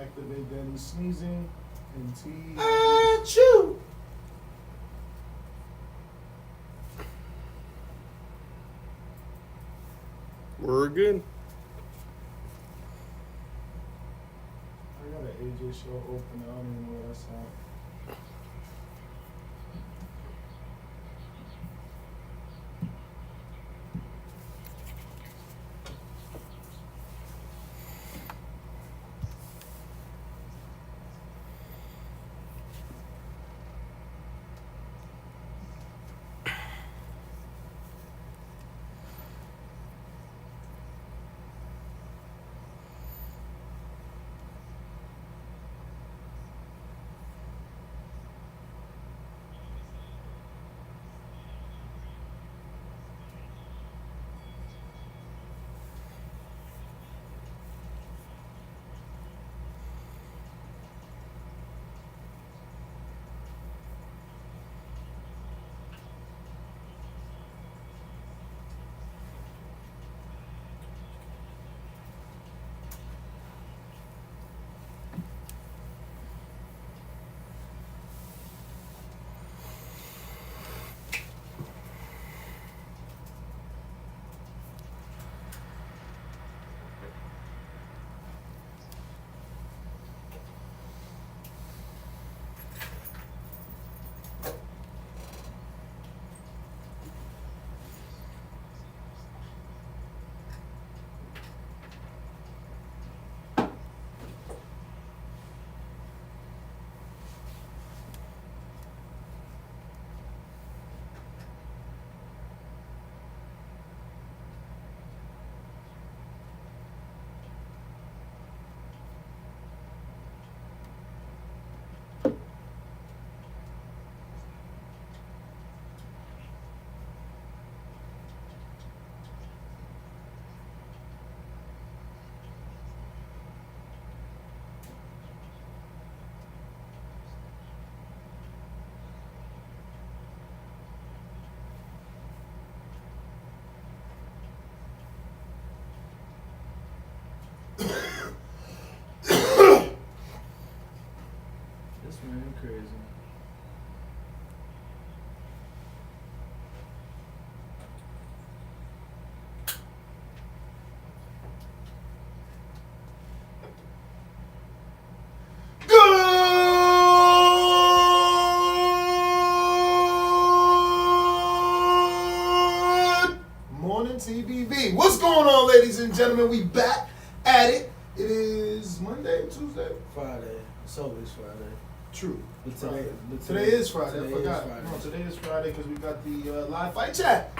Activate deadly sneezing and T. Achoo! We're good. I got an AJ show open. I don't even know where that's at. This man crazy. Good morning, TBV. What's going on, ladies and gentlemen? We back at it. It is Monday, Tuesday, Friday. It's always Friday. True. But Today is Friday. Today I forgot. is Friday. No, today is Friday because we got the live fight chat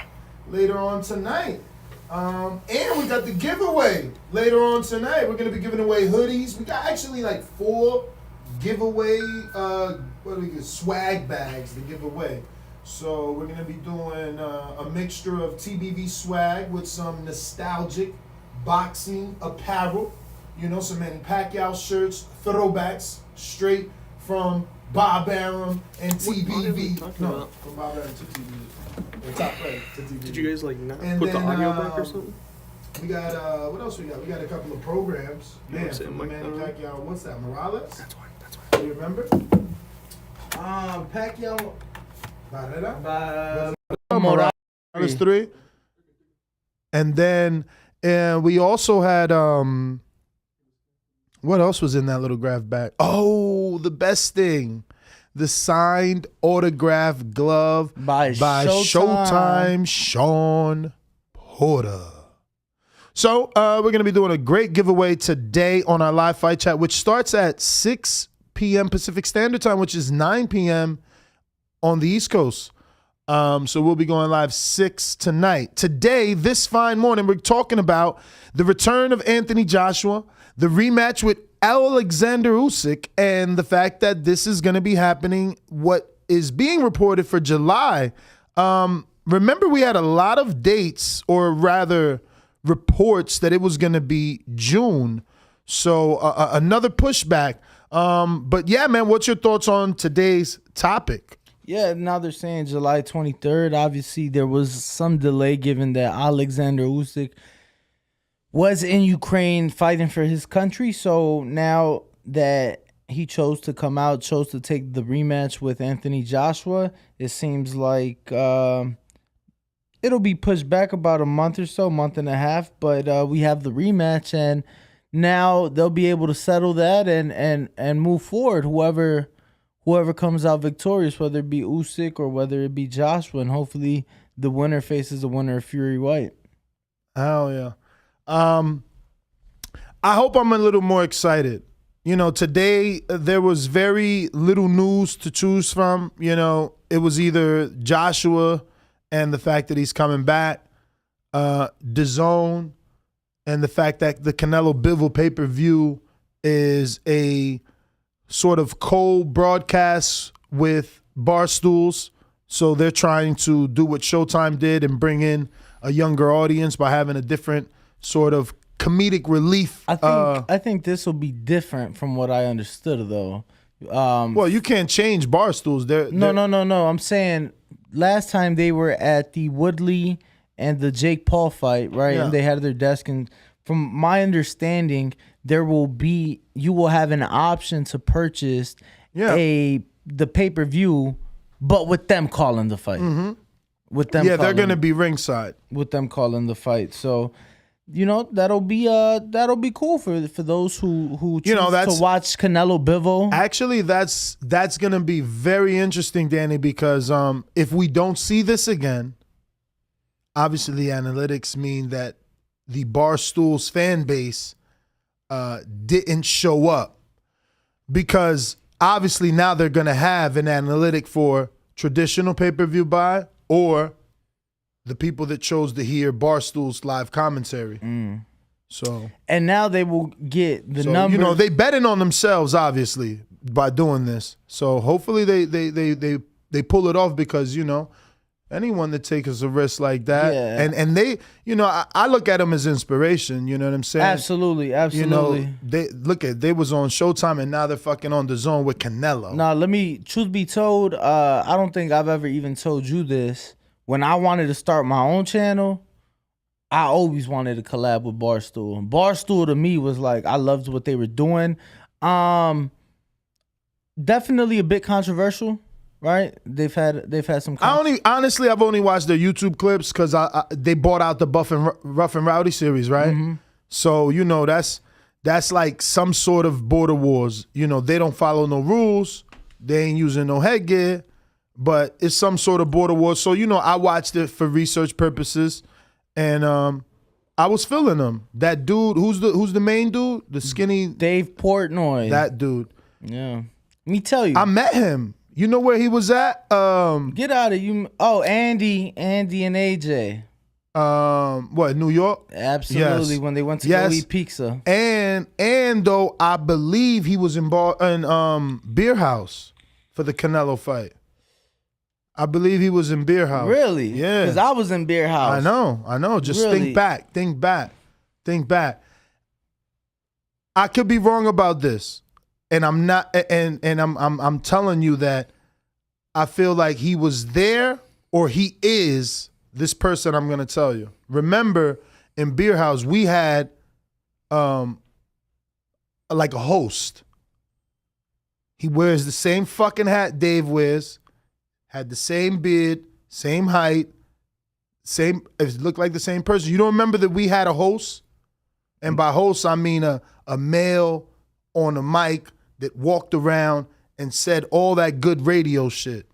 later on tonight. And we got the giveaway later on tonight. We're gonna be giving away hoodies. We got actually like 4 giveaway what do we get? Swag bags to give away. So we're gonna be doing a mixture of TBV swag with some nostalgic boxing apparel. You know, some Manny Pacquiao shirts, throwbacks, straight from Bob Arum and TBV. talking No, about? from Bob Arum to TBV. The top player to TBV. Did you guys like not And put then, the audio back or something? We got what else we got? We got a couple of programs. You Man, know, sitting from the like Manny that. Pacquiao. What's that? Morales? That's why. Do you remember? Pacquiao. Barrera? Morales. Morales 3. And then we also had what else was in that little graph bag? Oh, the best thing. The signed autograph glove By Showtime Sean Porter. So we're going to be doing a great giveaway today on our live fight chat, which starts at 6 p.m. Pacific Standard Time, which is 9 p.m. on the East Coast. So we'll be going live 6 tonight. Today, this fine morning, we're talking about the return of Anthony Joshua, the rematch with Oleksandr Usyk, and the fact that this is going to be happening, what is being reported for July. Remember, we had a lot of dates, or rather reports that it was going to be June. So another pushback. But yeah, man, what's your thoughts on today's topic? Yeah, now they're saying July 23rd. Obviously, there was some delay given that Oleksandr Usyk was in Ukraine fighting for his country. So now that he chose to come out, chose to take the rematch with Anthony Joshua. It seems like it'll be pushed back about a month or so, month and a half. But we have the rematch, and now they'll be able to settle that and move forward. Whoever comes out victorious, whether it be Usyk or whether it be Joshua, and hopefully the winner faces the winner of Fury White. Hell yeah. I hope I'm a little more excited. You know, today there was very little news to choose from. You know, it was either Joshua and the fact that he's coming back, Dazn, and the fact that the Canelo Bivol pay-per-view is a sort of co-broadcast with Barstools. So they're trying to do what Showtime did and bring in a younger audience by having a different sort of comedic relief. I think this will be different from what I understood, though. Well, you can't change Barstools. No. I'm saying last time they were at the Woodley and the Jake Paul fight, right? Yeah. And they had their desk. And from my understanding, you will have an option to purchase the pay-per-view, but with them calling the fight. Mm-hmm. With them, they're gonna be ringside. With them calling the fight, so. You know, that'll be cool for those who choose to watch Canelo Bivol. Actually, that's gonna be very interesting, Danny, because if we don't see this again, obviously the analytics mean that the Barstools fan base didn't show up, because obviously now they're gonna have an analytic for traditional pay-per-view buy or the people that chose to hear Barstool's live commentary. So, and now they will get the number. You know, they betting on themselves, obviously, by doing this. So hopefully they pull it off, because, you know, anyone that takes a risk like that, and they, you know, I look at them as inspiration. You know what I'm saying? Absolutely. You know, they was on Showtime, and now they're fucking on Dazn with Canelo. Now, truth be told, I don't think I've ever even told you this. When I wanted to start my own channel, I always wanted to collab with Barstool. Barstool to me was like, I loved what they were doing. Definitely a bit controversial, right? They've had some. Honestly, I've only watched their YouTube clips because they bought out the Rough and Rowdy series, right? Mm-hmm. So you know that's like some sort of border wars. You know, they don't follow no rules. They ain't using no headgear. But it's some sort of border war. So, you know, I watched it for research purposes, and I was feeling them. That dude, who's the main dude? The skinny Dave Portnoy. That dude. Yeah. Let me tell you. I met him. You know where he was at? Get out of you. Oh, Andy and AJ. What, New York? Absolutely. Yes. When they went to go eat pizza. And though I believe he was in Beer House for the Canelo fight. I believe he was in Beer House. Really? Yeah. Because I was in Beer House. I know. Just really? Think back. I could be wrong about this, and I'm not. And I'm telling you that I feel like he was there, or he is this person I'm going to tell you. Remember, in Beer House we had like a host. He wears the same fucking hat Dave wears. Had the same beard, same height, it looked like the same person. You don't remember that we had a host? And by host, I mean a male on a mic that walked around and said all that good radio shit.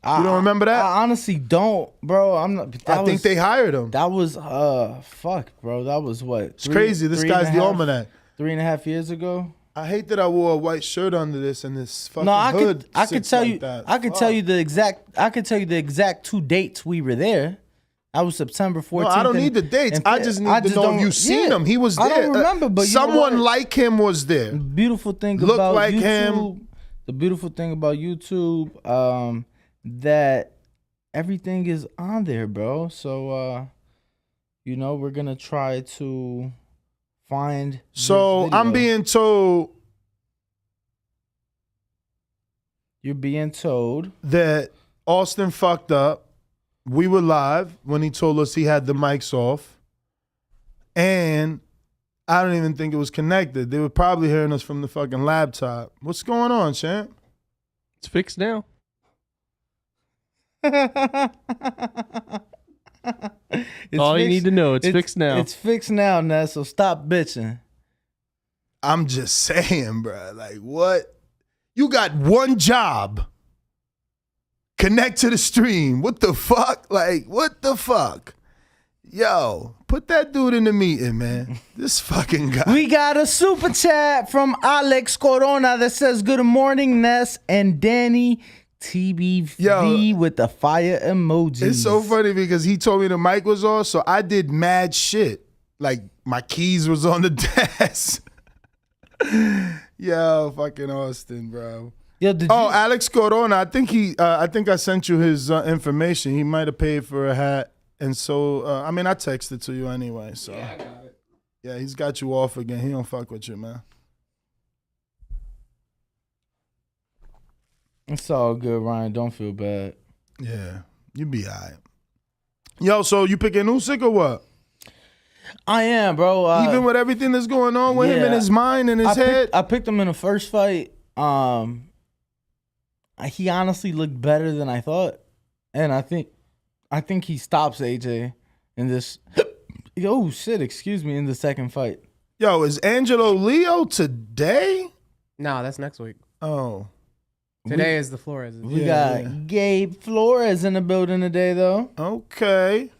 You don't remember that? I honestly don't, bro. I think they hired him. That was, fuck, bro. That was what? It's crazy. This guy's the almanac. 3.5 years ago? I hate that I wore a white shirt under this and this fucking hood. I could tell like you. That. I could tell you the exact 2 dates we were there. That was September 14th. No, I don't need the dates. I just need to know if you've seen him. He was there. I don't remember, but someone like him was there. The beautiful thing about YouTube, the beautiful thing about YouTube, that everything is on there, bro. So, you know, we're gonna try to find. So I'm being told. You're being told that Austin fucked up. We were live when he told us he had the mics off. And I don't even think it was connected. They were probably hearing us from the fucking laptop. What's going on, champ? It's fixed now. All you need to know. It's fixed now. It's fixed now, Ness. So stop bitching. I'm just saying, bro. Like, what? You got one job. Connect to the stream. What the fuck? Like, what the fuck? Yo, put that dude in the meeting, man. This fucking guy. We got a super chat from Alex Corona that says, "Good morning, Ness and Danny TBV with the fire emoji." It's so funny because he told me the mic was off, so I did mad shit. Like, my keys was on the desk. Yo, fucking Austin, bro. Yo, did Alex Corona. I think I sent you his information. He might have paid for a hat. And so, I texted to you anyway. So, yeah, I got it. Yeah, he's got you off again. He don't fuck with you, man. It's all good, Ryan. Don't feel bad. Yeah, you be all right. Yo, so you picking Usyk or what? I am, bro. Even with everything that's going on with him in his mind and his head? I picked him in the first fight. He honestly looked better than I thought. And I think he stops AJ in this. Oh shit! Excuse me. In the second fight. Yo, is Angelo Leo today? No, that's next week. Oh, Today is the Flores. We got Gabe Flores in the building today, though. Okay.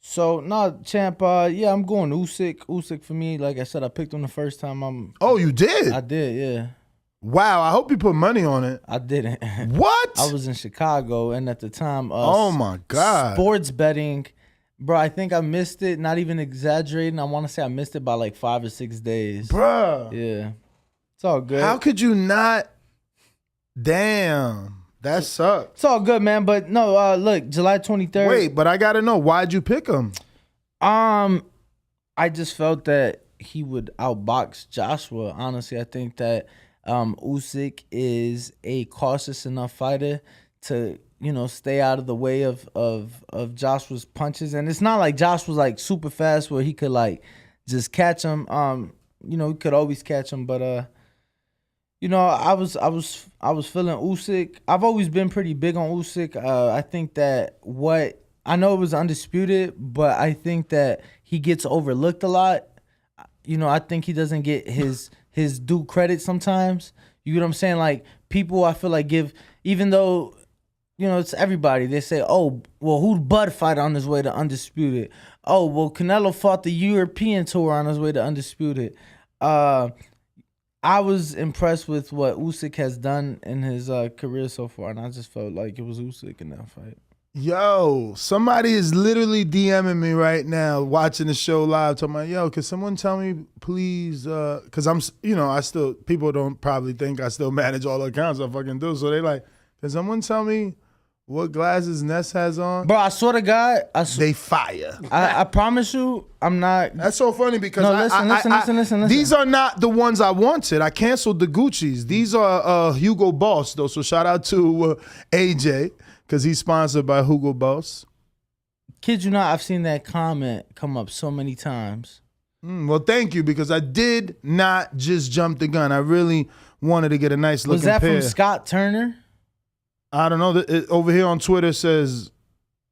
So champ. I'm going Usyk. Usyk for me. Like I said, I picked him the first time. Oh, you did? I did. Yeah. Wow, I hope you put money on it. I didn't. What? I was in Chicago, and at the time, oh my God, sports betting, bro. I think I missed it. Not even exaggerating. I want to say I missed it by like 5 or 6 days. Bruh. Yeah, it's all good. How could you not? Damn, that sucks. It's all good, man. But no, look, July 23rd. Wait, but I gotta know, why'd you pick him? I just felt that he would outbox Joshua. Honestly, I think that Usyk is a cautious enough fighter to, stay out of the way of Joshua's punches. And it's not like Josh was like super fast where he could like just catch him. He could always catch him, but I was feeling Usyk. I've always been pretty big on Usyk. I think that I know it was undisputed, but I think that he gets overlooked a lot. I think he doesn't get his due credit sometimes. You get what I'm saying? Like, people, I feel like even though, it's everybody. They say, oh, well, who'd Bud fight on his way to undisputed? Oh, well, Canelo fought the European tour on his way to undisputed. I was impressed with what Usyk has done in his career so far, and I just felt like it was Usyk in that fight. Yo, somebody is literally DMing me right now, watching the show live, talking about, yo, could someone tell me, please, because I'm, people don't probably think I still manage all the accounts I fucking do. So they like, can someone tell me what glasses Ness has on? Bro, I swear to God, they fire. I promise you, I'm not. That's so funny because listen. These are not the ones I wanted. I canceled the Gucci's. These are Hugo Boss, though. So shout out to AJ. Because he's sponsored by Hugo Boss. Kid you not, I've seen that comment come up so many times. Well, thank you, because I did not just jump the gun. I really wanted to get a nice looking pair. Was that from Scott Turner? I don't know. Over here on Twitter says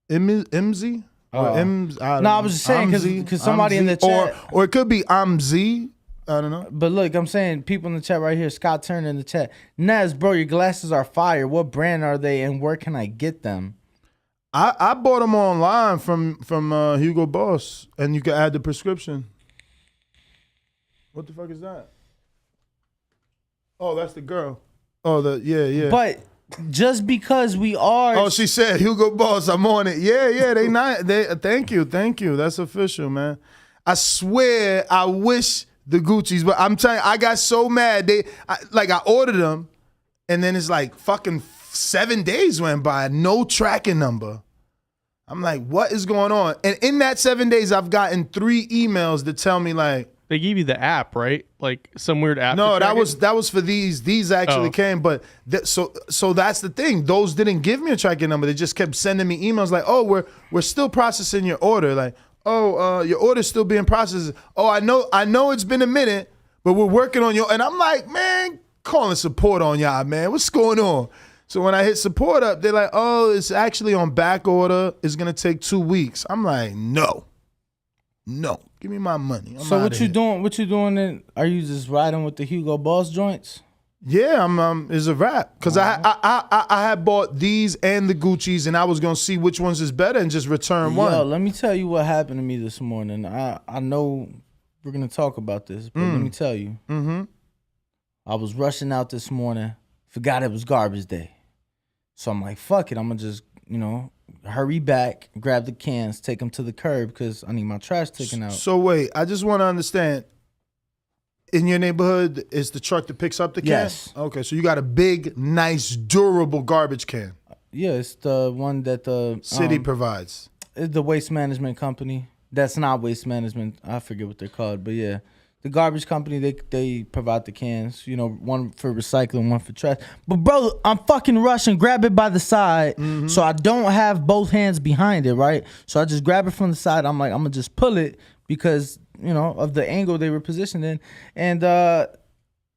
Imzy? I was just saying because somebody in the chat. Or it could be Amzi. I don't know. But look, I'm saying people in the chat right here, Scott Turner in the chat. Naz, bro, your glasses are fire. What brand are they and where can I get them? I bought them online from Hugo Boss, and you can add the prescription. What the fuck is that? Oh, that's the girl. Oh, yeah. But just because we are. Oh, she said Hugo Boss. I'm on it. Yeah. They not. Thank you. That's official, man. I swear, I wish the Gucci's, but I'm telling you, I got so mad. I ordered them, and then it's like fucking 7 days went by, no tracking number. I'm like, what is going on? And in that 7 days, I've gotten 3 emails that tell me like, they gave you the app, right? Like some weird app. No, that was for these. These actually came, but so that's the thing. Those didn't give me a tracking number. They just kept sending me emails like, oh, we're still processing your order. Like, oh, your order's still being processed. Oh, I know it's been a minute, but we're working on your. And I'm like, man, calling support on y'all, man. What's going on? So when I hit support up, they're like, oh, it's actually on back order. It's gonna take 2 weeks. I'm like, no, give me my money. So what you doing? What you doing? Are you just riding with the Hugo Boss joints? Yeah, I'm. It's a wrap because I had bought these and the Gucci's, and I was gonna see which ones is better and just return one. Yo, let me tell you what happened to me this morning. I know we're gonna talk about this, but let me tell you. Mm-hmm. I was rushing out this morning, forgot it was garbage day, so I'm like, fuck it, I'm gonna just hurry back, grab the cans, take them to the curb because I need my trash taken out. So wait, I just want to understand. In your neighborhood, is the truck that picks up the can? Yes. Okay, so you got a big, nice, durable garbage can. Yeah, it's the one that the City provides. It's the waste management company. That's not waste management. I forget what they're called, but yeah, the garbage company. They provide the cans. One for recycling, one for trash. But bro, I'm fucking rushing. Grab it by the side, so I don't have both hands behind it, right? So I just grab it from the side. I'm like, I'm gonna just pull it because of the angle they were positioned in, and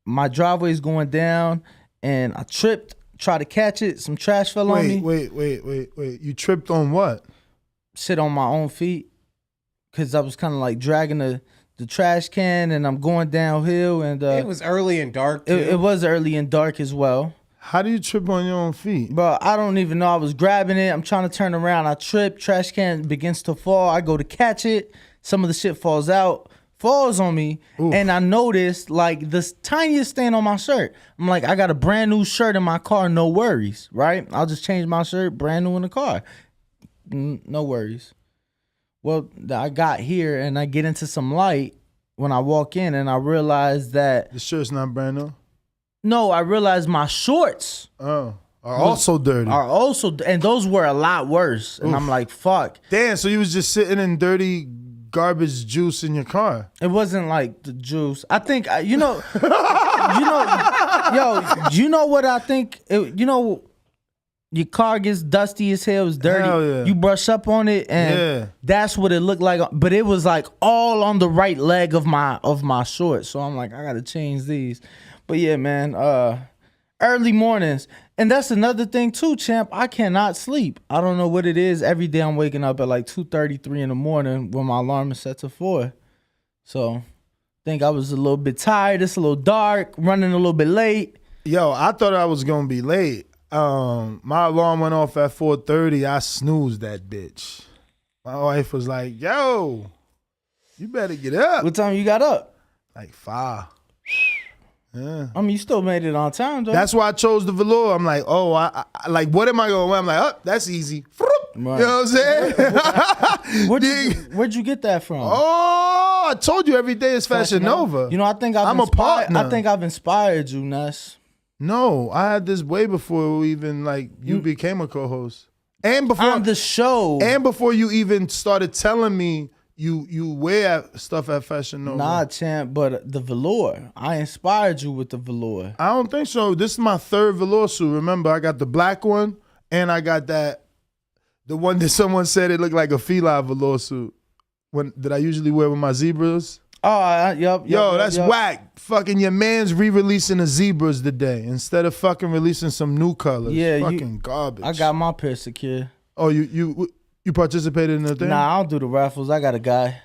my driveway is going down, and I tripped. Try to catch it. Some trash fell on me. Wait. You tripped on what? Shit on my own feet. Because I was kind of like dragging the trash can and I'm going downhill. And it was early and dark, too. It was early and dark as well. How do you trip on your own feet? Bro, I don't even know. I was grabbing it. I'm trying to turn around. I trip. Trash can begins to fall. I go to catch it. Some of the shit falls on me. Oof. And I noticed like the tiniest stain on my shirt. I'm like, I got a brand new shirt in my car, no worries, right? I'll just change my shirt, brand new in the car. No worries. Well, I got here and I get into some light when I walk in and I realize that the shirt's not brand new? No, I realized my shorts are also dirty. And those were a lot worse. And I'm like, fuck. Damn, so you was just sitting in dirty garbage juice in your car. It wasn't like the juice. I think yo, what I think? Your car gets dusty as hell. It's dirty. Hell yeah. You brush up on it, and that's what it looked like. But it was like all on the right leg of my shorts. So I'm like, I gotta change these. But yeah, man. Early mornings, and that's another thing too, champ. I cannot sleep. I don't know what it is. Every day I'm waking up at like 2:33 in the morning when my alarm is set to 4. So I think I was a little bit tired. It's a little dark, running a little bit late. Yo, I thought I was gonna be late. My alarm went off at 4:30. I snoozed that bitch. My wife was like, yo, you better get up. What time you got up? Like 5. Yeah. I mean, you still made it on time, though. That's why I chose the velour. I'm like, oh, I like, what am I going to wear? I'm like, oh, that's easy. Right. You know what I'm saying? Where'd you get that from? Oh, I told you every day is Fashion Nova. I think I'm a partner. I think I've inspired you, Ness. No, I had this way before even you became a co-host, and before on the show, and before you even started telling me you wear stuff at Fashion Nova. Nah, champ, but the velour. I inspired you with the velour. I don't think so. This is my 3rd velour suit. Remember, I got the black one, and I got the one that someone said it looked like a feline velour suit. That I usually wear with my zebras. Oh, yep. Yo, that's whack. Fucking your man's re-releasing the zebras today instead of fucking releasing some new colors. Yeah, fucking garbage. I got my pair secure. Oh, you participated in the thing? Nah, I don't do the raffles. I got a guy.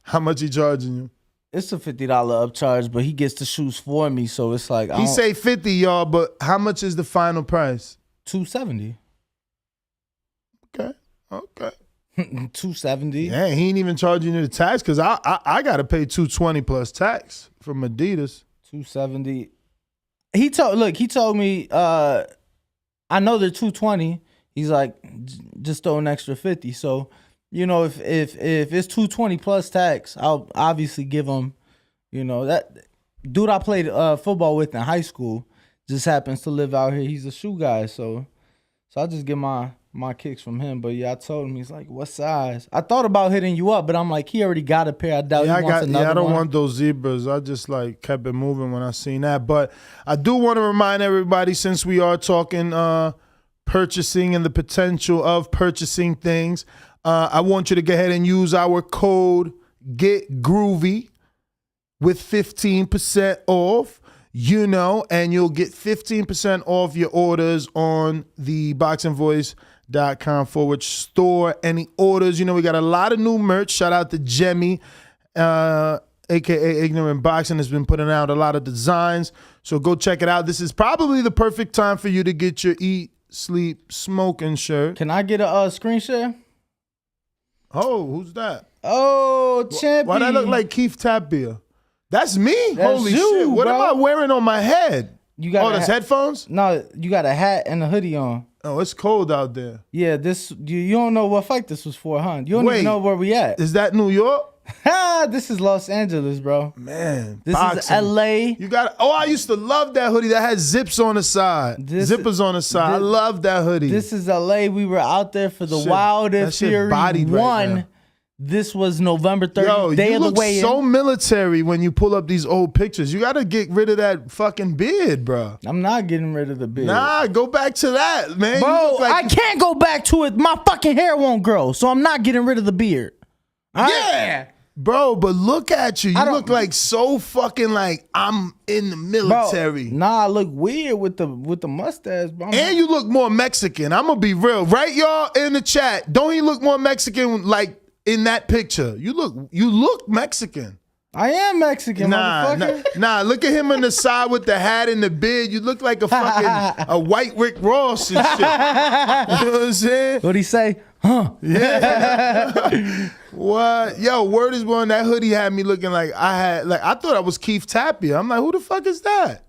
How much he charging you? It's a $50 upcharge, but he gets the shoes for me, so it's like he say 50, y'all, but how much is the final price? $270. Okay. $270. Yeah, he ain't even charging you the tax because I gotta pay $220 plus tax from Adidas. $270. He told me I know they're $220. He's like, just throw an extra $50. So, if it's $220 plus tax, I'll obviously give him, that dude I played football with in high school just happens to live out here. He's a shoe guy, so I just get my kicks from him. But yeah, I told him, he's like, what size? I thought about hitting you up, but I'm like, he already got a pair. I doubt he wants another one. I don't want those zebras. I just kept it moving when I seen that. But I do want to remind everybody, since we are talking purchasing and the potential of purchasing things, I want you to go ahead and use our code GETGROOVY with 15% off, and you'll get 15% off your orders on the boxingvoice.com/store. Any orders, we got a lot of new merch. Shout out to Jemmy, aka Ignorant Boxing, has been putting out a lot of designs. So go check it out. This is probably the perfect time for you to get your Eat, Sleep, Smoking shirt. Can I get a screen share? Oh, who's that? Oh, champion. Why that look like Keith Tapia? That's me. That's Holy you, shit! What bro. am I wearing on my head? You got those headphones? No, you got a hat and a hoodie on. Oh, it's cold out there. Yeah, you don't know what fight this was for, huh? You don't even know where we at. Is that New York? This is Los Angeles, bro. Man, this boxing. is LA. You got. Oh, I used to love that hoodie that had zips on the side. Zippers on the side. I love that hoodie. This is LA. We were out there for the Wilder Fury 1. Right, this was November 30th, day of the weigh-in. You look so military when you pull up these old pictures. You got to get rid of that fucking beard, bro. I'm not getting rid of the beard. Nah, go back to that, man. Bro, I can't go back to it. My fucking hair won't grow, so I'm not getting rid of the beard. Yeah. Bro, but look at you. You look like so fucking like I'm in the military. Bro, I look weird with the mustache, bro. And you look more Mexican. I'm gonna be real. Right, y'all, in the chat. Don't he look more Mexican like in that picture? You look Mexican. I am Mexican, motherfucker. Nah, look at him on the side with the hat and the beard. You look like a fucking a white Rick Ross and shit. You know what I'm saying? What'd he say? Huh? Yeah. What? Yo, word is born. That hoodie had me looking like I thought I was Keith Tapia. I'm like, who the fuck is that?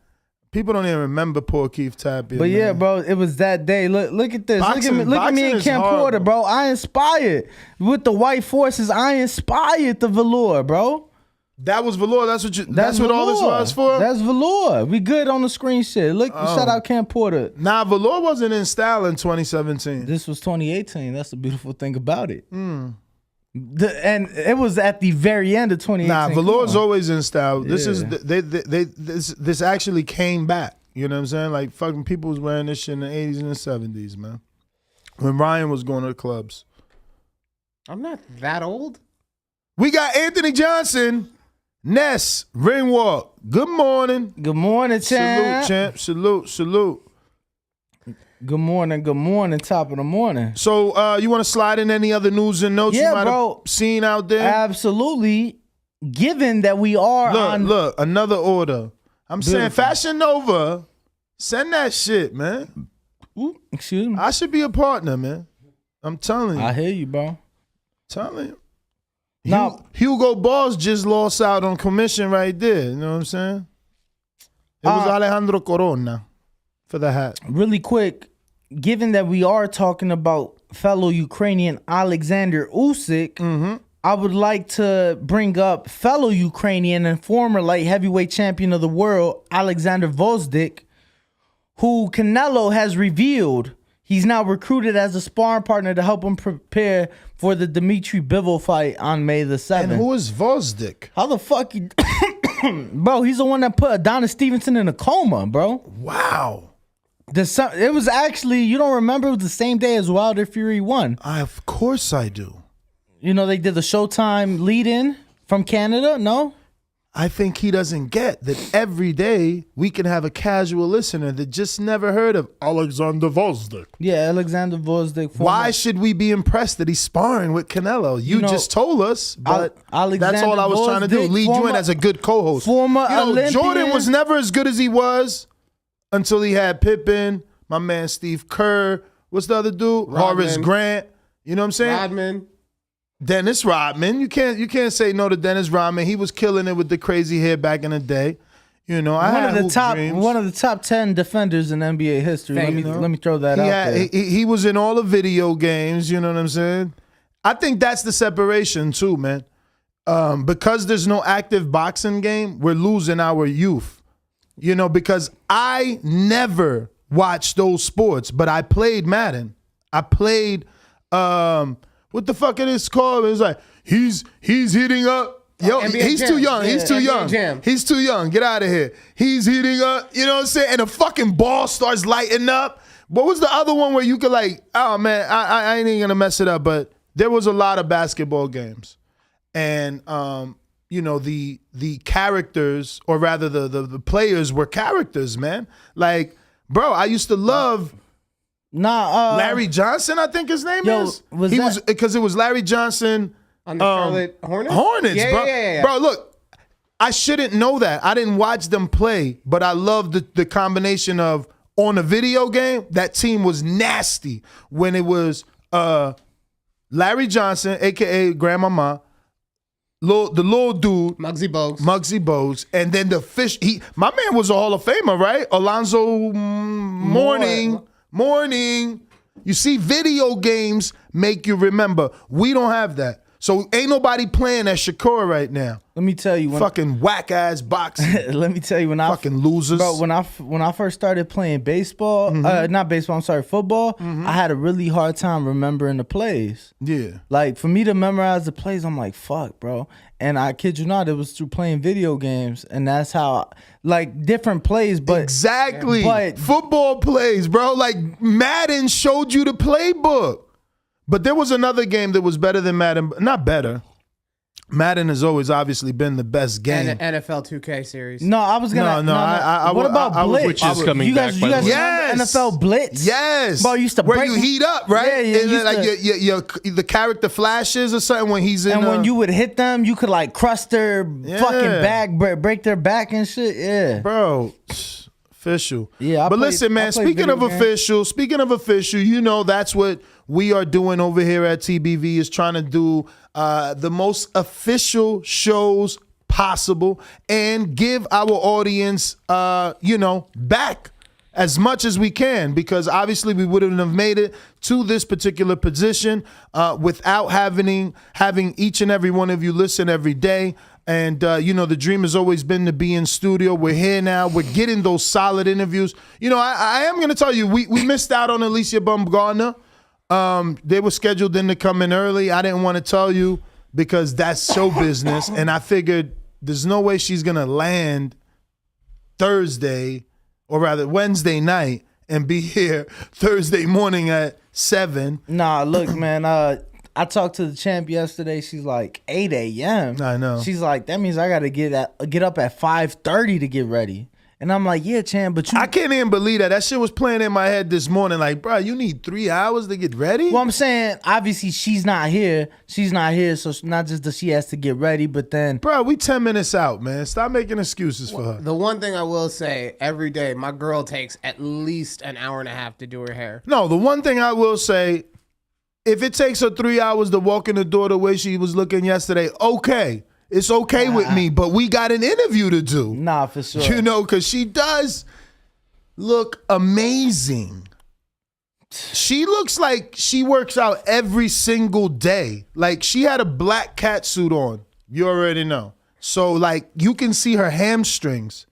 People don't even remember poor Keith Tapia. But man. Yeah, bro, it was that day. Look at this. Boxing, look at me and Ken Porter, bro. I inspired with the white forces. I inspired the velour, bro. That was velour. That's what all this was for. That's velour. We good on the screen shit. Look, shout out Ken Porter. Nah, velour wasn't in style in 2017. This was 2018. That's the beautiful thing about it. And it was at the very end of 2018. Nah, velour's always in style. This is this actually came back. You know what I'm saying? Like fucking people was wearing this shit in the 80s and the 70s, man. When Ryan was going to the clubs. I'm not that old. We got Anthony Johnson. Ness, ring walk. Good morning. Good morning, champ. Salute, champ. Salute. Good morning. Top of the morning. So, you want to slide in any other news and notes you might have seen out there? Absolutely. Given that we are Look, another order. I'm saying Fashion Nova, send that shit, man. Ooh, excuse me. I should be a partner, man. I'm telling you. I hear you, bro. Telling you. Now, Hugo Boss just lost out on commission right there. You know what I'm saying? It was Alejandro Corona for the hat. Really quick, given that we are talking about fellow Ukrainian Oleksandr Usyk, I would like to bring up fellow Ukrainian and former light heavyweight champion of the world, Oleksandr Usyk, who Canelo has revealed he's now recruited as a sparring partner to help him prepare for the Dmitry Bivol fight on May the 7th. And who is Usyk? How the fuck you... Bro, he's the one that put Adonis Stevenson in a coma, bro. Wow. It was actually, you don't remember, it was the same day as Wilder Fury 1. Of course I do. You know, they did the Showtime lead-in from Canada, no? I think he doesn't get that every day we can have a casual listener that just never heard of Oleksandr Usyk. Yeah, Oleksandr Usyk. Why should we be impressed that he's sparring with Canelo? You just told us, but that's all I was trying to do. Lead you in as a good co-host. Former Olympian. Jordan was never as good as he was until he had Pippen, my man Steve Kerr. What's the other dude? Horace Grant. You know what I'm saying? Rodman. Dennis Rodman. You can't say no to Dennis Rodman. He was killing it with the crazy hair back in the day. You know, one of the top 10 defenders in NBA history. Let me throw that out there. He was in all the video games. You know what I'm saying? I think that's the separation too, man. Because there's no active boxing game, we're losing our youth. You know, because I never watched those sports, but I played Madden. I played. What the fuck it is called? It was like, he's heating up. Yo, he's too young. He's too young. He's too young. Get out of here. He's heating up. You know what I'm saying? And the fucking ball starts lighting up. What was the other one where you could like, oh man, I ain't even gonna mess it up, but there was a lot of basketball games, and the characters, or rather the players were characters, man. Like, bro, I used to love Larry Johnson, I think his name is. Was because it was Larry Johnson on the Charlotte Hornets. Hornets, bro. Yeah. Bro, look. I shouldn't know that. I didn't watch them play, but I love the combination of, on a video game, that team was nasty when it was Larry Johnson, a.k.a. Grandmama, the little dude, Muggsy Bogues, and then the fish. My man was a Hall of Famer, right? Alonzo Mourning. You see, video games make you remember. We don't have that. So ain't nobody playing at Shakur right now. Let me tell you, Fucking whack ass boxing. let me tell you, when fucking losers. Bro, when I first started playing baseball, not baseball, I'm sorry, football, I had a really hard time remembering the plays. Yeah. Like, for me to memorize the plays, I'm like, fuck, bro. And I kid you not, it was through playing video games, and that's how, like, different plays, but exactly. But football plays, bro. Like, Madden showed you the playbook. But there was another game that was better than Madden. Not better. Madden has always obviously been the best game. And NFL 2K series. No, I was gonna. No. What about Blitz? Which is coming back. You guys Yes. remember NFL Blitz? Yes. Bro, used to where break you heat up, right? Yeah, and then, like the character flashes or something when he's in. And when you would hit them, you could like crush their fucking back, break their back and shit. Yeah, bro. Official. Yeah, but listen, man, speaking of official, you know that's what we are doing over here at TBV, is trying to do the most official shows possible and give our audience, back as much as we can, because obviously we wouldn't have made it to this particular position without having each and every one of you listen every day. And, the dream has always been to be in studio. We're here now. We're getting those solid interviews. I am going to tell you, we missed out on Alicia Baumgartner. They were scheduled in to come in early. I didn't want to tell you because that's show business. And I figured there's no way she's going to land Thursday, or rather Wednesday night, and be here Thursday morning at 7. Nah, look, man, I talked to the champ yesterday. She's like 8 a.m. I know. She's like, that means I got to get up at 5:30 to get ready. And I'm like, yeah, champ, but I can't even believe that. That shit was playing in my head this morning. Like, bro, you need 3 hours to get ready? Well, I'm saying, obviously, she's not here. So not just that she has to get ready, but then... Bro, we 10 minutes out, man. Stop making excuses for her. The one thing I will say, every day, my girl takes at least an hour and a half to do her hair. No, the one thing I will say, if it takes her 3 hours to walk in the door the way she was looking yesterday, okay. It's okay with me, but we got an interview to do. Nah, for sure. Because she does look amazing. She looks like she works out every single day. Like, she had a black cat suit on. You already know. So, like, you can see her hamstrings.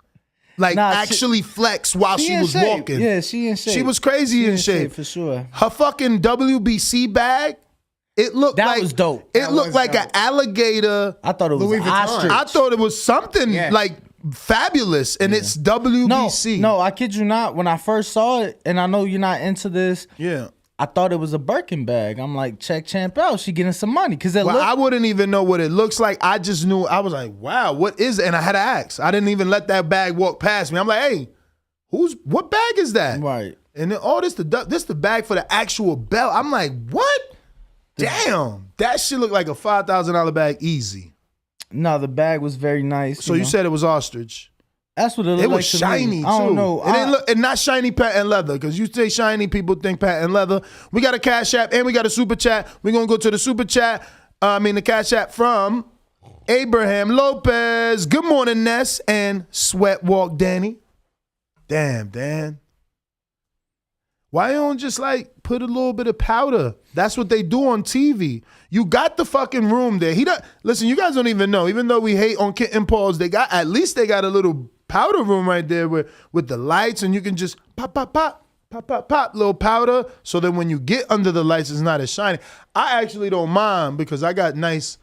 Like, actually flex while she was walking. Yeah, she in shape. She was crazy in shape. For sure. Her fucking WBC bag, it looked that like... was dope. It looked like an alligator. I thought it was an ostrich. I thought it was something like fabulous, and it's WBC. No, I kid you not. When I first saw it, and I know you're not into this, I thought it was a Birkin bag. I'm like, check champ out. She getting some money. I wouldn't even know what it looks like. I just knew. I was like, wow, what is it? And I had to ask. I didn't even let that bag walk past me. I'm like, hey, what bag is that? Right. And then, this the bag for the actual belt. I'm like, what? Damn, that shit looked like a $5,000 bag easy. No, the bag was very nice. So you said it was ostrich. That's what it looked like. It was shiny too. I don't know. And not shiny patent leather, because you say shiny, people think patent leather. We got a Cash App and we got a Super Chat. We're going to go to the Super Chat. The Cash App from Abraham Lopez. Good morning, Ness and Sweat Walk Danny. Damn, Dan. Why you don't just like put a little bit of powder? That's what they do on TV. You got the fucking room there. Listen, you guys don't even know. Even though we hate on Kitten Paws, at least they got a little powder room right there with the lights, and you can just pop, pop, pop, pop, pop, pop, little powder. So that when you get under the lights, it's not as shiny. I actually don't mind because I got nice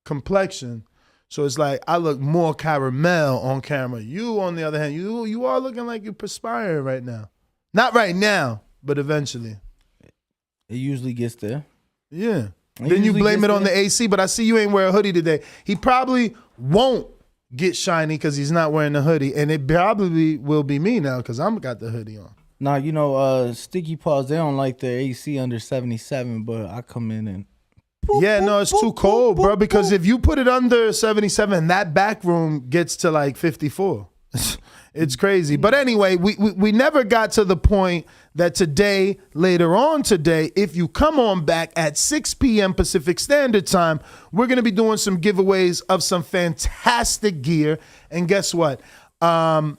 complexion. So it's like I look more caramel on camera. You, on the other hand, you are looking like you're perspiring right now. Not right now. But eventually. It usually gets there. Yeah. Then you blame it on the AC, but I see you ain't wear a hoodie today. He probably won't get shiny because he's not wearing the hoodie, and it probably will be me now because I'm got the hoodie on. Nah, you know, Sticky Paws, they don't like their AC under 77, but I come in and... Yeah, no, it's too cold, bro, because if you put it under 77, that back room gets to like 54. It's crazy. But anyway, we never got to the point that today, later on today, if you come on back at 6 p.m. Pacific Standard Time, we're going to be doing some giveaways of some fantastic gear. And guess what?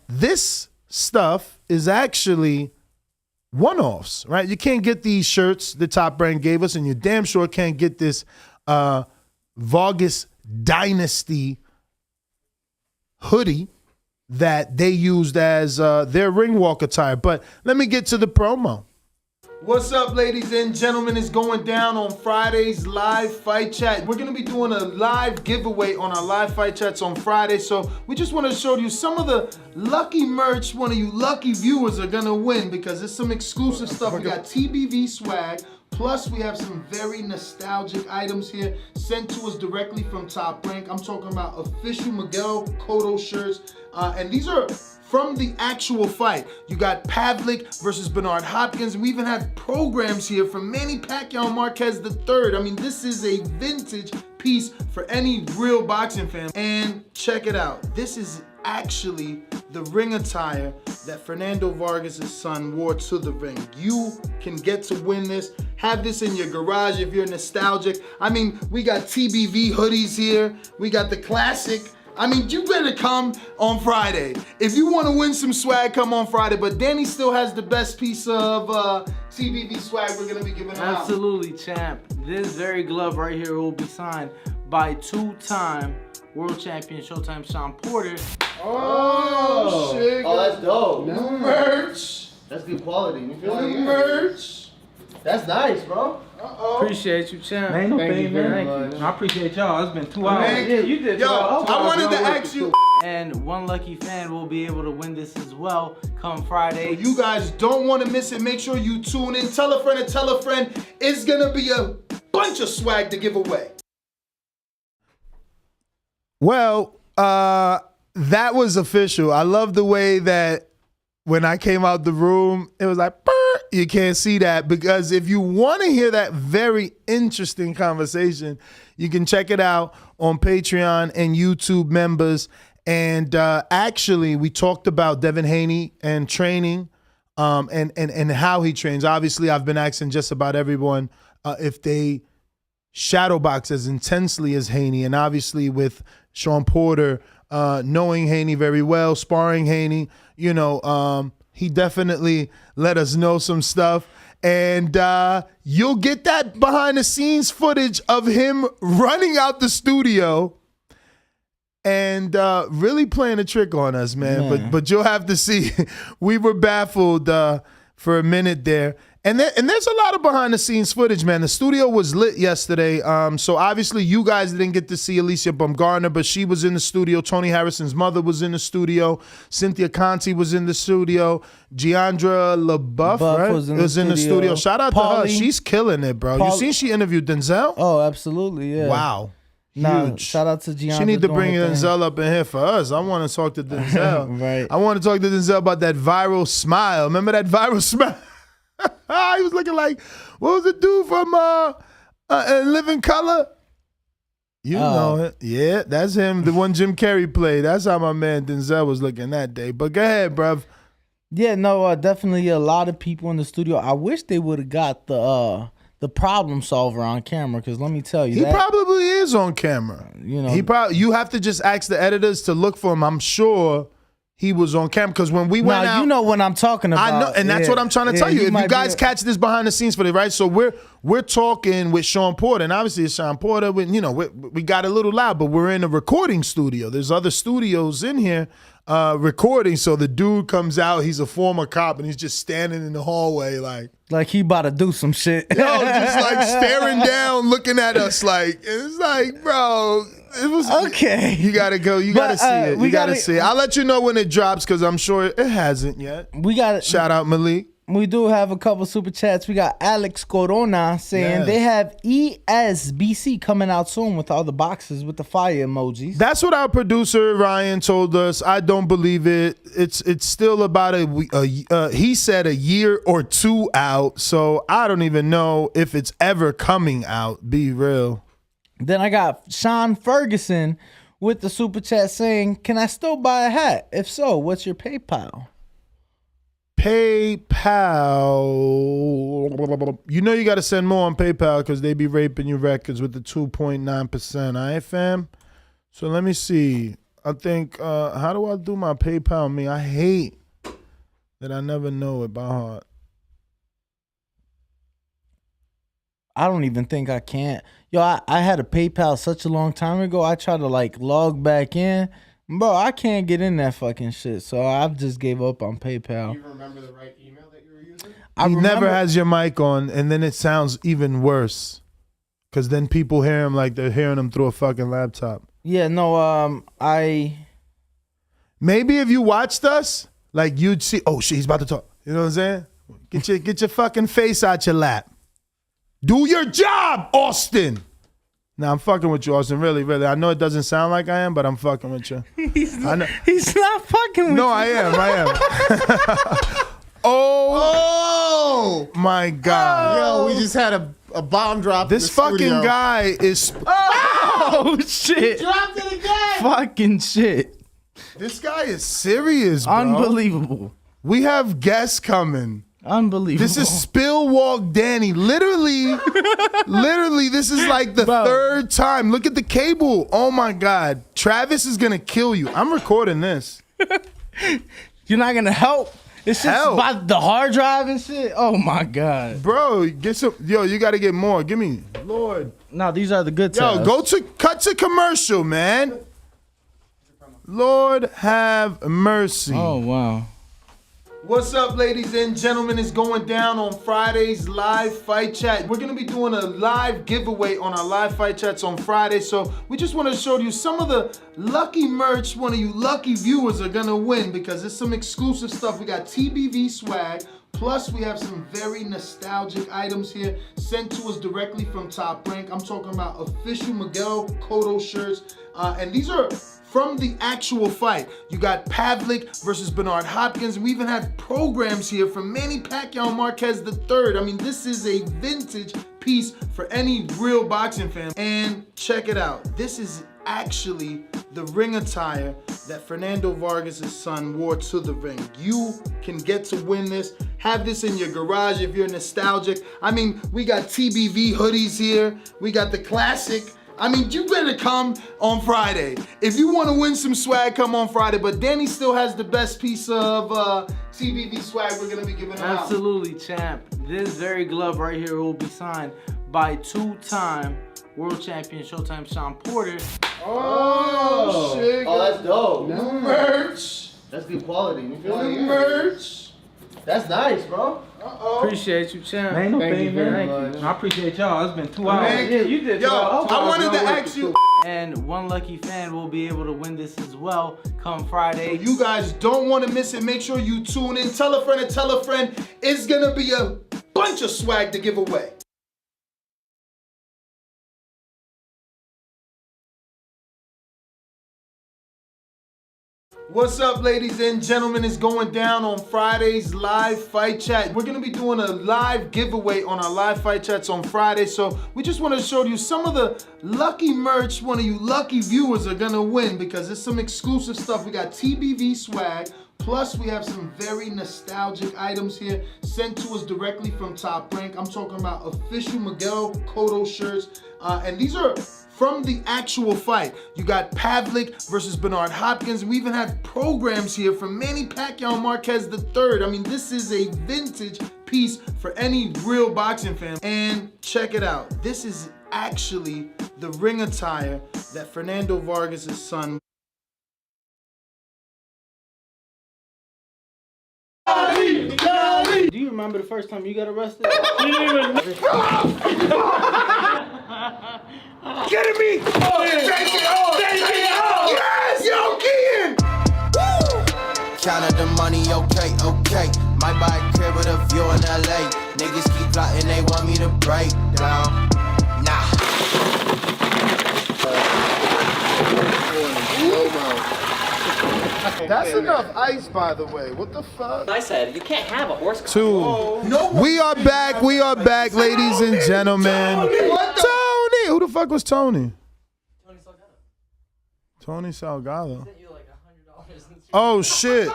This stuff is actually one-offs, right? You can't get these shirts the Top Brand gave us, and you damn sure can't get this Vargas Dynasty hoodie that they used as their ring walk attire. But let me get to the promo. What's up, ladies and gentlemen? It's going down on Friday's live fight chat. We're going to be doing a live giveaway on our live fight chats on Friday. So we just want to show you some of the lucky merch one of you lucky viewers are going to win because it's some exclusive stuff. We got TBV swag. Plus, we have some very nostalgic items here sent to us directly from Top Rank. I'm talking about official Miguel Cotto shirts. And these are from the actual fight. You got Pavlik versus Bernard Hopkins. We even have programs here from Manny Pacquiao Marquez III. I mean, this is a vintage piece for any real boxing fan. And check it out. This is actually the ring attire that Fernando Vargas' son wore to the ring. You can get to win this. Have this in your garage if you're nostalgic. I mean, we got TBV hoodies here. We got the classic. I mean, you better come on Friday. If you want to win some swag, come on Friday. But Danny still has the best piece of TBV swag we're going to be giving out. Absolutely, champ. This very glove right here will be signed by two-time world champion Showtime Sean Porter. Oh, shit. Oh, that's dope. New merch. That's good quality. You feel New me? merch. That's nice, bro. Appreciate you, champ. Ain't no thing, very man. much. I appreciate y'all. It's been 2 hours. Man, Yeah, you did. Yo, 2 hours. I wanted to ask you. And one lucky fan will be able to win this as well come Friday. You guys don't want to miss it. Make sure you tune in. Tell a friend and tell a friend. It's going to be a bunch of swag to give away. Well, that was official. I love the way that when I came out the room, it was like, burr. You can't see that because if you want to hear that very interesting conversation, you can check it out on Patreon and YouTube members. And actually, we talked about Devin Haney and training and how he trains. Obviously, I've been asking just about everyone if they shadow box as intensely as Haney. And obviously with Sean Porter, knowing Haney very well, sparring Haney, you know, he definitely let us know some stuff. And you'll get that behind the scenes footage of him running out the studio and really playing a trick on us, man. But you'll have to see. We were baffled for a minute there. And there's a lot of behind the scenes footage, man. The studio was lit yesterday. So obviously you guys didn't get to see Alicia Baumgartner, but she was in the studio. Tony Harrison's mother was in the studio. Cynthia Conti was in the studio. Giandra LaBeouf, right? was in the studio. Shout out to her. She's killing it, bro. You seen she interviewed Denzel? Oh, absolutely, yeah. Wow. Huge. Shout out to Giandra. She need to bring Denzel up in here for us. I want to talk to Denzel. Right. I want to talk to Denzel about that viral smile. Remember that viral smile? He was looking like, what was the dude from Living Color? You know it. Yeah, that's him, the one Jim Carrey played. That's how my man Denzel was looking that day. But go ahead, bruv. Yeah, no, definitely a lot of people in the studio. I wish they would have got the problem solver on camera, because let me tell you, he probably is on camera. You know, you have to just ask the editors to look for him. I'm sure he was on camera because when we went out, you know what I'm talking about. I know, and that's what I'm trying to tell you. If you guys catch this behind the scenes footage, right? So we're talking with Sean Porter, and obviously it's Sean Porter. We got a little loud, but we're in a recording studio. There's other studios in here recording. So the dude comes out. He's a former cop, and he's just standing in the hallway like he about to do some shit. Yo, just like staring down, looking at us like, it's like, bro. It was okay. You gotta go. You gotta see it. You gotta see it. I'll let you know when it drops because I'm sure it hasn't yet. We got shout out Malik. We do have a couple super chats. We got Alex Corona saying Yes. they have ESBC coming out soon with all the boxes with the fire emojis. That's what our producer Ryan told us. I don't believe it. It's still about he said a year or two out. So I don't even know if it's ever coming out. Be real. Then I got Sean Ferguson with the super chat saying, "Can I still buy a hat? If so, what's your PayPal?" PayPal. You know you got to send more on PayPal because they be raping your records with the 2.9%. All right, fam? So let me see. I think, how do I do my PayPal? Me, I hate that I never know it by heart. I don't even think I can. Yo, I had a PayPal such a long time ago. I tried to like log back in. Bro, I can't get in that fucking shit. So I've just gave up on PayPal. You remember the right email that you were using? I He never remember- has your mic on, and then it sounds even worse. Because then people hear him like they're hearing him through a fucking laptop. Yeah, no, Maybe if you watched us, like you'd see, oh shit, he's about to talk. You know what I'm saying? Get your fucking face out your lap. Do your job, Austin. Nah, I'm fucking with you, Austin. Really, really. I know it doesn't sound like I am, but I'm fucking with you. he's not fucking with No, you. I am. Oh my God. Yo, we just had a bomb drop. This in the fucking studio. guy is. Oh shit. dropped it again. Fucking shit. This guy is serious, bro. Unbelievable. We have guests coming. Unbelievable. This is Spill Walk Danny. Literally, this is like the Bro. third time. Look at the cable. Oh my God. Travis is gonna kill you. I'm recording this. You're not gonna help. It's just Help. about the hard drive and shit. Oh my God. Bro, get some. Yo, you gotta get more. Give me. Lord. No, these are the good Yo, times. cut to commercial, man. Lord have mercy. Oh wow. What's up, ladies and gentlemen? It's going down on Friday's live fight chat. We're gonna be doing a live giveaway on our live fight chats on Friday. So we just want to show you some of the lucky merch one of you lucky viewers are gonna win because it's some exclusive stuff. We got TBV swag. Plus, we have some very nostalgic items here sent to us directly from Top Rank. I'm talking about official Miguel Cotto shirts. And these are from the actual fight. You got Pavlik versus Bernard Hopkins. We even had programs here from Manny Pacquiao Marquez III. I mean, this is a vintage piece for any real boxing fan. And check it out. This is actually the ring attire that Fernando Vargas' son wore to the ring. You can get to win this. Have this in your garage if you're nostalgic. I mean, we got TBV hoodies here. We got the classic. I mean, you better come on Friday. If you want to win some swag, come on Friday. But Danny still has the best piece of TBV swag we're going to be giving out. Absolutely, champ. This very glove right here will be signed by two-time world champion Showtime Sean Porter. Oh, shit. Oh, that's dope. New merch. That's good quality. You feel New me? merch. That's nice, bro. Uh-oh. Appreciate you, champ. Ain't no Thank thing, you very man. much. I appreciate y'all. It's been 2 hours. Man, Yeah, you did. Yo, 2 hours. I wanted to ask you. And one lucky fan will be able to win this as well come Friday. You guys don't want to miss it. Make sure you tune in. Tell a friend and tell a friend. It's going to be a bunch of swag to give away. What's up, ladies and gentlemen? It's going down on Friday's live fight chat. We're going to be doing a live giveaway on our live fight chats on Friday. So we just want to show you some of the lucky merch one of you lucky viewers are going to win because it's some exclusive stuff. We got TBV swag. Plus, we have some very nostalgic items here sent to us directly from Top Rank. I'm talking about official Miguel Cotto shirts. And these are from the actual fight. You got Pavlik versus Bernard Hopkins. We even had programs here from Manny Pacquiao Marquez III. I mean, this is a vintage piece for any real boxing fan. And check it out. This is actually the ring attire that Fernando Vargas' son. Do you remember the first time you got arrested? Get at me! Oh, take it off! Take it off! Yes! Yo, Kian! Woo! counted the money, okay. Might buy a crib with a view in LA. Niggas keep plotting, they want me to break down. Nah. That's enough ice, by the way. What the fuck? I said you can't have a horse. Two. We are back, ladies and gentlemen. Tony! Who the fuck was Tony? Tony Salgado. Oh, shit.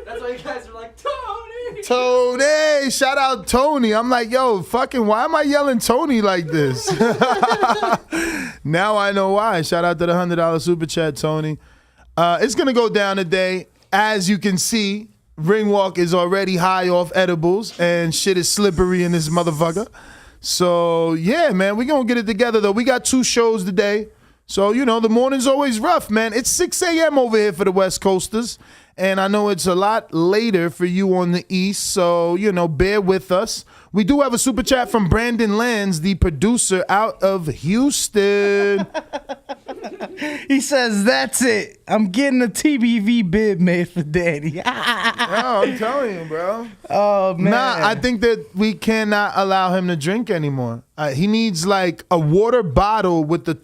That's why you guys are like, Tony! Tony! Shout out Tony. I'm like, yo, fucking, why am I yelling Tony like this? Now I know why. Shout out to the $100 super chat, Tony. It's going to go down today. As you can see, Ringwalk is already high off edibles and shit is slippery in this motherfucker. So, yeah, man, we're going to get it together, though. We got 2 shows today. So, you know, the morning's always rough, man. It's 6 a.m. over here for the West Coasters. And I know it's a lot later for you on the East. So, you know, bear with us. We do have a super chat from Brandon Lands, the producer out of Houston. He says, that's it. I'm getting a TBV bid made for Daddy. I'm telling you, bro. Oh, man. Nah, I think that we cannot allow him to drink anymore. He needs like a water bottle with the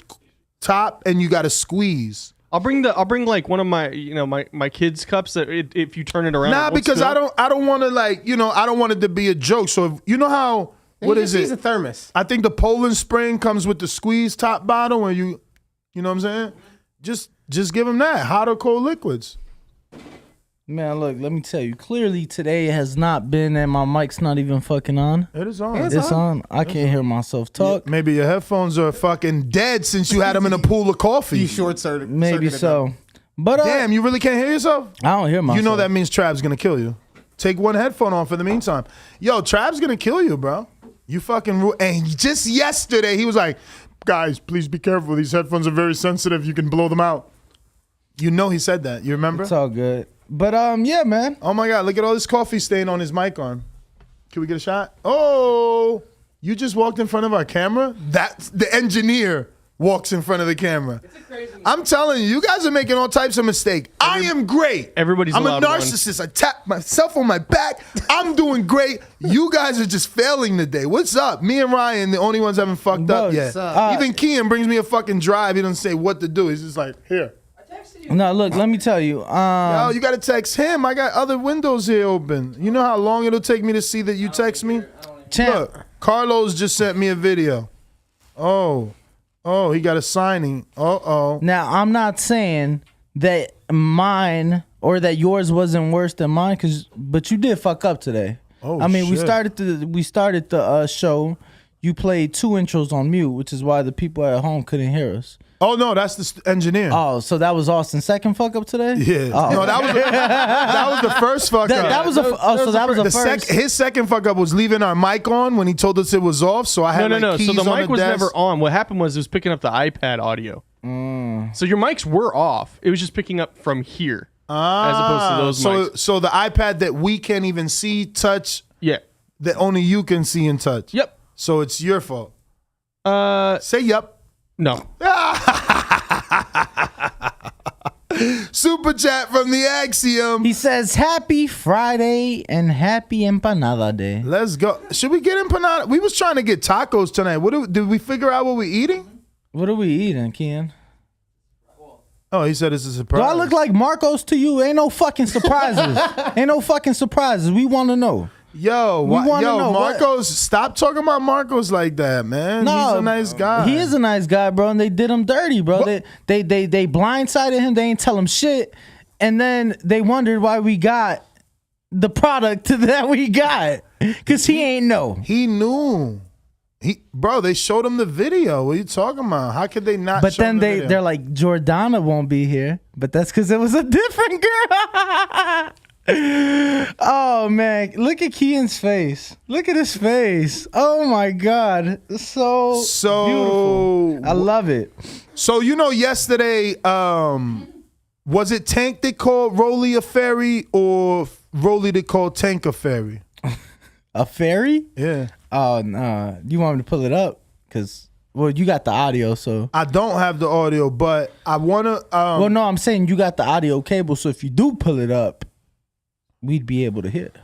top and you got to squeeze. I'll bring like one of my my kids' cups that if you turn it around. Nah, because I don't want to like, you know, I don't want it to be a joke. So if, you know how what is it? Use a thermos. I think the Poland Spring comes with the squeeze top bottle, and you know what I'm saying? Just give him that hot or cold liquids. Man, look, let me tell you. Clearly today has not been, and my mic's not even fucking on. It is on. It's on. I can't hear myself talk. Yeah, maybe your headphones are fucking dead since you had them in a pool of coffee. You short-circuited. Maybe so. But damn, you really can't hear yourself? I don't hear myself. You know that means Trav's gonna kill you. Take one headphone on for the meantime. Yo, Trav's gonna kill you, bro. You fucking and just yesterday he was like, guys, please be careful. These headphones are very sensitive. You can blow them out. You know he said that. You remember? It's all good. But yeah, man. Oh my God, look at all this coffee stain on his mic arm. Can we get a shot? Oh, you just walked in front of our camera? That's the engineer walks in front of the camera. I'm telling you, you guys are making all types of mistakes. I am great. Everybody's I'm a allowed one. narcissist. I tap myself on my back. I'm doing great. You guys are just failing today. What's up? Me and Ryan, the only ones haven't fucked up yet. Even Kian brings me a fucking drive. He doesn't say what to do. He's just like, here. No, look, let me tell you. Yo, you got to text him. I got other windows here open. You know how long it'll take me to see that you text me? Look, Carlos just sent me a video. Oh, he got a signing. Now, I'm not saying that mine or that yours wasn't worse than mine, but you did fuck up today. Oh, I mean, shit. we started the show. You played 2 intros on mute, which is why the people at home couldn't hear us. Oh, no, that's the engineer. Oh, so that was Austin's second fuck up today? Yeah. Oh. No, that was the first fuck up. That was the first. His second fuck up was leaving our mic on when he told us it was off. So I had No. keys So the on mic was desk. never on. What happened was it was picking up the iPad audio. So your mics were off. It was just picking up from here as opposed to those mics. So the iPad that we can't even see, touch, Yeah. that only you can see and touch. Yep. So it's your fault. Say yup. No. Super chat from the Axiom. He says, happy Friday and happy Empanada Day. Let's go. Should we get empanada? We was trying to get tacos tonight. Did we figure out what we're eating? What are we eating, Ken? Oh, he said it's a surprise. Do I look like Marcos to you? Ain't no fucking surprises. Ain't no fucking surprises. We want to know. Yo, know Marcos, stop talking about Marcos like that, man. He's a nice guy. He is a nice guy, bro, and they did him dirty, bro. They blindsided him. They ain't tell him shit, and then they wondered why we got the product that we got, because he ain't know. He knew. Bro, they showed him the video. What are you talking about? How could they not? But show then him the video? they're like, Jordana won't be here, but that's because it was a different girl. Oh man, look at Kian's face. Look at his face. Oh my God, so beautiful. I love it. So yesterday, was it Tank that called Rolly a fairy or Rolly that called Tank a fairy? A fairy? Yeah. Oh no, you want me to pull it up? Well, you got the audio, so I don't have the audio, but I wanna. well, no, I'm saying you got the audio cable, so if you do pull it up, we'd be able to hit.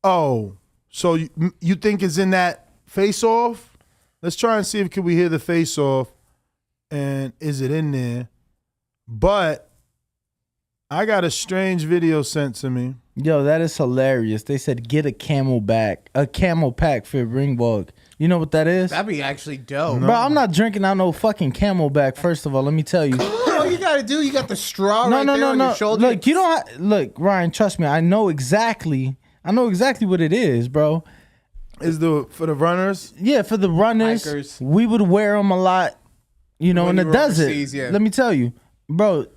Oh, so you think it's in that face-off? Let's try and see if can we hear the face-off, and is it in there? But I got a strange video sent to me. Yo, that is hilarious. They said get a camel pack for your ring walk. You know what that is? That'd be actually dope. Bro, I'm not drinking out no fucking Camelback. First of all, let me tell you. All you gotta do, you got the straw on your shoulder. Look, you don't. Look, Ryan, trust me. I know exactly what it is, bro. Is for the runners? Yeah, for the runners. Hikers. We would wear them a lot, you know, When in the you were desert. overseas, yeah. Let me tell you, bro.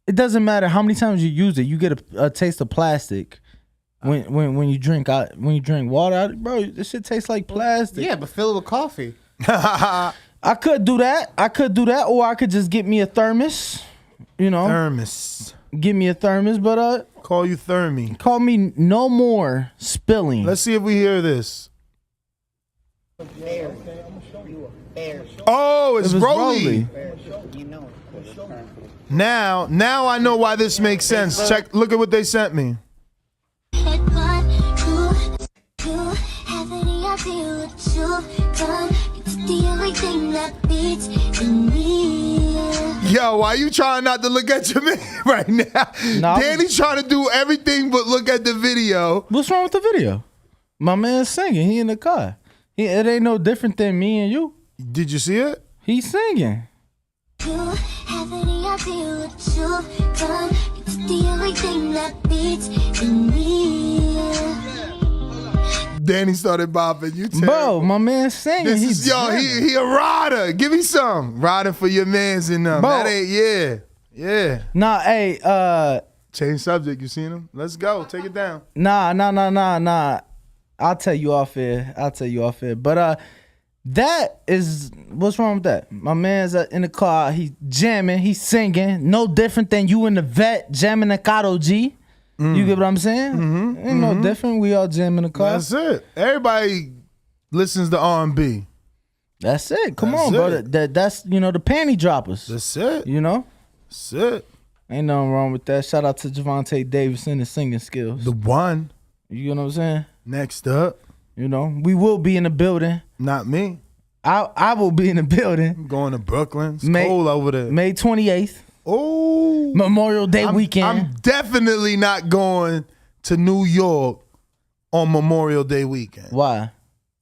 It doesn't matter how many times you use it. You get a taste of plastic. When you drink water, bro, this shit tastes like plastic. Yeah, but fill it with coffee. I could do that, or I could just get me a thermos. You know, Thermos. Get me a thermos, but Call you Thermy. call me no more spilling. Let's see if we hear this. Oh, it's It was Rolly. Now I know why this makes sense. Check. Look at what they sent me. Yo, why you trying not to look at your man right now? No, Danny's trying to do everything but look at the video. What's wrong with the video? My man's singing. He in the car. It ain't no different than me and you. Did you see it? He's singing. Danny started bopping. You tell. Bro, my man's singing. This He's is he a rider. Give me some. Riding for your mans and them. Bro. That ain't yeah. Nah, hey, Change subject. You seen him? Let's go. Take it down. nah. I'll tell you off air. But that is what's wrong with that? My man's in the car. He's jamming. He's singing. No different than you in the vet jamming the Kato G. You get what I'm saying? Ain't no different. We all jam in the car. That's it. Everybody listens to R&B. That's it. Come That's on, bro. it. That's the panty droppers. That's it. You know? That's it. Ain't nothing wrong with that. Shout out to Javante Davis and his singing skills. The one. You know what I'm saying? Next up. You know, we will be in the building. Not me. I will be in the building. I'm going to Brooklyn. It's May- cold over there. May 28th. Oh. Memorial Day weekend. I'm definitely not going to New York on Memorial Day weekend. Why?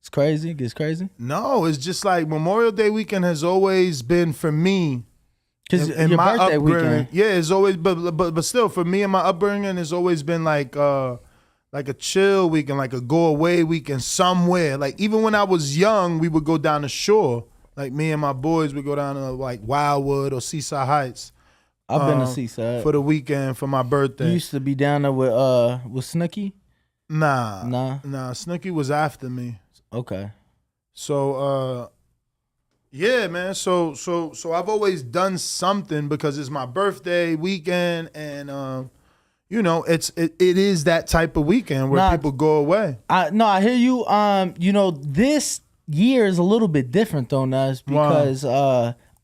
It's crazy. It gets crazy. No, it's just like Memorial Day weekend has always been for me. Because in your my birthday upbringing, weekend. yeah, it's always, but still, for me and my upbringing, it's always been like a chill weekend, like a go away weekend somewhere. Like even when I was young, we would go down the shore. Like me and my boys would go down to like Wildwood or Seaside Heights. I've been to Seaside. For the weekend for my birthday. You used to be down there with Snooky? Nah. Snooky was after me. Okay. So yeah, man. So I've always done something because it's my birthday weekend, and it is that type of weekend where people go away. I hear you. This year is a little bit different though, Nas, because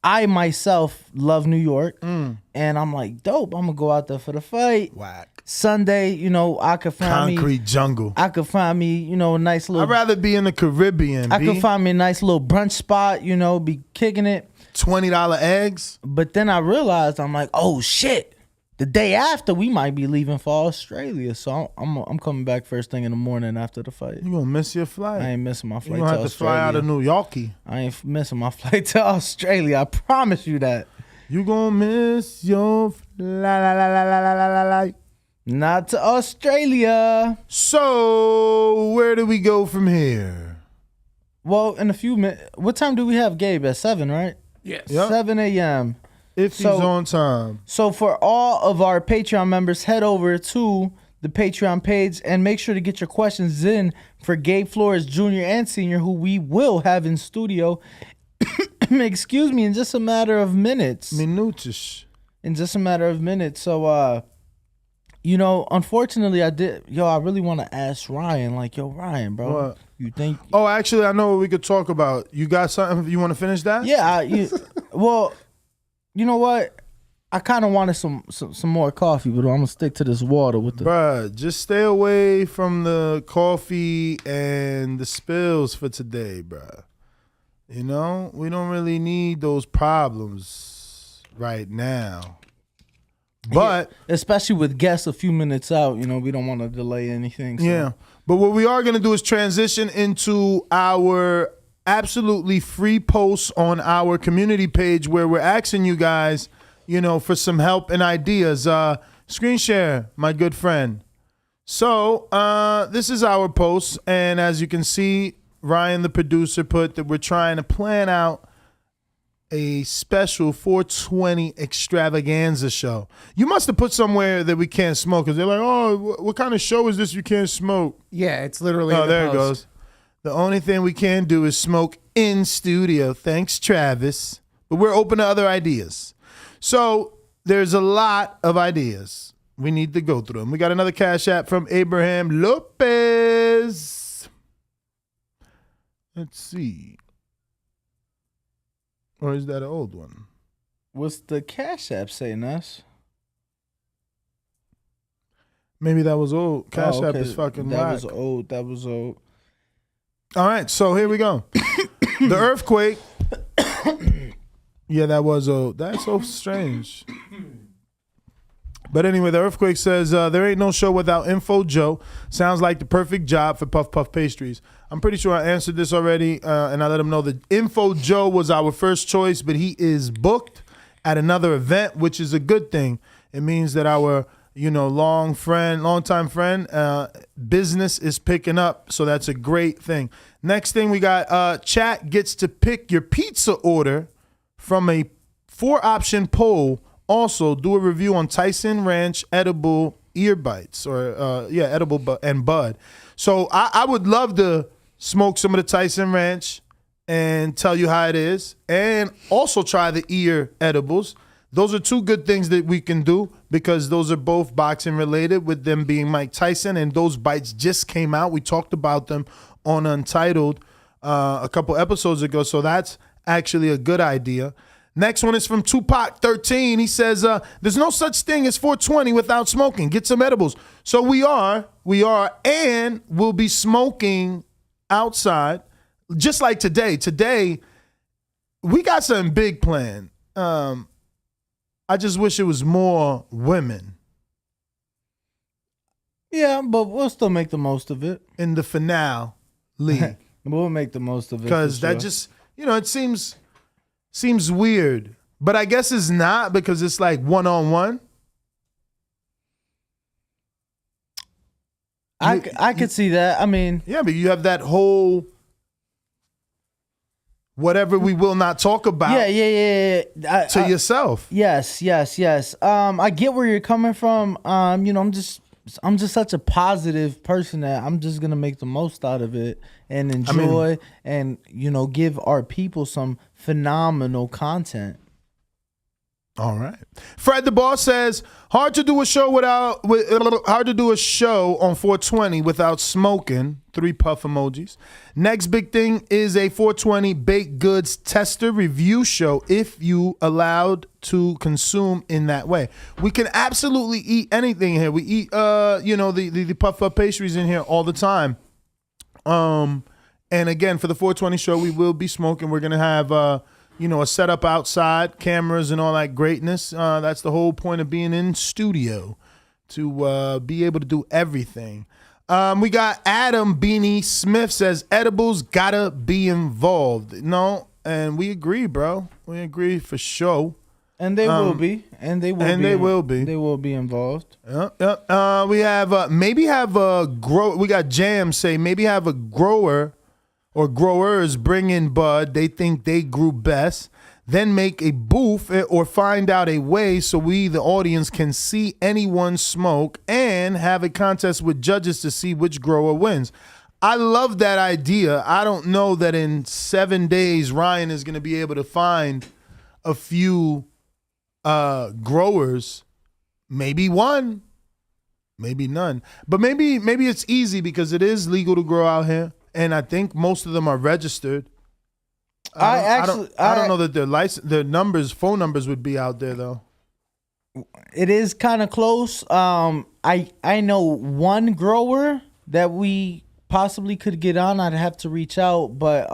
I myself love New York, and I'm like, dope. I'm gonna go out there for the fight. Whack. Sunday, I could find Concrete jungle. I could find me, a nice little. I'd rather be in the Caribbean. I could find me a nice little brunch spot, be kicking it. $20 eggs. But then I realized I'm like, oh shit. The day after, we might be leaving for Australia, so I'm coming back first thing in the morning after the fight. You gonna miss your flight? I ain't missing my flight. You gonna to have to fly out of New Yorkie. I ain't missing my flight to Australia. I promise you that. You gonna miss your flight. Not to Australia. So where do we go from here? Well, in a few minutes. What time do we have Gabe? At 7, right? Yes. Yep. 7 a.m. If he's on time. So for all of our Patreon members, head over to the Patreon page and make sure to get your questions in for Gabe Flores Jr. and Sr., who we will have in studio. Excuse me, in just a matter of minutes. Minutish. In just a matter of minutes. So, unfortunately, I really want to ask Ryan, Ryan, bro, what? You think? Oh, actually, I know what we could talk about. You got something? You want to finish that? Yeah. Well, you know what? I kind of wanted some more coffee, but I'm gonna stick to this water with the. Bruh, just stay away from the coffee and the spills for today, bruh. You know, we don't really need those problems right now. But especially with guests a few minutes out, you know, we don't want to delay anything. So. yeah, but what we are going to do is transition into our absolutely free posts on our community page where we're asking you guys, you know, for some help and ideas. Screen share, my good friend. So this is our post, and as you can see, Ryan, the producer, put that we're trying to plan out a special 420 extravaganza show. You must have put somewhere that we can't smoke, because they're like, oh, what kind of show is this you can't smoke? Yeah, it's literally. Oh, in the there it post. goes. The only thing we can do is smoke in studio. Thanks, Travis. But we're open to other ideas. So there's a lot of ideas. We need to go through them. We got another Cash App from Abraham Lopez. Let's see. Or is that an old one? What's the Cash App say, Ness? Maybe that was old. Cash App okay. is fucking That whack. was old. That was old. All right, so here we go. The earthquake. Yeah, that was old. That's so strange. But anyway, the earthquake says, there ain't no show without Info Joe. Sounds like the perfect job for Puff Puff Pastries. I'm pretty sure I answered this already, and I let him know that Info Joe was our first choice, but he is booked at another event, which is a good thing. It means that our, you know, longtime friend, business is picking up, so that's a great thing. Next thing we got, chat gets to pick your pizza order from a 4-option poll. Also, do a review on Tyson Ranch edible ear bites, or edible and bud. So I would love to smoke some of the Tyson Ranch and tell you how it is, and also try the ear edibles. Those are two good things that we can do, because those are both boxing related, with them being Mike Tyson, and those bites just came out. We talked about them on Untitled a couple episodes ago, so that's actually a good idea. Next one is from Tupac13. He says, there's no such thing as 420 without smoking. Get some edibles. So we are, and we'll be smoking outside, just like today. Today, we got something big planned. I just wish it was more women. Yeah, but we'll still make the most of it. In the finale league. We'll make the most of it. Because that just, you know, it seems weird. But I guess it's not, because it's like one-on-one. I could see that. I mean, yeah, but you have that whole whatever we will not talk about. Yeah. To yourself. Yes. I get where you're coming from. You know, I'm just such a positive person that I'm just gonna make the most out of it and enjoy, and you know, give our people some phenomenal content. All right. Fred the Boss says, hard to do a show on 420 without smoking. 3 puff emojis. Next big thing is a 420 baked goods tester review show, if you allowed to consume in that way. We can absolutely eat anything here. We eat the puff up pastries in here all the time. And again, for the 420 show, we will be smoking. We're gonna have a setup outside, cameras and all that greatness. That's the whole point of being in studio, to be able to do everything. We got Adam Beanie Smith says, edibles gotta be involved. No, and we agree, bro. We agree for sure. And they will be. And they will be. They will be involved. Yep. We have maybe have a grow. We got Jam say maybe have a grower or growers bring in bud they think they grew best, then make a booth or find out a way so we, the audience, can see anyone smoke, and have a contest with judges to see which grower wins. I love that idea. I don't know that in 7 days Ryan is going to be able to find a few growers, maybe one, maybe none, but maybe it's easy because it is legal to grow out here. And I think most of them are registered. I don't know that their phone numbers would be out there though. It is kind of close. I know one grower that we possibly could get on. I'd have to reach out, but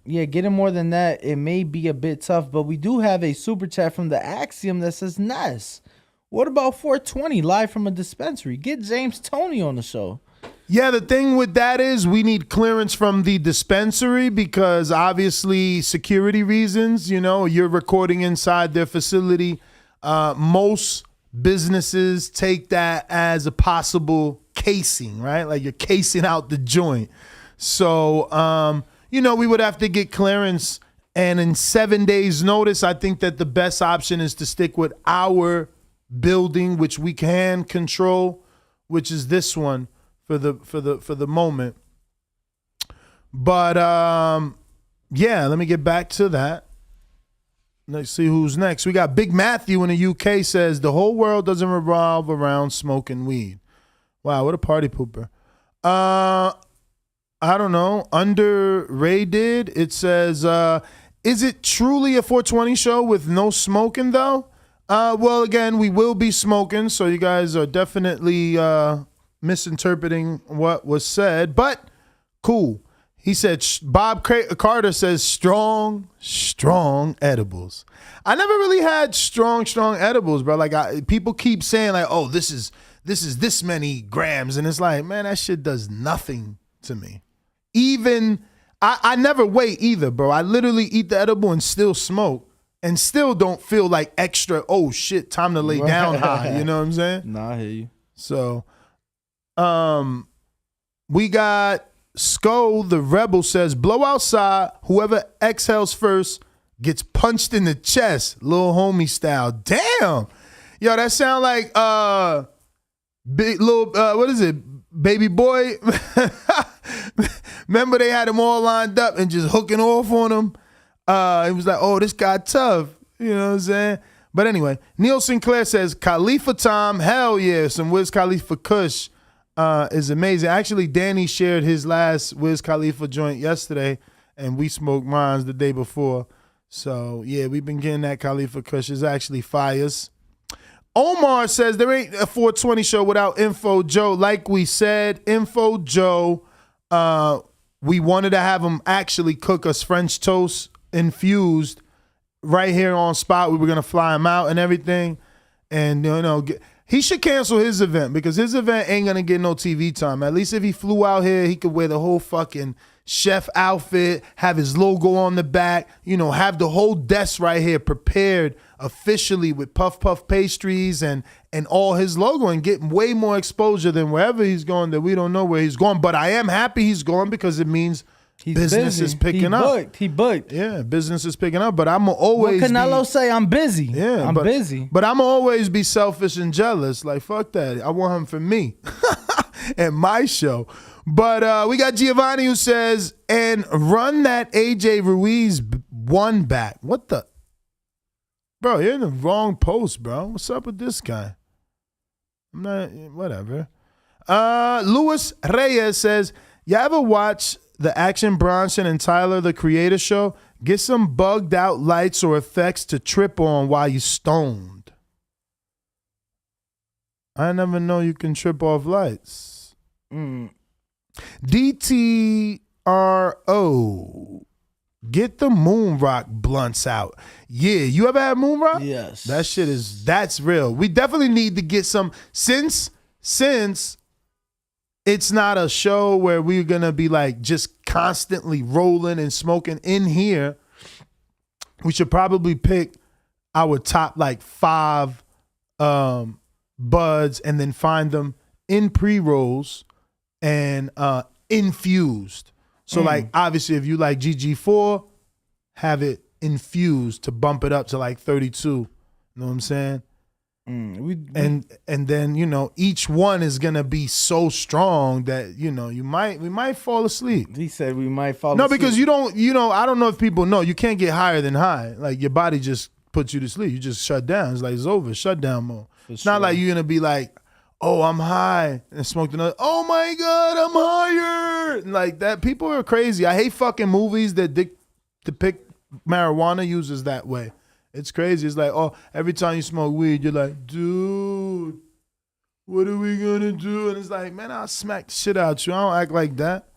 yeah, getting more than that, it may be a bit tough. But we do have a super chat from the Axiom that says, "Nice. What about 420 live from a dispensary? Get James Toney on the show." Yeah, the thing with that is we need clearance from the dispensary because obviously security reasons, you're recording inside their facility. Most businesses take that as a possible casing, right? Like you're casing out the joint. So, we would have to get clearance. And in 7 days notice, I think that the best option is to stick with our building, which we can control, which is this one for the moment. But, yeah, let me get back to that. Let's see who's next. We got Big Matthew in the UK says, the whole world doesn't revolve around smoking weed. Wow, what a party pooper. I don't know. Underrated. It says, is it truly a 420 show with no smoking, though? Well, again, we will be smoking, so you guys are definitely misinterpreting what was said, but cool. He said, Bob Carter says, strong edibles. I never really had strong edibles, bro. Like people keep saying like, oh, this is this many grams. And it's like, man, that shit does nothing to me. Even, I never wait either, bro. I literally eat the edible and still smoke and still don't feel like extra, oh shit, time to lay down high. You know what I'm saying? Nah, I hear you. So, we got Sko the Rebel says, blow outside, whoever exhales first gets punched in the chest, little homie style. Damn. Yo, that sound like big little what is it? Baby boy. Remember they had them all lined up and just hooking off on them. It was like, oh, this guy tough. You know what I'm saying? But anyway, Neil Sinclair says, Khalifa time, hell yeah, some Wiz Khalifa Kush. Is amazing. Actually, Danny shared his last Wiz Khalifa joint yesterday, and we smoked mine the day before. So, yeah, we've been getting that Khalifa Kush. It's actually fires. Omar says, there ain't a 420 show without Info Joe. Like we said, Info Joe, we wanted to have him actually cook us French toast infused right here on spot. We were going to fly him out and everything. And, he should cancel his event because his event ain't going to get no TV time. At least if he flew out here, he could wear the whole fucking chef outfit, have his logo on the back, have the whole desk right here prepared officially with puff pastries and all his logo and get way more exposure than wherever he's going that we don't know where he's going. But I am happy he's going because it means business is picking up. He booked. Yeah, business is picking up. But I'm always Canelo say I'm busy. Yeah, I'm busy. But I'm always be selfish and jealous. Like fuck that. I want him for me and my show. But we got Giovanni who says, and run that AJ Ruiz one back. What the? Bro, you're in the wrong post, bro. What's up with this guy? I'm not. Whatever. Luis Reyes says, you ever watch the Action Bronson and Tyler, the Creator show? Get some bugged out lights or effects to trip on while you stoned. I never know you can trip off lights. DTRO. Get the moon rock blunts out. Yeah, you ever had moon rock? Yes. That's real. We definitely need to get some, since it's not a show where we're going to be like just constantly rolling and smoking in here. We should probably pick our top like 5 buds and then find them in pre-rolls and infused. So like obviously if you like GG4, have it infused to bump it up to like 32. You know what I'm saying? And then each one is gonna be so strong that we might fall asleep. He said we might fall No, asleep. because you don't I don't know if people know you can't get higher than high. Like your body just puts you to sleep. You just shut down. It's like it's over. Shutdown mode. It's not like you're gonna be like, oh, I'm high and smoked another. Oh my God, I'm higher. Like that. People are crazy. I hate fucking movies that depict marijuana uses that way. It's crazy. It's like, oh, every time you smoke weed, you're like, dude, what are we gonna do? And it's like, man, I'll smack the shit out you. I don't act like that.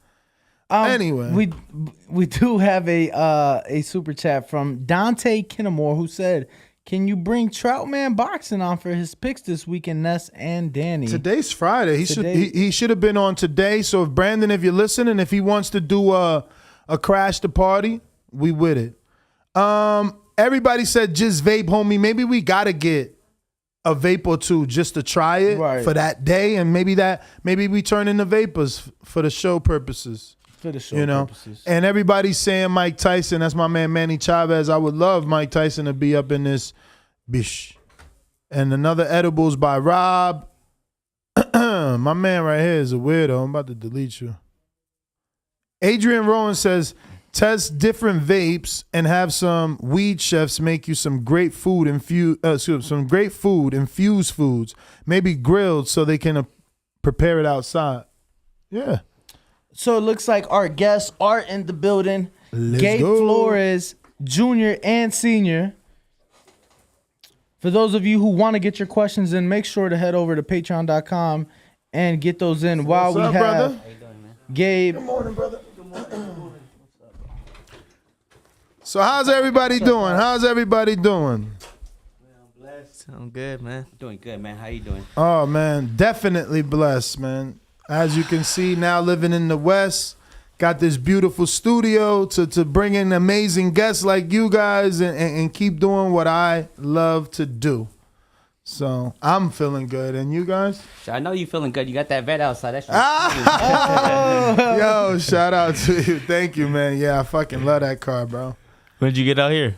Anyway, we do have a super chat from Dante Kinnamore who said, "Can you bring Troutman Boxing on for his picks this weekend, Ness and Danny?" Today's Friday. He should have been on today. So if Brandon, if you're listening, if he wants to do a crash the party, we with it. Everybody said just vape, homie. Maybe we gotta get a vape or two just to try it for that day, and maybe we turn into vapors for the show purposes. For the show purposes. And everybody's saying Mike Tyson. That's my man Manny Chavez. I would love Mike Tyson to be up in this bish. And another edibles by Rob. My man right here is a weirdo. I'm about to delete you. Adrian Rowan says, test different vapes and have some weed chefs make you some great food infused foods, maybe grilled so they can prepare it outside. Yeah. So it looks like our guests are in the building. Gabe go. Flores, Jr. and Senior. For those of you who want to get your questions in, make sure to head over to patreon.com and get those in while we have brother? Gabe. Good morning, brother. So how's everybody doing? Sound good, man. Doing good, man. How you doing? Oh, man. Definitely blessed, man. As you can see, now living in the West, got this beautiful studio to bring in amazing guests like you guys and keep doing what I love to do. So I'm feeling good. And you guys? I know you feeling good. You got that vet outside. That's Yo, shout out to you. Thank you, man. Yeah, I fucking love that car, bro. When did you get out here?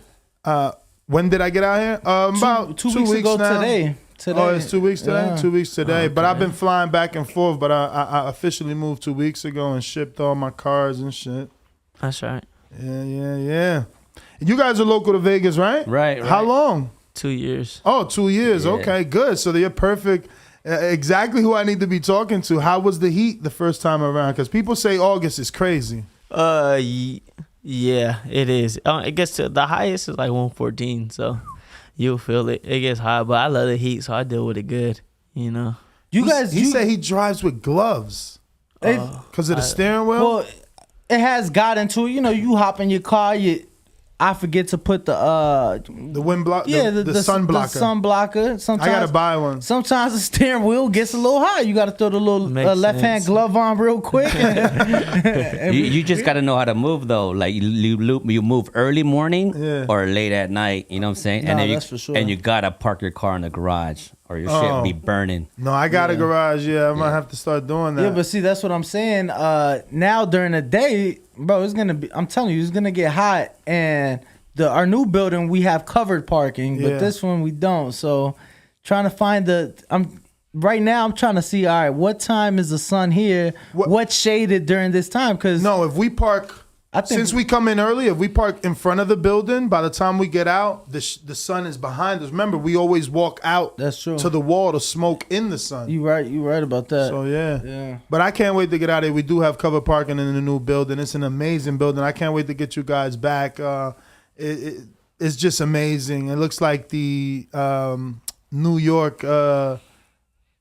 When did I get out here? About two weeks ago now. today. Oh, it's 2 weeks today? Yeah. 2 weeks today. But I've been flying back and forth, but I officially moved 2 weeks ago and shipped all my cars and shit. That's right. Yeah. And you guys are local to Vegas, right? Right. How long? 2 years. Oh, 2 years. Yeah. Okay, good. So you're perfect. Exactly who I need to be talking to. How was the heat the first time around? Because people say August is crazy. Yeah, it is. It gets to the highest is like 114, so you'll feel it. It gets hot, but I love the heat, so I deal with it good. You know. You guys, He said he drives with gloves because of the steering wheel. Well, it has gotten to, you hop in your car, I forget to put the wind block, the sun blocker. The sun blocker. Sometimes I gotta buy one. Sometimes the steering wheel gets a little hot. You gotta throw the little left hand glove on real quick. You just got to know how to move though. Like you move early morning or late at night. You know what I'm saying? No, then that's for sure. And you gotta park your car in the garage or your shit will be burning. No, I got a garage. Yeah, I might have to start doing that. Yeah, but see, that's what I'm saying. Now during the day, bro, it's gonna be. I'm telling you, it's gonna get hot. And our new building, we have covered parking, but this one we don't. So, trying to find right now. I'm trying to see. All right, what time is the sun here? What's shaded during this time? Because if we park. Since we come in early, if we park in front of the building, by the time we get out, the sun is behind us. Remember, we always walk out to the wall to smoke in the sun. You right about that. So, yeah. But I can't wait to get out of here. We do have covered parking in the new building. It's an amazing building. I can't wait to get you guys back. It's just amazing. It looks like the New York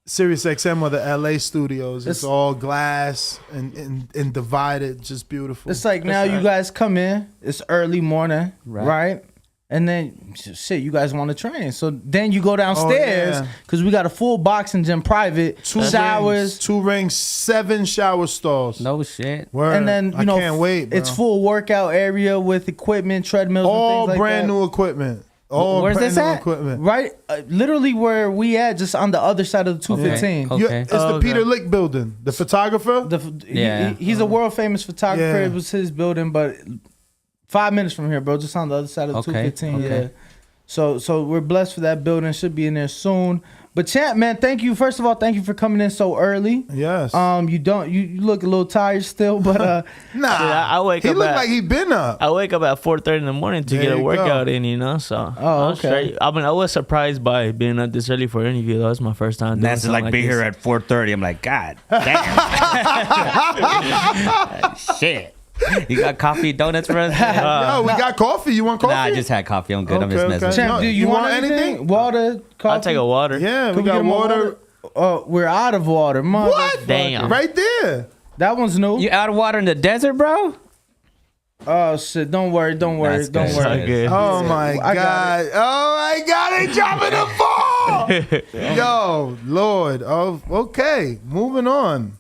Sirius XM or the LA studios. It's all glass and divided, just beautiful. It's like now you guys come in, it's early morning, right? And then, shit, you guys want to train. So then you go downstairs because we got a full boxing gym, private, showers. 2 rings, 7 shower stalls. No shit. Word. And then, I can't wait, bro. It's full workout area with equipment, treadmills, all and things like brand that. new equipment. Where's this at? Right, literally where we at, just on the other side of the 215. Okay. It's the Peter Lick building. The photographer. He's a world famous photographer. Yeah. It was his building, but 5 minutes from here, bro, just on the other side of the 215. Okay. Yeah. So we're blessed for that building. Should be in there soon. But Champ, man, thank you. First of all, thank you for coming in so early. Yes. You look a little tired still, but nah. I wake he up. Look like he been up. I wake up at 4:30 in the morning to get a workout in. So okay. Straight. I was surprised by being up this early for an interview. That was my first time. That's like be here at 4:30. I'm like, God damn. Shit. You got coffee, donuts for us? Yo, we got coffee. You want coffee? Nah, I just had coffee. I'm good. I'm just Okay, messing. okay. Champ, No, do you want anything? Water, coffee? I'll take a water. Yeah, Can we get got him a water. Oh, we're out of water. What? Damn. Right there. That one's new. You out of water in the desert, bro? Oh shit! Don't worry. Don't worry. That's Don't good. worry. Not good. Oh my I got God. Oh my God. They dropping the ball. Yo, Lord. Oh, okay. Moving on.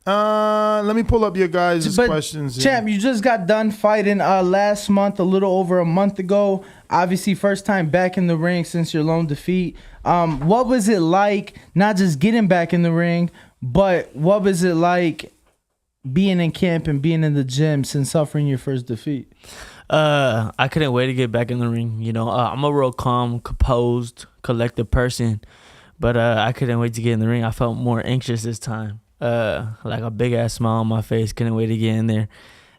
Let me pull up your guys' But, questions. here. Champ, you just got done fighting last month, a little over a month ago. Obviously, first time back in the ring since your lone defeat. What was it like, not just getting back in the ring, but what was it like being in camp and being in the gym since suffering your first defeat? I couldn't wait to get back in the ring. You know, I'm a real calm, composed, collected person, but I couldn't wait to get in the ring. I felt more anxious this time. Like a big ass smile on my face. Couldn't wait to get in there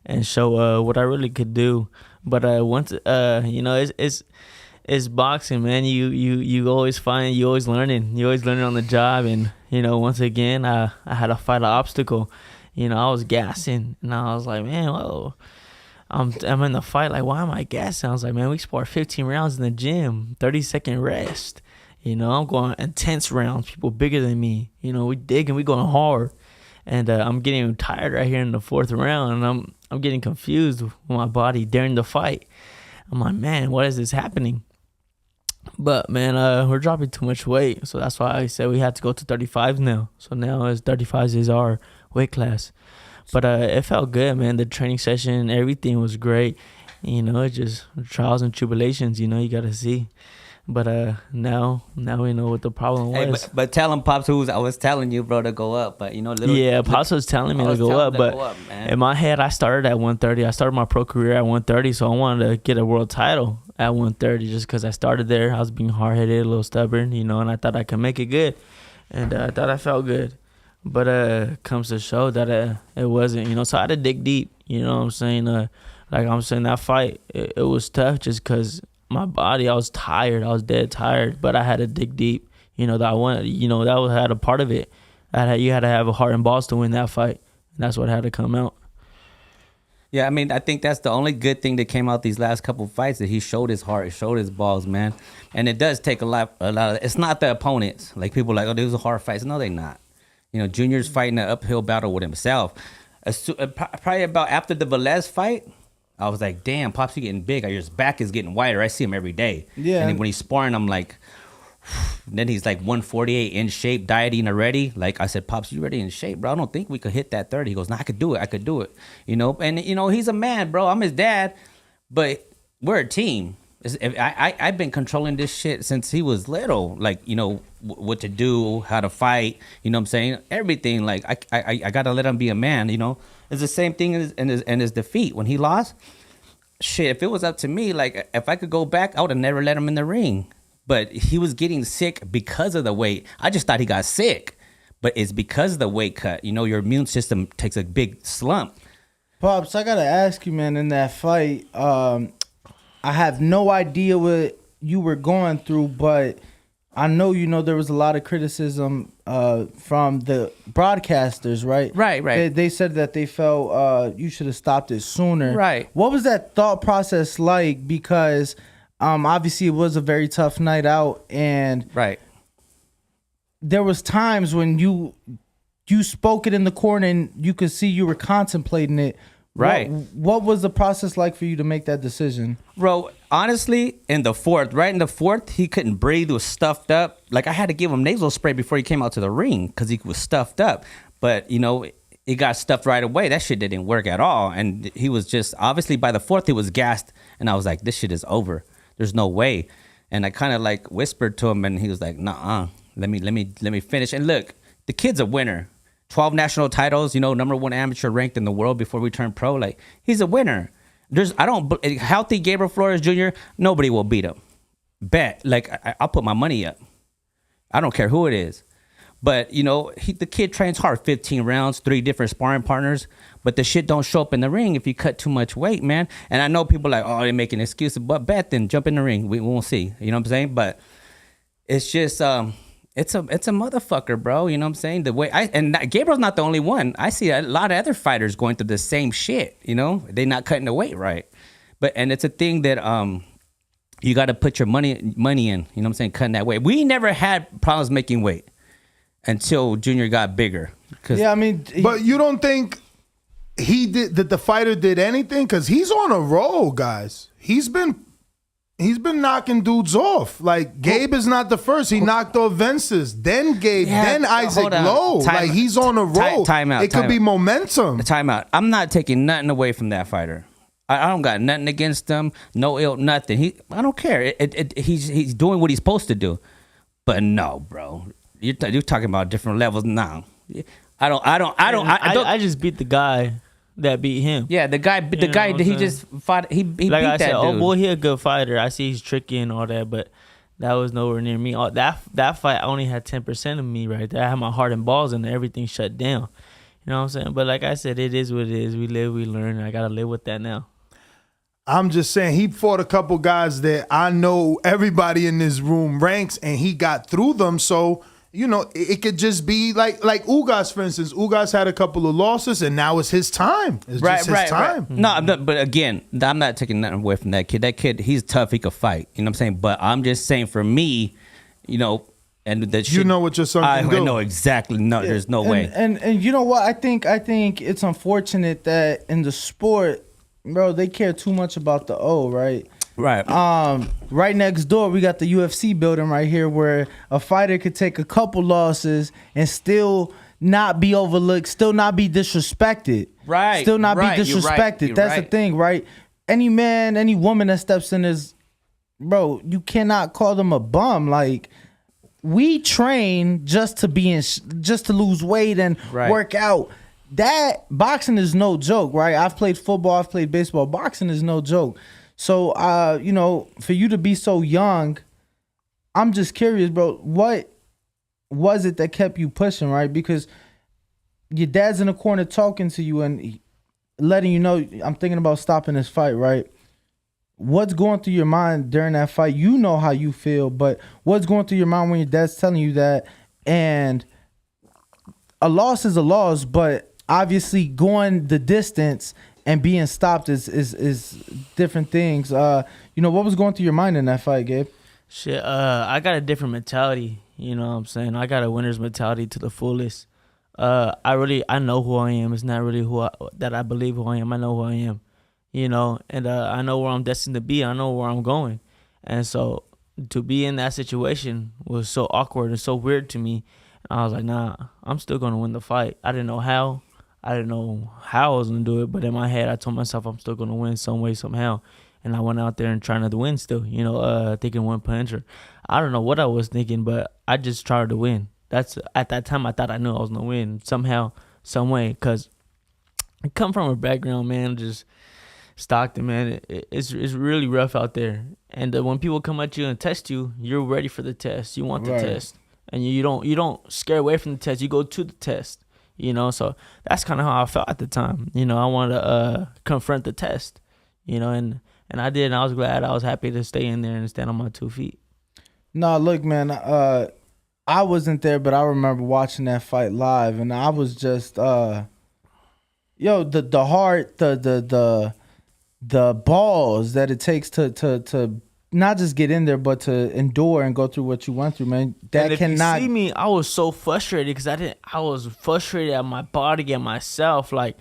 and show what I really could do. But once you know, it's boxing, man. You always learning. You always learning on the job. And you know, once again, I had to fight an obstacle. You know, I was gassing, and I was like, man, whoa. I'm in the fight. Like, why am I gassing? I was like, man, we spar 15 rounds in the gym, 30-second rest. You know, I'm going intense rounds. People bigger than me. You know, we digging, we going hard, and I'm getting tired right here in the fourth round, and I'm getting confused with my body during the fight. I'm like, man, what is this happening? But man, we're dropping too much weight, so that's why I said we had to go to 35 now. So now 35 is our weight class. But it felt good, man. The training session, everything was great. You know, it's just trials and tribulations. You know, you gotta see. But now we know what the problem was. Hey, but tell him, Pops, who I was telling you, bro, to go up. But you know, Pops was telling me to go up. But in my head, I started at 130. I started my pro career at 130, so I wanted to get a world title at 130 just because I started there. I was being hard-headed, a little stubborn, you know, and I thought I could make it good. And I thought I felt good. But comes to show that it wasn't, you know, so I had to dig deep, you know what I'm saying? Like I'm saying, that fight, it was tough just because my body, I was tired. I was dead tired, but I had to dig deep. You know, that had a part of it. You had to have a heart and balls to win that fight. And that's what had to come out. Yeah, I mean, I think that's the only good thing that came out these last couple of fights, that he showed his heart, he showed his balls, man. And it does take a lot of, it's not the opponents. Like, people are like, oh, these are hard fights. No, they're not. You know, Junior's fighting an uphill battle with himself. Probably about after the Velez fight, I was like, damn, Pops, you getting big. Your back is getting wider. I see him every day. Yeah. And then when he's sparring, I'm like, then he's like 148 in shape, dieting already. Like I said, Pops, you ready in shape, bro? I don't think we could hit that 30. He goes, nah, I could do it. You know, and you know, he's a man, bro. I'm his dad, but we're a team. I've been controlling this shit since he was little. Like, you know, what to do, how to fight. You know what I'm saying? Everything. Like, I gotta let him be a man. You know, it's the same thing in his defeat when he lost. Shit, if it was up to me, like if I could go back, I would have never let him in the ring. But he was getting sick because of the weight. I just thought he got sick, but it's because of the weight cut. You know, your immune system takes a big slump. Pops, I gotta ask you, man, in that fight, I have no idea what you were going through, but I know there was a lot of criticism from the broadcasters, right? Right. They said that they felt you should have stopped it sooner. Right. What was that thought process like? Because obviously it was a very tough night out, and right, there was times when you spoke it in the corner and you could see you were contemplating it. Right. What was the process like for you to make that decision? Bro, honestly, in the fourth, he couldn't breathe, was stuffed up. Like, I had to give him nasal spray before he came out to the ring because he was stuffed up. But, you know, he got stuffed right away. That shit didn't work at all. And he was just, obviously, by the fourth, he was gassed. And I was like, this shit is over. There's no way. And I kind of like whispered to him, and he was like, nah, let me finish. And look, the kid's a winner. 12 national titles, you know, #1 amateur ranked in the world before we turned pro. Like, he's a winner. Healthy Gabriel Flores Jr., nobody will beat him. Bet. Like, I'll put my money up. I don't care who it is. But, you know, the kid trains hard, 15 rounds, 3 different sparring partners. But the shit don't show up in the ring if you cut too much weight, man. And I know people are like, oh, they're making excuses. But bet then, jump in the ring. We won't see. You know what I'm saying? But it's just, it's a motherfucker, bro. You know what I'm saying? The way Gabriel's not the only one. I see a lot of other fighters going through the same shit. You know, they not cutting the weight right. And it's a thing that you got to put your money in. You know what I'm saying? Cutting that weight. We never had problems making weight until Junior got bigger. Yeah, I mean, but you don't think that the fighter did anything? Because he's on a roll, guys. He's been knocking dudes off. Like, Gabe is not the first. He knocked off Vences, then Gabe, then Isaac Lowe. Like, he's on a roll. It could be momentum. Time out. I'm not taking nothing away from that fighter. I don't got nothing against him. No ill, nothing. I don't care. He's doing what he's supposed to do. But no, bro. You're talking about different levels now. I just beat the guy that beat him. Yeah, the guy that he just fought. He beat like I that said, dude. oh boy, he a good fighter. I see he's tricky and all that, but that was nowhere near me. That fight only had 10% of me right there. I had my heart and balls and everything shut down. You know what I'm saying? But like I said, it is what it is. We live, we learn. I gotta live with that now. I'm just saying, he fought a couple guys that I know everybody in this room ranks, and he got through them. So, you know, it could just be like Ugas, for instance. Ugas had a couple of losses, and now it's his time. It's just his time. Right. No, but again, I'm not taking nothing away from that kid. That kid, he's tough. He could fight. You know what I'm saying? But I'm just saying, for me, you know, and that shit, you know what your son can do. I know exactly. No, there's no way. And you know what? I think it's unfortunate that in the sport, bro, they care too much about the O, right? Right. Right next door, we got the UFC building right here, where a fighter could take a couple losses and still not be overlooked, still not be disrespected. Right. Still not be disrespected. You're That's right. the thing, right? Any man, any woman that steps in is, bro, you cannot call them a bum. Like, we train just to lose weight and work out. That boxing is no joke, right? I've played football, I've played baseball. Boxing is no joke. So, you know, for you to be so young, I'm just curious, bro. What was it that kept you pushing, right? Because your dad's in the corner talking to you and letting you know, I'm thinking about stopping this fight, right? What's going through your mind during that fight? You know how you feel, but what's going through your mind when your dad's telling you that? And a loss is a loss, but obviously going the distance and being stopped is different things. You know, what was going through your mind in that fight, Gabe? Shit, I got a different mentality. You know what I'm saying? I got a winner's mentality to the fullest. I know who I am. It's not really that I believe who I am. I know who I am. You know, and I know where I'm destined to be. I know where I'm going. And so to be in that situation was so awkward and so weird to me. I was like, nah, I'm still going to win the fight. I didn't know how. I was going to do it, but in my head, I told myself I'm still going to win some way, somehow. And I went out there and trying to win still, you know, thinking one puncher. I don't know what I was thinking, but I just tried to win. At that time, I thought I knew I was going to win somehow, some way, because I come from a background, man, just Stockton, man. It's really rough out there. And when people come at you and test you, you're ready for the test. You want the test. And you don't scare away from the test. You go to the test. You know, so that's kind of how I felt at the time. You know, I wanted to confront the test, you know, and I did. And I was glad. I was happy to stay in there and stand on my 2 feet. No, look, man, I wasn't there, but I remember watching that fight live, and I was just, the heart, the balls that it takes to not just get in there, but to endure and go through what you went through, man. That if cannot. You see me, I was so frustrated because I was frustrated at my body and myself. Like,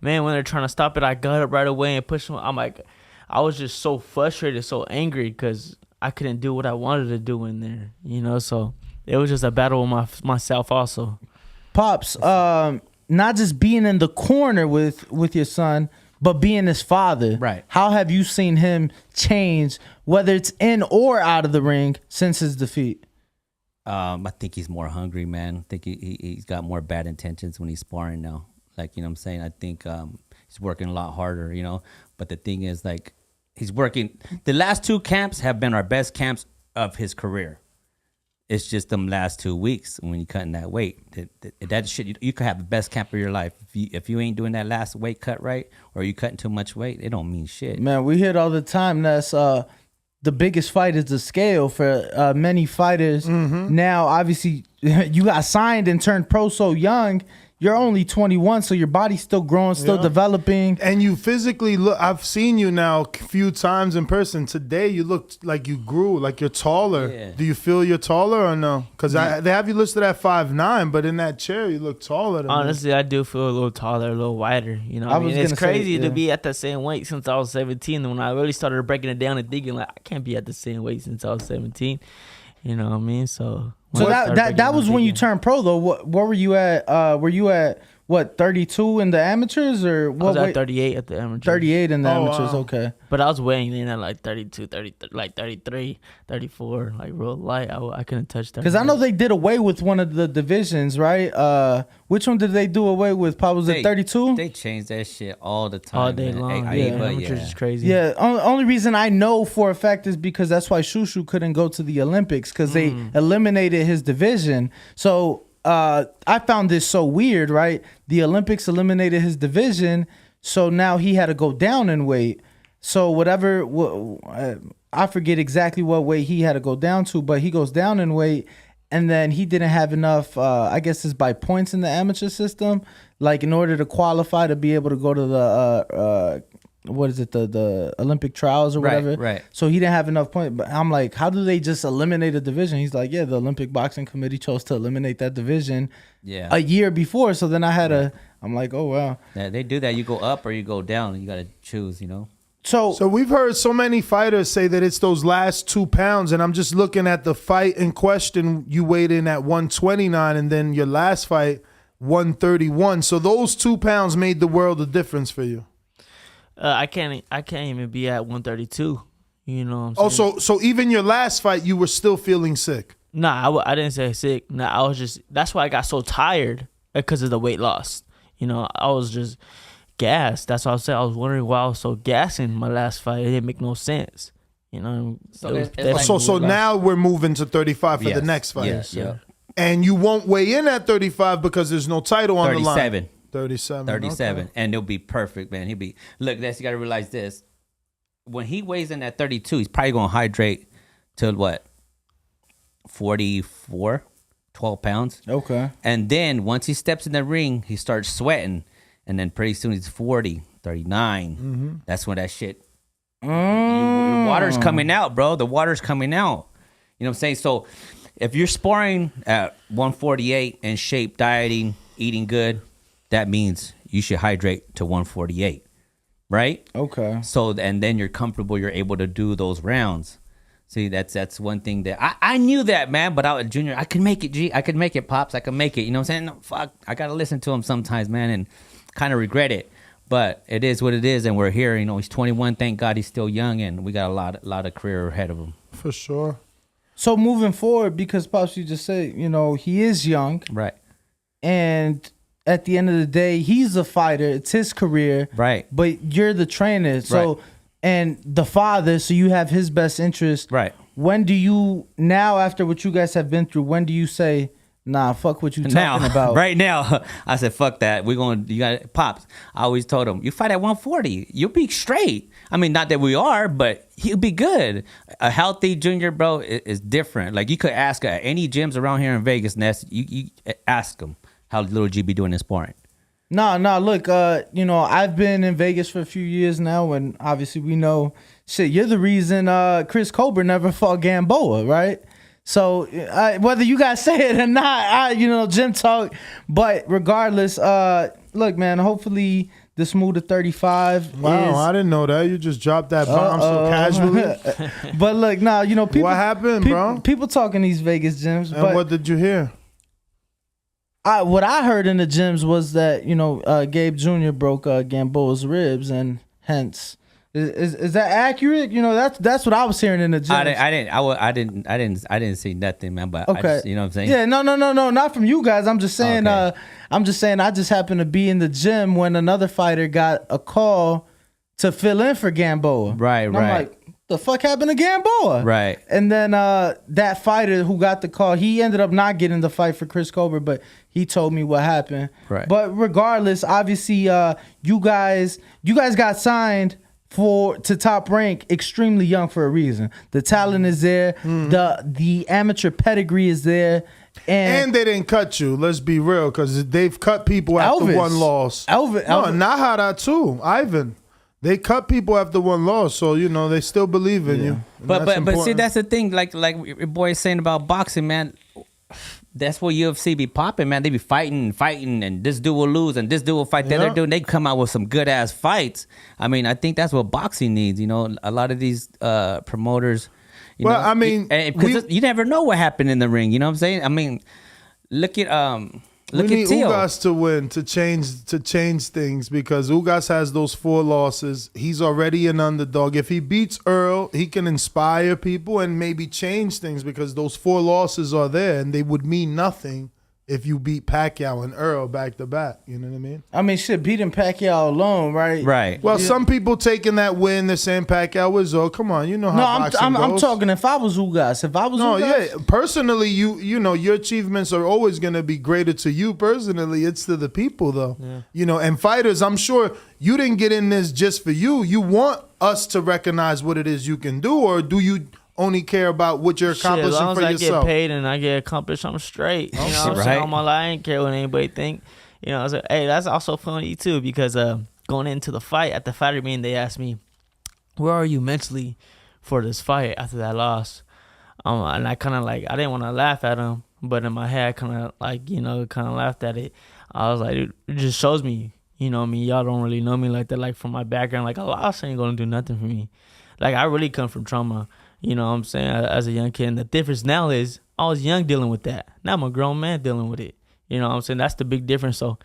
man, when they're trying to stop it, I got up right away and pushed them. I'm like, I was just so frustrated, so angry because I couldn't do what I wanted to do in there, you know. So it was just a battle with myself also. Pops, not just being in the corner with your son, but being his father. Right. How have you seen him change, whether it's in or out of the ring, since his defeat? I think he's more hungry, man. I think he's got more bad intentions when he's sparring now. Like, you know what I'm saying? I think he's working a lot harder, you know. But the thing is, like, he's working. The last 2 camps have been our best camps of his career. It's just them last 2 weeks when you're cutting that weight. That shit, you could have the best camp of your life. If you ain't doing that last weight cut right, or you cutting too much weight, it don't mean shit. Man, we hear it all the time. That's the biggest fight is the scale for many fighters. Now, obviously, you got signed and turned pro so young. You're only 21, so your body's still growing, still developing. And you physically look, I've seen you now a few times in person. Today, you look like you grew, like you're taller. Yeah. Do you feel you're taller or no? Because they have you listed at 5'9", but in that chair, you look taller than Honestly, I do feel a little taller, a little wider. You know, I was it's gonna say, crazy to yeah. be at the same weight since I was 17. And when I really started breaking it down and thinking, like, I can't be at the same weight since I was 17. You know what I mean? So that was when you turned pro, though. What were you at? Were you at, what, 32 in the amateurs? Or what? I was weight? at 38 at the amateurs. 38 in the Oh, amateurs, wow. okay. But I was weighing in at like 32, 30, like 33, 34, like real light. I couldn't touch that. Because I know they did away with one of the divisions, right? Which one did they do away with? Probably was it 32? They change that shit all the time. all day man. long. Hey, Yeah, but amateurs is crazy. Yeah, only reason I know for a fact is because that's why Shushu couldn't go to the Olympics, because they eliminated his division. So I found this so weird, right? The Olympics eliminated his division, so now he had to go down in weight. So I forget exactly what weight he had to go down to, but he goes down in weight, and then he didn't have enough, I guess it's by points in the amateur system, like in order to qualify to be able to go to the what is it, the Olympic trials or whatever. Right. So he didn't have enough points. But I'm like, how do they just eliminate a division? He's like, yeah, the Olympic Boxing Committee chose to eliminate that division a year before. So then I had I'm like, oh, wow. Yeah, they do that. You go up or you go down. You got to choose, you know? So we've heard so many fighters say that it's those last 2 pounds, and I'm just looking at the fight in question. You weighed in at 129, and then your last fight, 131. So those 2 pounds made the world of difference for you. I can't even be at 132. You know what I'm saying? Oh, so even your last fight, you were still feeling sick. Nah, I didn't say sick. Nah, I was just, that's why I got so tired, because of the weight loss. You know, I was just gassed. That's what I was saying. I was wondering why I was so gassing my last fight. It didn't make no sense. You know, So it's definitely So weight loss. now we're moving to 35 for Yes, the next fight. yes, yeah. And you won't weigh in at 35 because there's no title on the line. 37. 37. 37. Okay. And it'll be perfect, man. He'll be, look, you got to realize this. When he weighs in at 32, he's probably going to hydrate till what? 44, 12 pounds. Okay. And then once he steps in the ring, he starts sweating. And then pretty soon he's 40, 39. That's when that shit, the water's coming out, bro. The water's coming out. You know what I'm saying? So if you're sparring at 148 in shape, dieting, eating good, that means you should hydrate to 148, right? Okay. So, and then you're comfortable, you're able to do those rounds. See, that's one thing that I knew that, man, but I was junior. I can make it, G. I can make it, Pops. I can make it. You know what I'm saying? No, fuck, I got to listen to him sometimes, man, and kind of regret it. But it is what it is, and we're here. You know, he's 21. Thank God he's still young, and we got a lot of career ahead of him. For sure. So moving forward, because Pops, you just said, you know, he is young. Right. And at the end of the day, he's a fighter. It's his career. Right. But you're the trainer. So, Right. and the father, so you have his best interest. Right. When do you, now after what you guys have been through, when do you say, nah, fuck what you talking about? Right now, I said, fuck that. You got Pops. I always told him, you fight at 140, you'll be straight. I mean, not that we are, but he'll be good. A healthy junior, bro, is different. Like, you could ask any gyms around here in Vegas, Ness, you ask them how little G be doing in sparring. No, look, you know, I've been in Vegas for a few years now, and obviously we know, shit, you're the reason Chris Colbert never fought Gamboa, right? So whether you guys say it or not, gym talk. But regardless, look, man, hopefully this move to 35 Wow, I didn't know that. You just dropped that bomb so casually. But look, now, you know, people. What happened, bro? People talk in these Vegas gyms. And but what did you hear? what I heard in the gyms was that, you know, Gabe Jr. broke Gamboa's ribs, and hence. Is that accurate? You know, that's what I was hearing in the gym. I didn't see nothing, man. But okay, you know what I'm saying? Yeah, no, not from you guys. I'm just saying. Okay. I just happened to be in the gym when another fighter got a call to fill in for Gamboa. Right, and I'm like, the fuck happened to Gamboa? Right. And then that fighter who got the call, he ended up not getting the fight for Chris Colbert, but he told me what happened. Right. But regardless, obviously, you guys got signed to Top Rank extremely young for a reason. The talent is there. The amateur pedigree is there. And they didn't cut you. Let's be real, because they've cut people after one loss. No, Nahara too. Ivan. They cut people after one loss, so they still believe in you. But see, that's the thing. Like your boy is saying about boxing, man. That's what UFC be popping, man. They be fighting, and this dude will lose, and this dude will fight the other dude. And they come out with some good ass fights. I mean, I think that's what boxing needs. A lot of these promoters. Because you never know what happened in the ring. You know what I'm saying? I mean, look at we need Teal. Ugas to win to change things, because Ugas has those 4 losses. He's already an underdog. If he beats Earl, he can inspire people and maybe change things, because those 4 losses are there and they would mean nothing if you beat Pacquiao and Earl back to back. You know what I mean? I mean, shit, beating Pacquiao alone, right? Right. Well, some people taking that win, they're saying Pacquiao was, come on, you know how boxing goes. I'm talking if I was Ugas. Personally, you know, your achievements are always going to be greater to you personally. It's to the people, though. Yeah. And fighters, I'm sure you didn't get in this just for you. You want us to recognize what it is you can do, or do you only care about what you're accomplishing as long for as yourself? I get paid and I get accomplished, I'm straight. You know what I'm saying? All my life, I ain't care what anybody think. So, hey, that's also funny too, because going into the fight, at the fighter meeting, they asked me, where are you mentally for this fight after that loss? And I kind of I didn't want to laugh at him, but in my head, I kind of laughed at it. I was like, it just shows me, y'all don't really know me like that. Like, from my background, a loss ain't going to do nothing for me. I really come from trauma. You know what I'm saying, as a young kid. And the difference now is I was young dealing with that. Now I'm a grown man dealing with it. You know what I'm saying? That's the big difference. So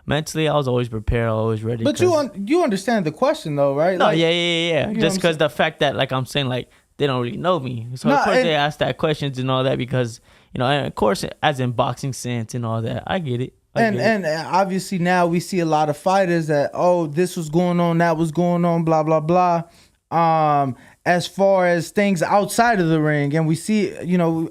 mentally, I was always prepared, always ready. But you understand the question, though, right? No, yeah. Just because the fact that, I'm saying, they don't really know me. So, of course, they ask that questions and all that because, and of course, as in boxing sense and all that, I get it. And obviously now we see a lot of fighters that, this was going on, that was going on, blah, blah, blah. As far as things outside of the ring, and we see,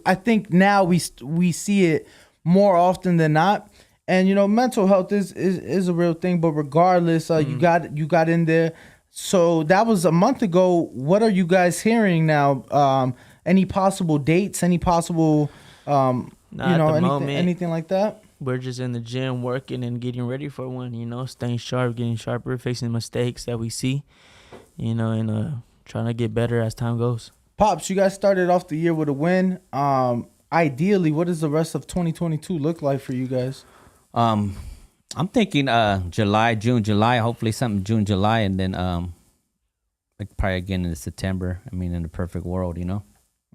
I think now we see it more often than not. And mental health is a real thing, but regardless, you got in there. So that was a month ago. What are you guys hearing now? Any possible dates? Any possible, anything like that? We're just in the gym working and getting ready for one. Staying sharp, getting sharper, fixing mistakes that we see. And trying to get better as time goes. Pops, you guys started off the year with a win. Ideally, what does the rest of 2022 look like for you guys? I'm thinking June, July. Hopefully something June, July, and then probably again in September. I mean, in the perfect world,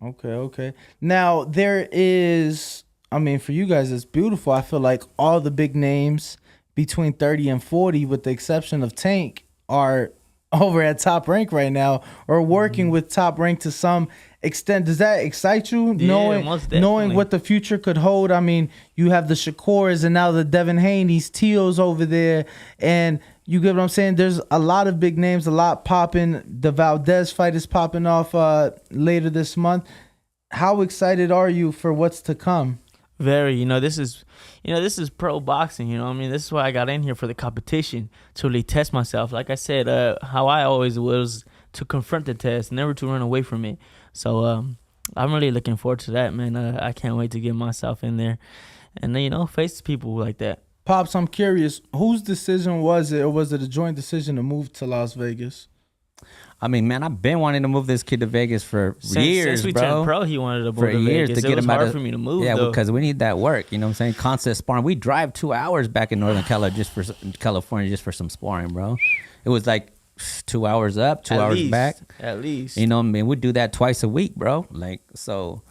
Okay. Now there is, for you guys, it's beautiful. I feel like all the big names between 30 and 40, with the exception of Tank, are over at Top Rank right now, or working with Top Rank to some extent. Does that excite you, knowing what the future could hold? You have the Shakurs and now the Devin Haney's, Teals over there, and you get what I'm saying? There's a lot of big names, a lot popping. The Valdez fight is popping off later this month. How excited are you for what's to come? Very. This is pro boxing. This is why I got in here, for the competition, to really test myself. Like I said, how I always was, to confront the test, never to run away from it. So I'm really looking forward to that, man. I can't wait to get myself in there and face people like that. Pops, I'm curious, whose decision was it, or was it a joint decision to move to Las Vegas? Man, I've been wanting to move this kid to Vegas for years, since we bro. Turned pro, he wanted to move for to years Vegas. to get it was him hard out of, for me to move. Yeah, though. because we need that work. You know what I'm saying? Constant sparring. We drive 2 hours back in Northern California just for some sparring, bro. It was 2 hours up, 2 hours back. At least. We do that twice a week, bro. So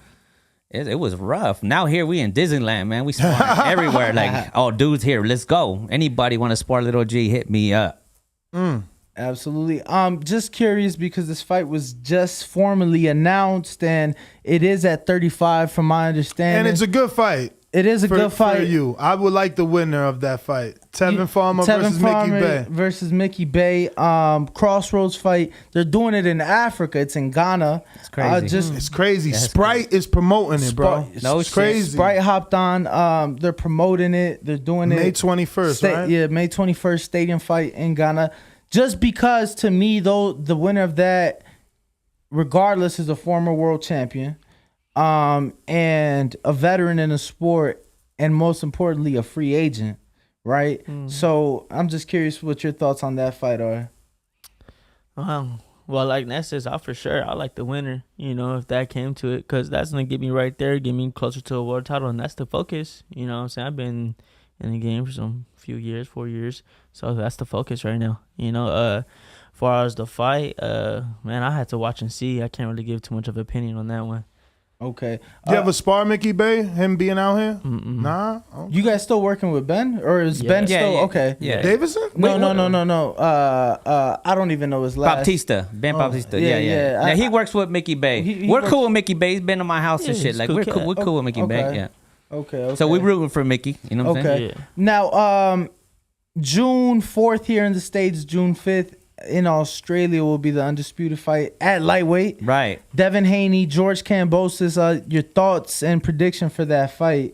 it was rough. Now here we in Disneyland, man. We sparring everywhere. Dudes here, let's go. Anybody want to spar Little G, hit me up. Absolutely. Just curious, because this fight was just formally announced, and it is at 35 from my understanding. And it's a good fight. It is a good fight. For you. I would like the winner of that fight. Tevin Farmer versus Mickey Bay. Versus Mickey Bay. Crossroads fight. They're doing it in Africa. It's in Ghana. It's crazy. It's crazy. Sprite is promoting it, bro. It's crazy. Sprite hopped on. They're promoting it. They're doing May 21st, right? Yeah, May 21st, stadium fight in Ghana. just because to me though the winner of that, regardless, is a former world champion, and a veteran in the sport, and most importantly a free agent, right? So I'm just curious what your thoughts on that fight are. Well, like Ness says, for sure, I like the winner, if that came to it, because that's going to get me right there, get me closer to a world title, and that's the focus, you know what I'm saying? I've been in the game for some few years, 4 years, so that's the focus right now, As far as the fight, man, I had to watch and see. I can't really give too much of an opinion on that one. Okay. Do you have a spar, Mickey Bay? Him being out here? Mm-mm. Nah. Okay. You guys still working with Ben, or is Ben still okay? Yeah. Davison? No. I don't even know his last. Ben Baptista. yeah, Yeah. yeah. He works with Mickey Bay. He We're works- cool with Mickey Bay. He's been to my house and Yeah, shit. he's Like a we're cool cool. We're cat. cool with Mickey Bay. Okay. Yeah. Okay. So we rooting for Mickey. You know what I'm Okay. saying? Yeah. Now, June 4th here in the States, June 5th in Australia will be the undisputed fight at lightweight. Right. Devin Haney, George Kambosos, your thoughts and prediction for that fight?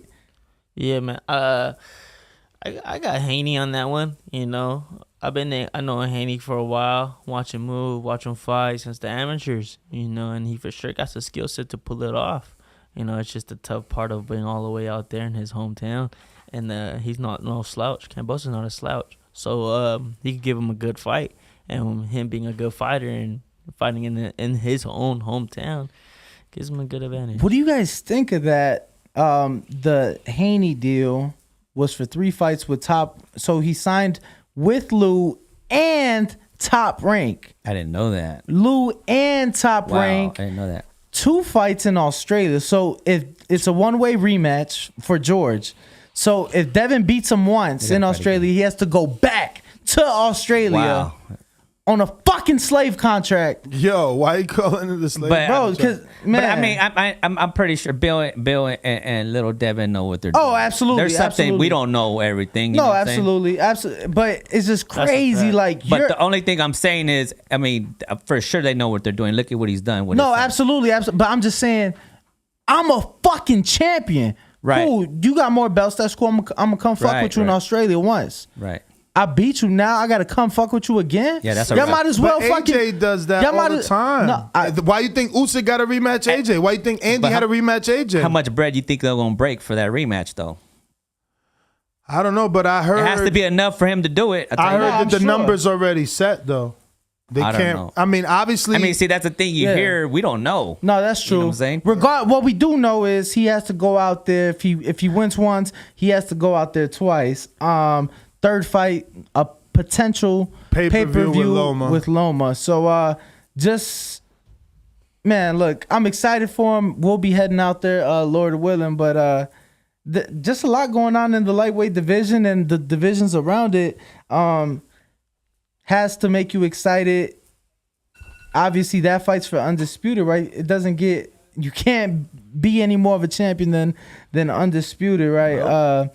Yeah, man. I got Haney on that one. I know Haney for a while, watch him move, watch him fight since the amateurs. And he for sure got the skill set to pull it off. It's just a tough part of being all the way out there in his hometown, and he's not no slouch. Kambosos not a slouch, so he could give him a good fight. And him being a good fighter and fighting in his own hometown gives him a good advantage. What do you guys think of that? The Haney deal was for 3 fights with Top. So he signed with Lou and Top Rank. I didn't know that. Lou and Top Wow. Rank. I didn't know that. 2 fights in Australia. So if it's a one-way rematch for George. So if Devin beats him once in Australia, he has to go back to Australia. Wow. On a fucking slave contract. Yo, why you calling it a slave? Bro, because, man. But I mean, I'm pretty sure Bill and Little Devin know what they're doing. Oh, absolutely. There's something absolutely. we don't know everything. You know No, what I'm saying? absolutely. But it's just That's a crazy. fact. Like, But you're. the only thing I'm saying is, I mean, for sure they know what they're doing. Look at what he's done. With No, his son. absolutely. But I'm just saying, I'm a fucking champion. Right. Cool. You got more belts. That's cool. I'm gonna come fuck Right, with you in right. Australia once. Right. I beat you. Now I gotta come fuck with you again. Yeah, that's a y'all fact. might as well But fucking. AJ does that y'all all might the as- time. No, Why you think Usyk got to rematch AJ? Why you think Andy But had to rematch AJ? How much bread you think they're gonna break for that rematch, though? I don't know, but I heard It has to be enough for him to do it. I heard No, that I'm the sure. numbers already set though. They I don't can't. know. I mean, obviously. I mean, see, that's the thing. You Yeah. hear, we don't know. No, that's true. You know what I'm saying? What we do know is he has to go out there. If he wins once, he has to go out there twice. Third fight, a potential Pay-per-view with Loma. So just man, look, I'm excited for him. We'll be heading out there, Lord willing, but just a lot going on in the lightweight division and the divisions around it. Has to make you excited. Obviously, that fight's for undisputed, right? It doesn't get, you can't be any more of a champion than undisputed, right?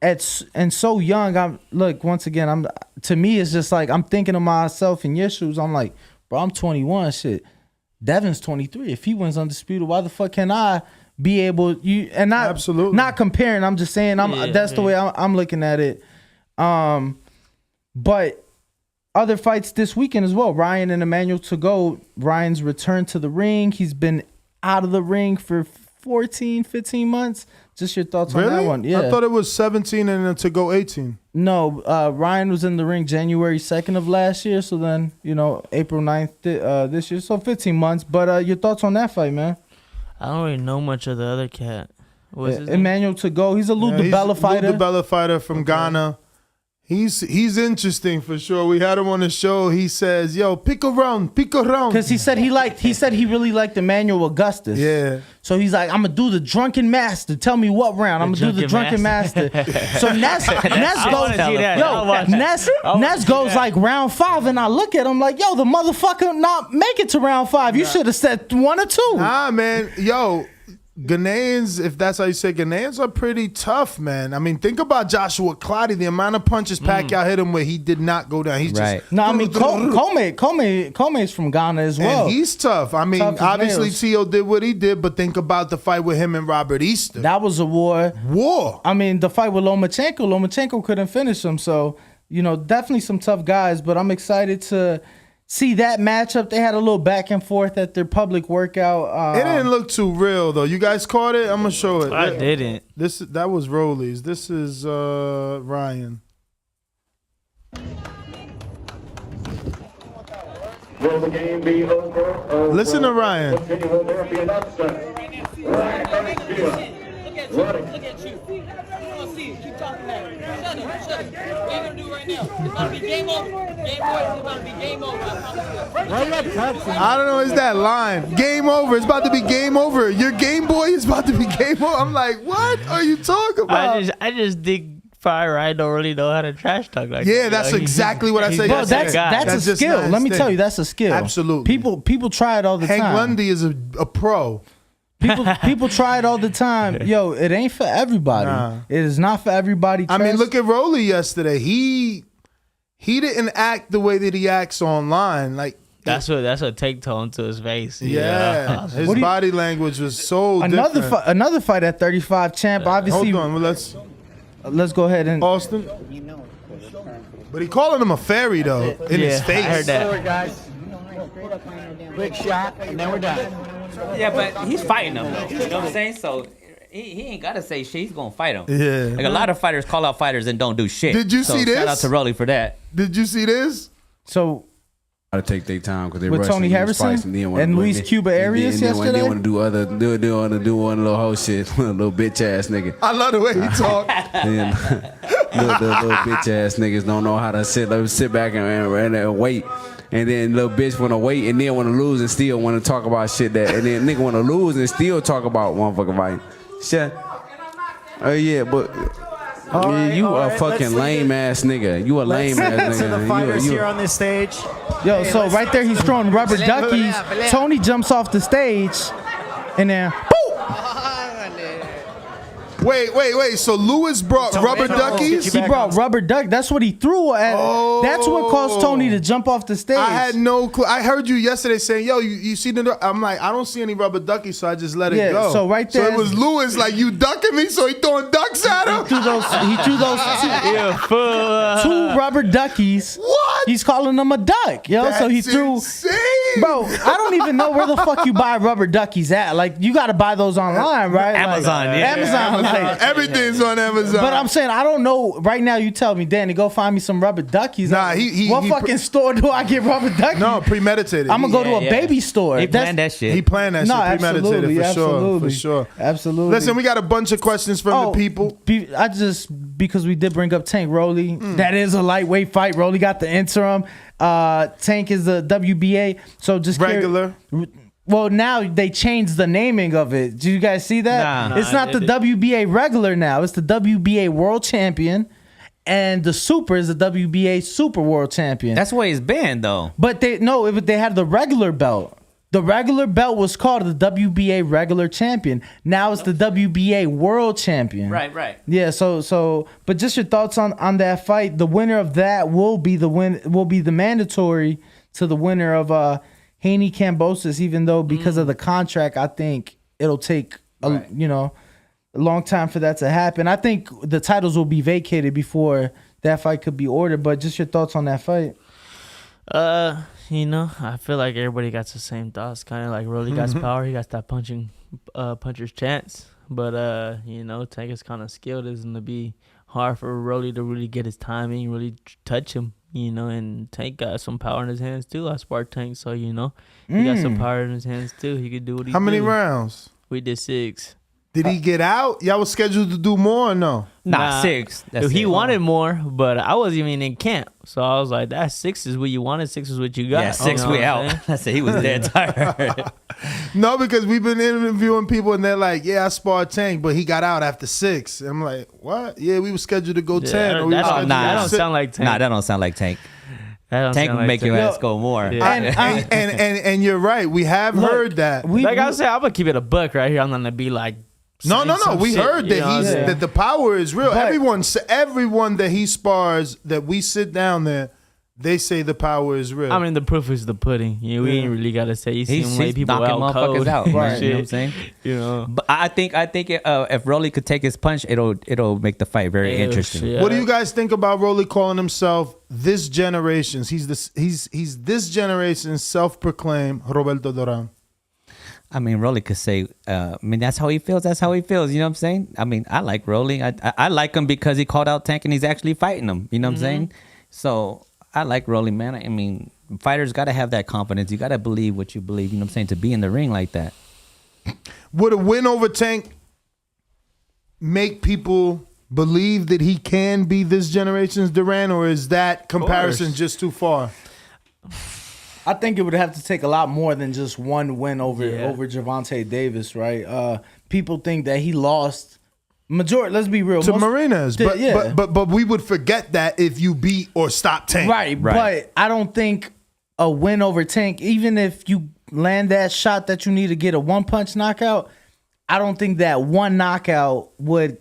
And so young, once again, to me, it's just like, I'm thinking of myself in your shoes. I'm like, bro, I'm 21, shit. Devin's 23. If he wins undisputed, why the fuck can I be able, not Absolutely. not comparing, I'm just saying, that's the way I'm looking at it. But other fights this weekend as well. Ryan and Emmanuel to go. Ryan's returned to the ring. He's been out of the ring for 14, 15 months. Just your thoughts on really? that one. Yeah. I thought it was 17 and then to go 18. No, Ryan was in the ring January 2nd of last year. So then, April 9th this year. So 15 months. But your thoughts on that fight, man? I don't really know much of the other cat. What's his name? Emmanuel to go. He's a Lou Yeah, he's DiBella fighter. Lou DiBella fighter from Ghana. He's interesting for sure. We had him on the show. He says, "Yo, pick around." Because he said he really liked Emmanuel Augustus. Yeah. So he's like, I'm gonna do the drunken master. Tell me what round. I'm gonna do the drunken master. So Ness goes, Ness goes like round 5, and I look at him like, yo, the motherfucker not make it to round 5. You should have said 1 or 2. Nah, man. Yo, Ghanaians, if that's how you say, Ghanaians are pretty tough, man. I mean, think about Joshua Clottey, the amount of punches Pacquiao hit him where he did not go down. He's Right. just No, I mean Come's from Ghana as well. and he's tough. I mean, Tough as obviously nails. T.O. did what he did, but think about the fight with him and Robert Easter. That was a war. War. I mean, the fight with Lomachenko couldn't finish him. So definitely some tough guys, but I'm excited to see that matchup. They had a little back and forth at their public workout. It didn't look too real though. You guys caught it? I'm gonna show it. I didn't. That was Rollies. This is Ryan. Will the game be over? Listen to Ryan. Will there be an upset? Right, Look at you. I want to see it. Keep talking now. Shut up. What are you going to do right now? It's about to be game over. Game boys, it's about to be game over. I promise you. I don't know. Is that line? Game over. It's about to be game over. Your Game Boy is about to be game over. I'm like, what are you talking about? I just think Fire. I don't really know how to trash talk like Yeah, that. that's exactly what I say. Bro, that's a just skill. not his Let me thing. tell you, that's a skill. Absolutely. People try it all the Hank time. Lundy is a pro. People try it all the time. Yo, it ain't for everybody. Nah. It is not for everybody. I mean, look at Rolly yesterday. He didn't act the way that he acts online. Like that's what Tank tone to his face. yeah, his body language was so different. Another fight at 35 champ. Obviously, hold on. Let's go ahead and Austin. But he calling him a fairy though in his face. I heard that. Forward, guys. Quick shot, and then we're done. Yeah, but he's fighting him. You know what I'm saying? So he ain't gotta say shit. He's gonna fight him. Yeah. Like a lot of fighters call out fighters and don't do shit. Did you see this? Shout out to Rolly for that. Did you see this? So to take their time because they with rushing Tony these Harrison fights and Luis Cuba Arias yesterday. They want to do one little whole shit, little bitch ass nigga. I love the way he talk. And the little bitch ass niggas don't know how to sit back and wait. And then little bitch want to wait and then want to lose and still want to talk about shit that. And then nigga want to lose and still talk about motherfucking fight. Shit. Oh yeah, but you a fucking lame ass nigga. You a lame ass nigga. To the fighters here on this stage. Yo, so right there he's throwing rubber duckies. Tony jumps off the stage, and then Wait. So Lewis brought rubber duckies? He brought rubber duck. That's what he threw at. That's what caused Tony to jump off the stage. I had no clue. I heard you yesterday saying, yo, you see the... I'm like, I don't see any rubber duckies, so I just let it go. So right there... So it was Lewis, like, you ducking me, so he throwing ducks at him? He threw those two rubber duckies. What? He's calling them a duck, yo. That's so he threw... insane. Bro, I don't even know where the fuck you buy rubber duckies at. Like, you got to buy those online, right? Amazon, like, yeah. Amazon, like... Everything's on Amazon. But I'm saying, I don't know. Right now, you tell me, Danny, go find me some rubber duckies. Nah, what fucking store do I get rubber duckies? No, premeditated. I'm going to go to a baby store. He planned that shit. He planned that shit premeditated for sure. Absolutely. Listen, we got a bunch of questions from the people. Because we did bring up Tank Rolly. That is a lightweight fight. Rolly got the interim. Tank is the WBA. So just regular. Well, now they changed the naming of it. Did you guys see that? Nah. It's not the WBA regular now. It's the WBA World Champion. And the Super is the WBA Super World Champion. That's what he's been, though. But they had the regular belt. The regular belt was called the WBA Regular Champion. Now it's the WBA World Champion. Right. Yeah. So. But just your thoughts on that fight. The winner of that will be the mandatory to the winner of Haney Kambosos. Even though because of the contract, I think it'll take a long time for that to happen. I think the titles will be vacated before that fight could be ordered. But just your thoughts on that fight. I feel like everybody got the same thoughts. Kind of like Rolly got power, he got that puncher's chance. But Tank is kind of skilled. It's gonna be hard for Rolly to really get his timing, really touch him. And Tank got some power in his hands too. I sparked Tank, so he got some power in his hands too. He could do what he. How many rounds? We did 6. Did he get out? Y'all was scheduled to do more or no? Nah, 6. He wanted more, but I wasn't even in camp. So I was like, that 6 is what you wanted. 6 is what you got. Yeah, 6 we out. I said he was dead tired. No, because we've been interviewing people and they're like, yeah, I sparred Tank, but he got out after 6. I'm like, what? Yeah, we were scheduled to go 10. That don't sound like Tank. Nah, that don't sound like Tank. Tank would make your ass go more. Yeah. And you're right. We have heard that. I was saying, I'm going to keep it a buck right here. I'm going to be like, No. We heard that that the power is real. Everyone that he spars, that we sit down there, they say the power is real. I mean, the proof is the pudding. You know, we ain't really gotta say. You see him lay people knocking out motherfuckers cold. out. Right. You know what I'm saying? You know. But I think if Rolly could take his punch, it'll make the fight very interesting. What do you guys think about Rolly calling himself this generation's? He's this generation's self-proclaimed Roberto Duran. I mean, Rolly could say, that's how he feels. That's how he feels. You know what I'm saying? I mean, I like Rolly. I like him because he called out Tank and he's actually fighting him. You know what I'm saying? So I like Rolly, man. I mean, fighters got to have that confidence. You got to believe what you believe. You know what I'm saying? To be in the ring like that. Would a win over Tank make people believe that he can be this generation's Duran, or is that comparison just too far? I think it would have to take a lot more than just one win over Gervonta Davis, right? People think that he lost. Let's be real. To Marinas, but we would forget that if you beat or stop Tank. Right. But I don't think a win over Tank, even if you land that shot that you need to get a one-punch knockout, I don't think that one knockout would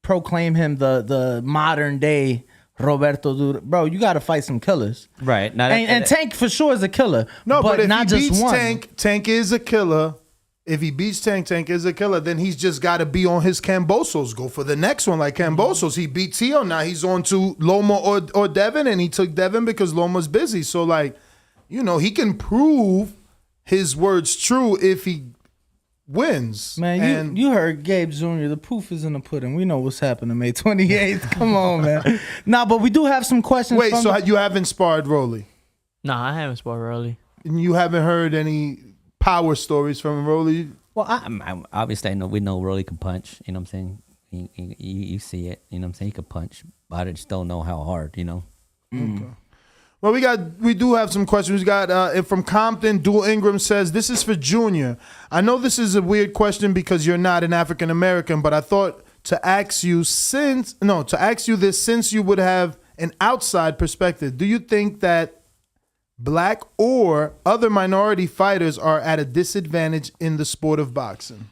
proclaim him the modern day Roberto Duran. Bro, you got to fight some killers. Right. Now and Tank for sure is a killer. No, but if not he just beats one. Tank is a killer. If he beats Tank is a killer, then he's just got to be on his Cambosos. Go for the next one like Cambosos. He beat Tio. Now he's on to Loma or Devin, and he took Devin because Loma's busy. So, like, you know, he can prove his words true if he wins. Man, you heard Gabe Jr. The proof is in the pudding. We know what's happening May 28th. Come on, man. Nah, but we do have some questions. Wait, so you haven't sparred Rolly? Nah, I haven't sparred Rolly. And you haven't heard any power stories from Rolly? Well, I obviously we know Rolly can punch. You know what I'm saying? You see it. You know what I'm saying? He can punch. But I just don't know how hard, you know? Okay. Well, we do have some questions. We got from Compton. Dual Ingram says, this is for Junior. I know this is a weird question because you're not an African American, but I thought to ask you this since you would have an outside perspective. Do you think that Black or other minority fighters are at a disadvantage in the sport of boxing?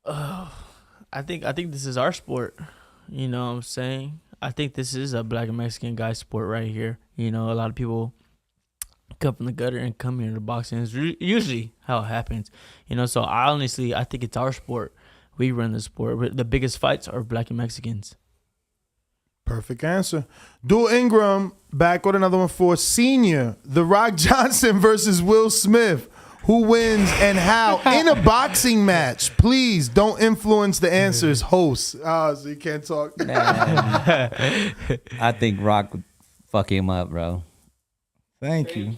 I think this is our sport. You know what I'm saying? I think this is a Black and Mexican guy sport right here. You know, a lot of people come from the gutter and come here to boxing. It's usually how it happens. You know, so I think it's our sport. We run the sport. The biggest fights are Black and Mexicans. Perfect answer. Dual Ingram back with another one for Senior. The Rock Johnson versus Will Smith. Who wins and how in a boxing match? Please don't influence the answers, host. So you can't talk. I think Rock would fuck him up, bro. Thank you.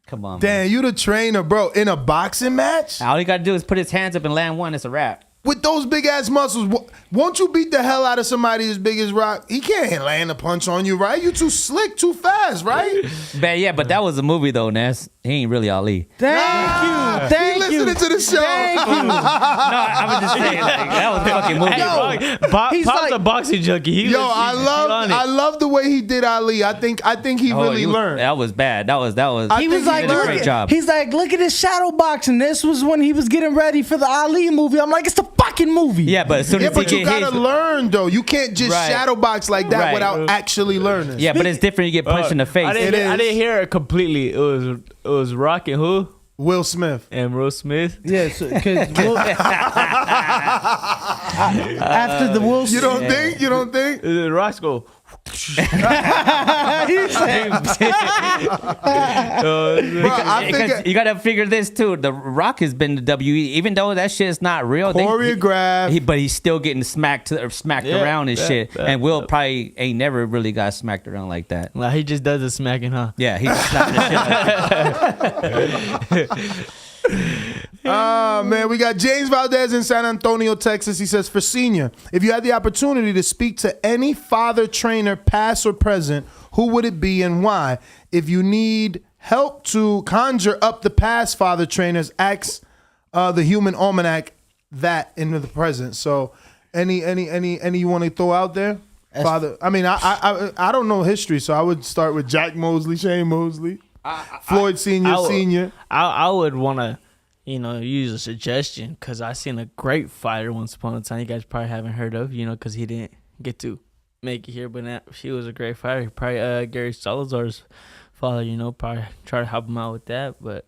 Come on, damn, man. you the trainer, bro. In a boxing match? All he got to do is put his hands up and land one. It's a wrap. With those big ass muscles, won't you beat the hell out of somebody as big as Rock? He can't land a punch on you, right? You too slick, too fast, right? But that was a movie though, Ness. He ain't really Ali. Thank you. Listening to the show. Thank you. No, I was just saying that was a fucking movie. Pop's like a boxing junkie. I love the way he did Ali. I think he really learned. That was bad. That was. He was like, great job. He's like, look at his shadow boxing. This was when he was getting ready for the Ali movie. I'm like, it's the fucking movie. Yeah, but as soon as but you gotta learn though. You can't just shadow box like that without actually learning. Yeah, but it's different. You get punched in the face. I didn't hear it completely. It was Rock and who? Will Smith. And Will Smith. Yeah, because after the Will Smith. You don't think? Rock's go. You gotta figure this too. The Rock has been to WE, even though that shit's not real. Choreographed, but he's still getting smacked around and shit. And Will probably ain't never really got smacked around like that. Like, he just does the smacking, huh? Yeah, he just slapping the shit. Man, we got James Valdez in San Antonio, Texas. He says, for Senior, if you had the opportunity to speak to any father trainer, past or present, who would it be and why? If you need help to conjure up the past father trainers, ask the Human Almanac that into the present. So any you want to throw out there? Father, I mean, I don't know history, so I would start with Jack Mosley, Shane Mosley, Floyd Senior. I would want to, use a suggestion because I seen a great fighter once upon a time. You guys probably haven't heard of, because he didn't get to make it here, but she was a great fighter. Probably Gary Salazar's father, you know, probably try to help him out with that. But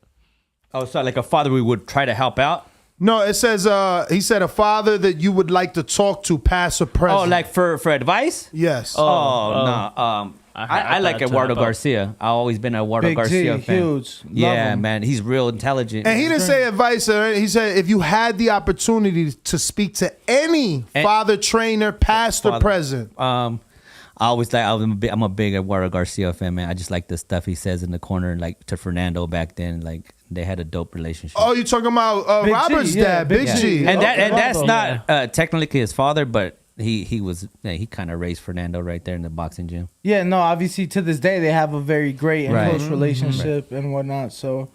so like a father we would try to help out. No, it says he said a father that you would like to talk to, past or present. Oh, like for advice? Yes. No. I like Eduardo Garcia. I've always been an Eduardo Garcia fan. Huge. Yeah, man, he's real intelligent. And he didn't say advice. He said if you had the opportunity to speak to any father trainer, past or present. I'm a big Eduardo Garcia fan, man. I just like the stuff he says in the corner, like to Fernando back then. Like they had a dope relationship. Oh, you talking about Robert's dad, Big G. And that's not technically his father, but he kind of raised Fernando right there in the boxing gym. Yeah, no, obviously to this day they have a very great and close relationship and whatnot. So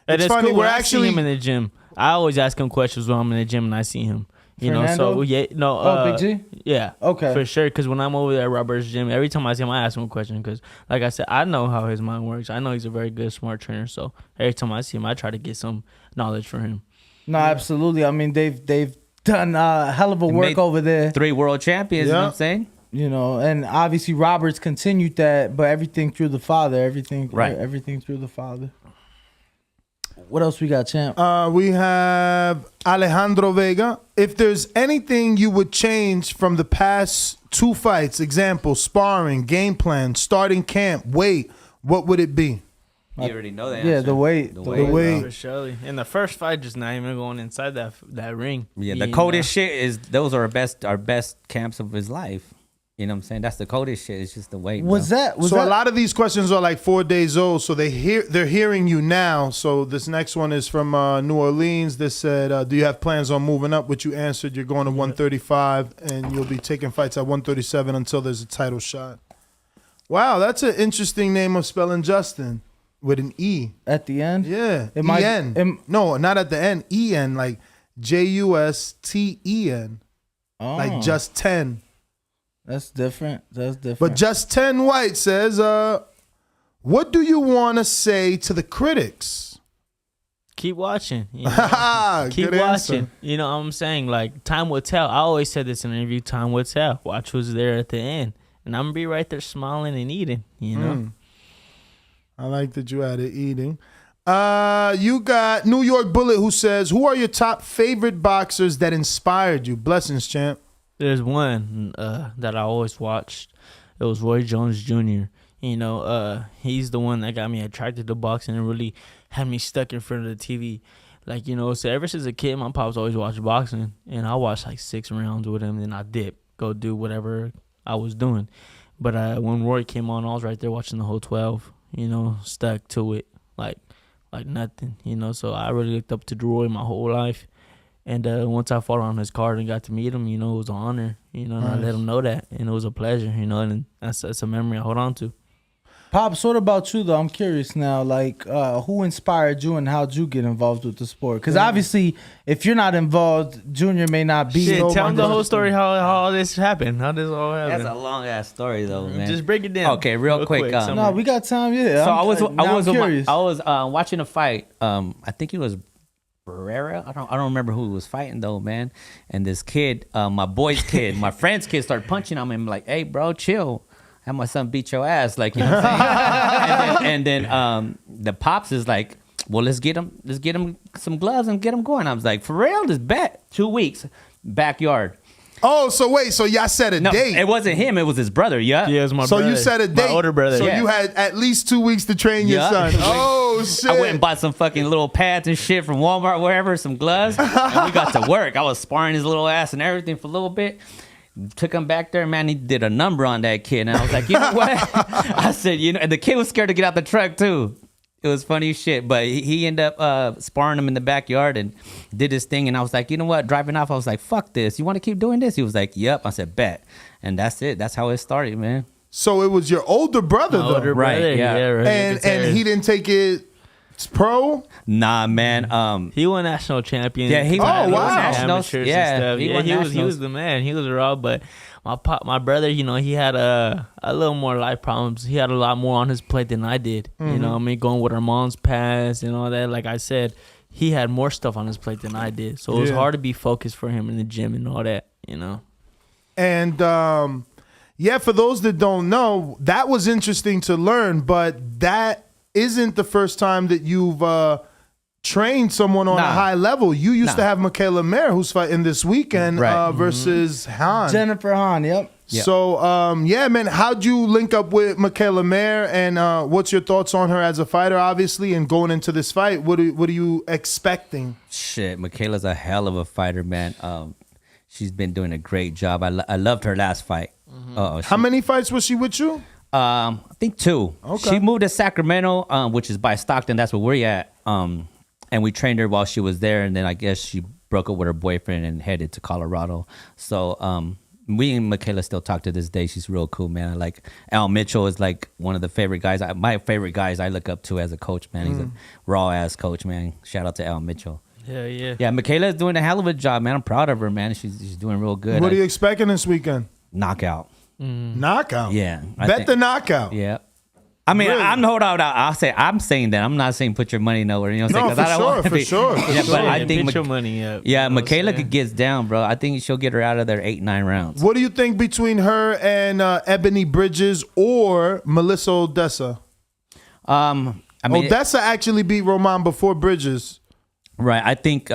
it's funny. Cool. We're actually him in the gym. I always ask him questions when I'm in the gym and I see him. You Fernando? know, so Big G? Yeah. Okay. For sure, because when I'm over there at Robert's gym, every time I see him, I ask him a question because, like I said, I know how his mind works. I know he's a very good, smart trainer. So every time I see him, I try to get some knowledge from him. No, absolutely. I mean, they've done a hell of a work over there. 3 world champions, you know what I'm saying? You know, and obviously Roberts continued that, but everything through the father, everything through the father. What else we got, champ? We have Alejandro Vega. If there's anything you would change from the past 2 fights, example, sparring, game plan, starting camp, weight, what would it be? You already know that answer. Yeah, the weight. The weight. For sure. In the first fight, just not even going inside that ring. Yeah, the coldest shit is those are our best camps of his life. You know what I'm saying? That's the coldest shit. It's just the weight. A lot of these questions are like 4 days old, so they're hearing you now. So this next one is from New Orleans. This said, do you have plans on moving up? Which you answered, you're going to 135, and you'll be taking fights at 137 until there's a title shot. Wow, that's an interesting name of spelling Justin with an E. At the end? Yeah. E-N. No, not at the end. E-N, like Justen. Oh. Like just 10. That's different. But Just 10 White says, what do you want to say to the critics? Keep watching. You know? Keep Good watching. answer. You know what I'm saying? Like, time will tell. I always said this in an interview, time will tell. Watch who's there at the end. And I'm going to be right there smiling and eating, you know? I like that you added eating. You got New York Bullet who says, who are your top favorite boxers that inspired you? Blessings, champ. There's one that I always watched. It was Roy Jones Jr. You know, he's the one that got me attracted to boxing and really had me stuck in front of the TV. Like, you know, so ever since a kid, my pops always watched boxing. And I watched like 6 rounds with him. Then I dip, go do whatever I was doing. But when Roy came on, I was right there watching the whole 12, you know, stuck to it like nothing, you know. So I really looked up to Roy my whole life. And once I fought on his card and got to meet him, you know, it was an honor, you know, and I let him know that. And it was a pleasure, you know, and that's a memory I hold on to. Pops, what about you, though? I'm curious now, like, who inspired you and how'd you get involved with the sport? Because obviously, if you're not involved, Junior may not be. Shit, tell him the whole story, how all this happened, how this all happened. That's a long-ass story, though, man. Just break it down. Okay, real quick. No, we got time, yeah. So I was curious. watching a fight. I think it was Barrera. I don't remember who he was fighting though, man. And this kid, my boy's kid, my friend's kid, started punching him. I'm like, hey, bro, chill. Have my son beat your ass, like, you know what I'm saying? and then the pops is like, well, let's get him some gloves and get him going. I was like, for real, this bet 2 weeks, backyard. Oh, so wait, so y'all set a date. It wasn't him, it was his brother, yeah. Yeah, it was my brother. So you set a date. My older brother. So you had at least 2 weeks to train your son. Oh, shit. I went and bought some fucking little pads and shit from Walmart, wherever, some gloves, and we got to work. I was sparring his little ass and everything for a little bit. Took him back there, man. He did a number on that kid, and I was like, you know what? I said, you know, and the kid was scared to get out the truck too. It was funny as shit, but he ended up sparring him in the backyard and did his thing. And I was like, you know what? Driving off, I was like, fuck this. You want to keep doing this? He was like, yep. I said, bet. And that's it. That's how it started, man. So it was your older brother, though. Older brother, Right, yeah. right. And he didn't take it pro? Nah, man. He won national champion. Yeah, he won nationals. Yeah, He was the man. He was raw, but my brother, you know, he had a little more life problems. He had a lot more on his plate than I did. You know, I mean, going with our mom's past and all that. Like I said, he had more stuff on his plate than I did. So it was hard to be focused for him in the gym and all that, you know. And Yeah, for those that don't know, that was interesting to learn, but that isn't the first time that you've trained someone on a high level. You used to have Michaela Mayer, who's fighting this weekend versus Han. Jennifer Han, yep. So, yeah, man, how'd you link up with Michaela Mayer, and what's your thoughts on her as a fighter, obviously, and going into this fight? What are you expecting? Shit, Michaela's a hell of a fighter, man. She's been doing a great job. I loved her last fight. How many fights was she with you? I think 2. Okay. She moved to Sacramento, which is by Stockton. That's where we're at. And we trained her while she was there, and then I guess she broke up with her boyfriend and headed to Colorado. So we and Michaela still talk to this day. She's real cool, man. Like Al Mitchell is like one of the favorite guys. My favorite guys I look up to as a coach, man. He's a raw ass coach, man. Shout out to Al Mitchell. Yeah, Michaela is doing a hell of a job, man. I'm proud of her, man. She's doing real good. What are you expecting this weekend? Knockout. Knockout? Yeah. Bet the knockout. Yeah. I mean, Really? I'm saying that. I'm not saying put your money nowhere. You know what I'm saying? 'Cause I don't want to be- Yeah, but I think Put your money up. Yeah, You know what I'm Michaela saying? gets down, bro. I think she'll get her out of there 8-9 rounds. What do you think between her and Ebony Bridges or Melissa Odessa? I mean, Odessa actually beat Roman before Bridges. right. I think.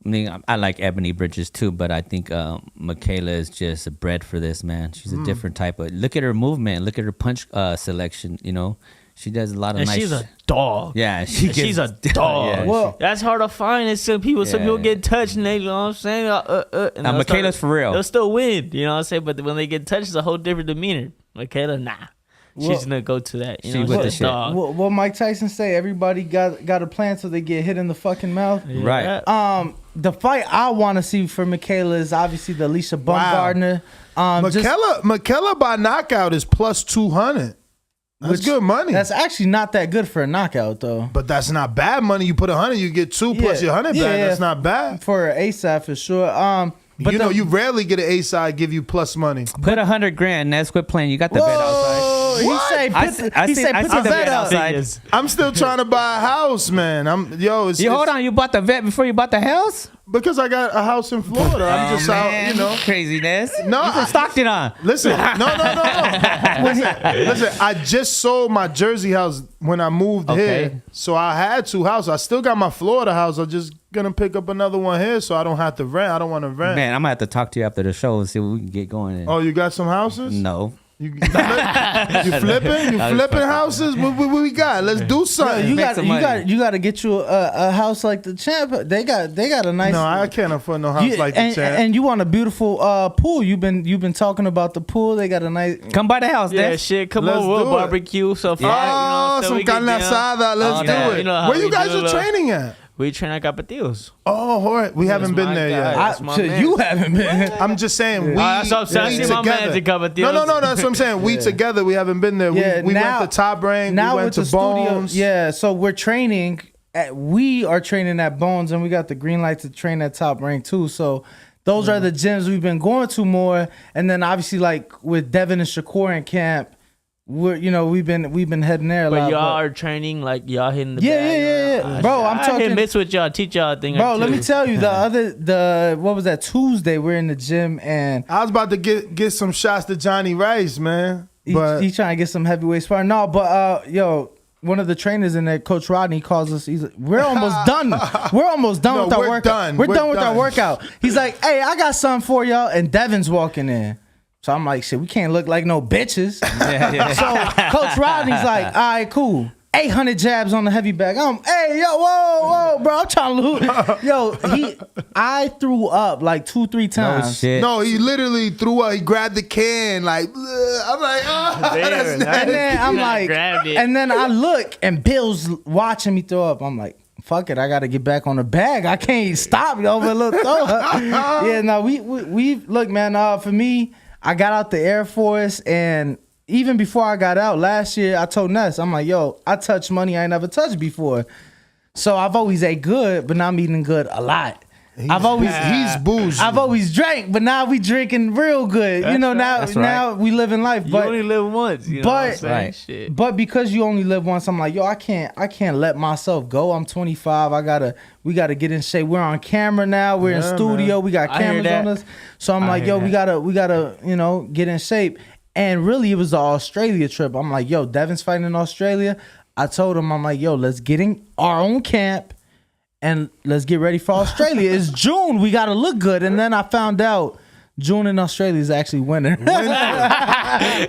I mean, I like Ebony Bridges too, but I think Michaela is just bred for this, man. She's a different type of. Look at her movement. Look at her punch selection. You know, she does a lot of And nice. she's a dog. Yeah, She's a dog. Yeah, Well, That's hard to find. And some people get touched and they, you know what I'm saying? And Now, they'll Michaela's for real. They'll still win, you know what I'm saying? But when they get touched, it's a whole different demeanor. Michaela, nah. She's gonna go to that. You She know, with the she's a shit. dog. What Mike Tyson say? Everybody got a plan so they get hit in the fucking mouth. Right. The fight I want to see for Michaela is obviously the Alicia Baumgardner. Michaela by knockout is plus 200. That's good money. That's actually not that good for a knockout though. But that's not bad money. You put 100, you get 2 plus your 100 back. That's not bad. For ASAP for sure. But you know, you rarely get an A side give you plus money. Put $100,000. Nez, quit playing. You got the bet outside. He say put the bet outside. I'm still trying to buy a house, man. Hold on. You bought the vet before you bought the house? Because I got a house in Florida. I'm just out, you know. Craziness. No, you from Stockton on. Listen, no. Listen, I just sold my Jersey house when I moved here. So I had 2 houses. I still got my Florida house. I'm just going to pick up another one here so I don't have to rent. I don't want to rent. Man, I'm going to have to talk to you after the show and see what we can get going in. Oh, you got some houses? No. You flipping? You flipping houses? What we got? Let's do something. You got to get you a house like the champ. They got a nice. No, I can't afford no house like the champ. And you want a beautiful pool. You've been talking about the pool. They got a nice. Come by the house, yeah, shit. Come over, we'll barbecue. So some carne asada. Let's do it. Where you guys are training at? We train at Capatillos. Oh, all right. We haven't been there yet. You haven't been. I'm just saying. That's what I'm saying. I see my man's at Capatillos. No. That's what I'm saying. We together. We haven't been there. We went to Top Rank. Now we went with to the Bones. studio. Yeah. So we're training. We are training at Bones, and we got the green light to train at Top Rank too. So those are the gyms we've been going to more. And then obviously, like with Devin and Shakur in camp. We've been heading there a lot. But y'all are training, like y'all hitting the bag. Yeah. Bro, I'm talking. I hit mitts with y'all, teach y'all a thing. Bro, let me tell you, what was that Tuesday? We're in the gym and I was about to get some shots to Johnny Rice, man. But he's trying to get some heavyweight sparring. No, but one of the trainers in there, Coach Rodney, calls us. He's like, we're almost done. We're almost done with our workout. We're done with our workout. He's like, hey, I got something for y'all. And Devin's walking in. So I'm like, shit, we can't look like no bitches. So Coach Rodney's like, all right, cool. 800 jabs on the heavy bag. Hey, yo, whoa, bro, I'm trying to lose. I threw up like 2-3 times. No shit. No, he literally threw up. He grabbed the can, like, I'm like, that's nasty. And then I'm like, and then I look and Bill's watching me throw up. I'm like, fuck it, I got to get back on the bag. I can't stop over a little throw up. Yeah, no, we look, man, for me, I got out the Air Force, and even before I got out last year, I told Ness, I'm like, yo, I touch money I ain't never touched before. So I've always ate good, but now I'm eating good a lot. he's bougie. I've always drank, but now we drinking real good. You know, now we living life. You But only live once. You know what I'm saying? Shit. But because you only live once, I'm like, yo, I can't let myself go. I'm 25. We gotta get in shape. We're on camera now. We're in studio. Man. We got cameras on us. So I'm like, yo, we gotta, you know, get in shape. And really, it was the Australia trip. I'm like, yo, Devin's fighting in Australia. I told him, I'm like, yo, let's get in our own camp and let's get ready for Australia. It's June. We got to look good. And then I found out June in Australia is actually winter.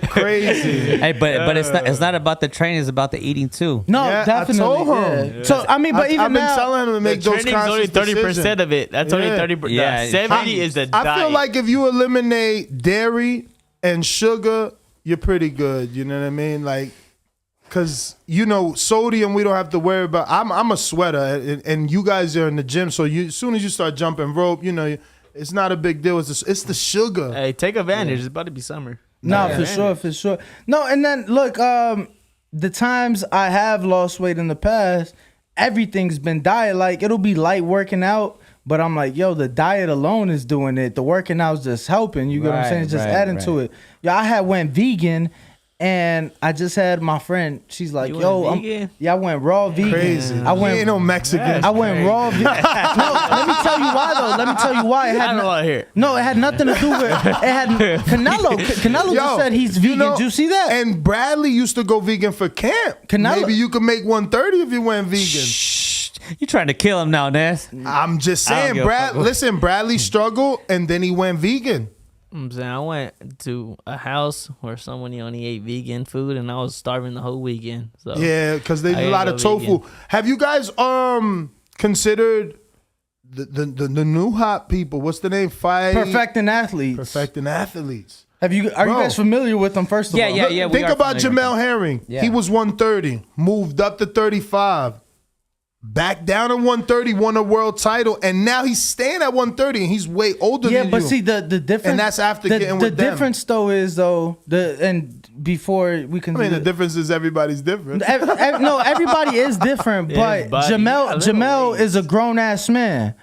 Crazy. Hey, but it's not about the training. It's about the eating too. No, definitely. I told him. Yeah. So I mean, but even I've been now, telling him to make those conscious only 30% of it. That's only 30%. Yeah. 70 is the diet. I feel like if you eliminate dairy and sugar, you're pretty good. You know what I mean? Like, because, you know, sodium, we don't have to worry about. I'm a sweater, and you guys are in the gym. So as soon as you start jumping rope, you know, it's not a big deal. It's the sugar. Hey, take advantage. It's about to be summer. No, for sure. No, and then look, the times I have lost weight in the past, everything's been diet. Like, it'll be light working out, but I'm like, yo, the diet alone is doing it. The working out's just helping. You get what I'm saying? It's just adding to it. Yo, I went vegan. And I just had my friend. She's like, "Yo, I went raw vegan. Crazy. You ain't no Mexican. I went raw vegan. No, let me tell you why though. Let me tell you why. It had no, it had nothing to do with. It had Canelo. Canelo just said he's vegan. Did you see that? And Bradley used to go vegan for camp. Canelo. Maybe you could make 130 if you went vegan. Shh. You trying to kill him now, Ness? I'm just saying, listen, Bradley struggled and then he went vegan. I'm saying I went to a house where someone only ate vegan food, and I was starving the whole weekend. So yeah, because they do a lot of tofu. Vegan. Have you guys considered the new hot people? What's the name? Perfecting Athletes. Perfecting Athletes. Are you guys familiar with them? First of all, yeah. Think about Jamel Herring. Yeah. He was 130, moved up to 35. Back down at 130, won a world title, and now he's staying at 130, and he's way older than you. Yeah, but see the difference, and that's after getting with them. The difference though is before we can. I mean, the difference is everybody's different. No, everybody is different, but Jamel is a grown ass man.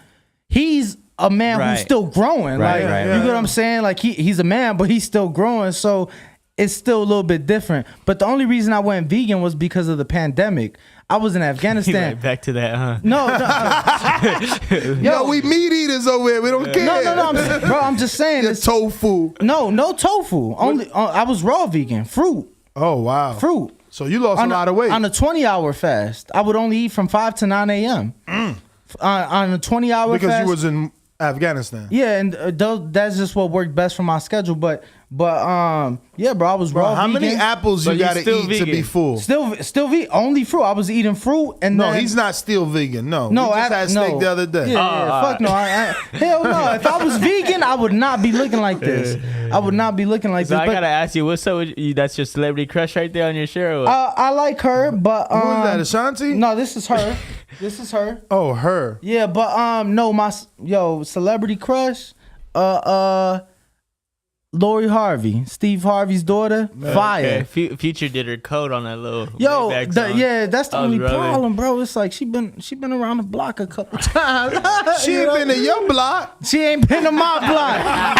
He's a man who's still growing. You get what I'm saying? Like he's a man, but he's still growing. So it's still a little bit different. But the only reason I went vegan was because of the pandemic. I was in Afghanistan. Right back to that, huh? No. Yo, we meat eaters over here. We don't care. No. I'm just saying. It's tofu. No tofu. Only I was raw vegan. Fruit. Oh, wow. Fruit. So you lost a lot of weight. On a 20-hour fast, I would only eat from 5 to 9 a.m. On a 20-hour fast. Because you was in Afghanistan. Yeah, and that's just what worked best for my schedule. But yeah, bro, I was raw. How vegan. many apples you gotta eat vegan to be full? Still vegan. Only fruit. I was eating fruit, and no, then, he's not still vegan. No, he just had steak the other day. Yeah, fuck no. Hell no. If I was vegan, I would not be looking like this. I would not be looking like so this. I gotta ask you, what's up with you? That's your celebrity crush right there on your shirt. I like her, but who is that? Ashanti? No, this is her. This is her. Oh, her. Yeah, but no, my celebrity crush, Lori Harvey, Steve Harvey's daughter, fire. Okay. Future did her coat on that little. That's the only problem, bro. It's like she been around the block a couple times. She ain't been to your block. She ain't been to my block.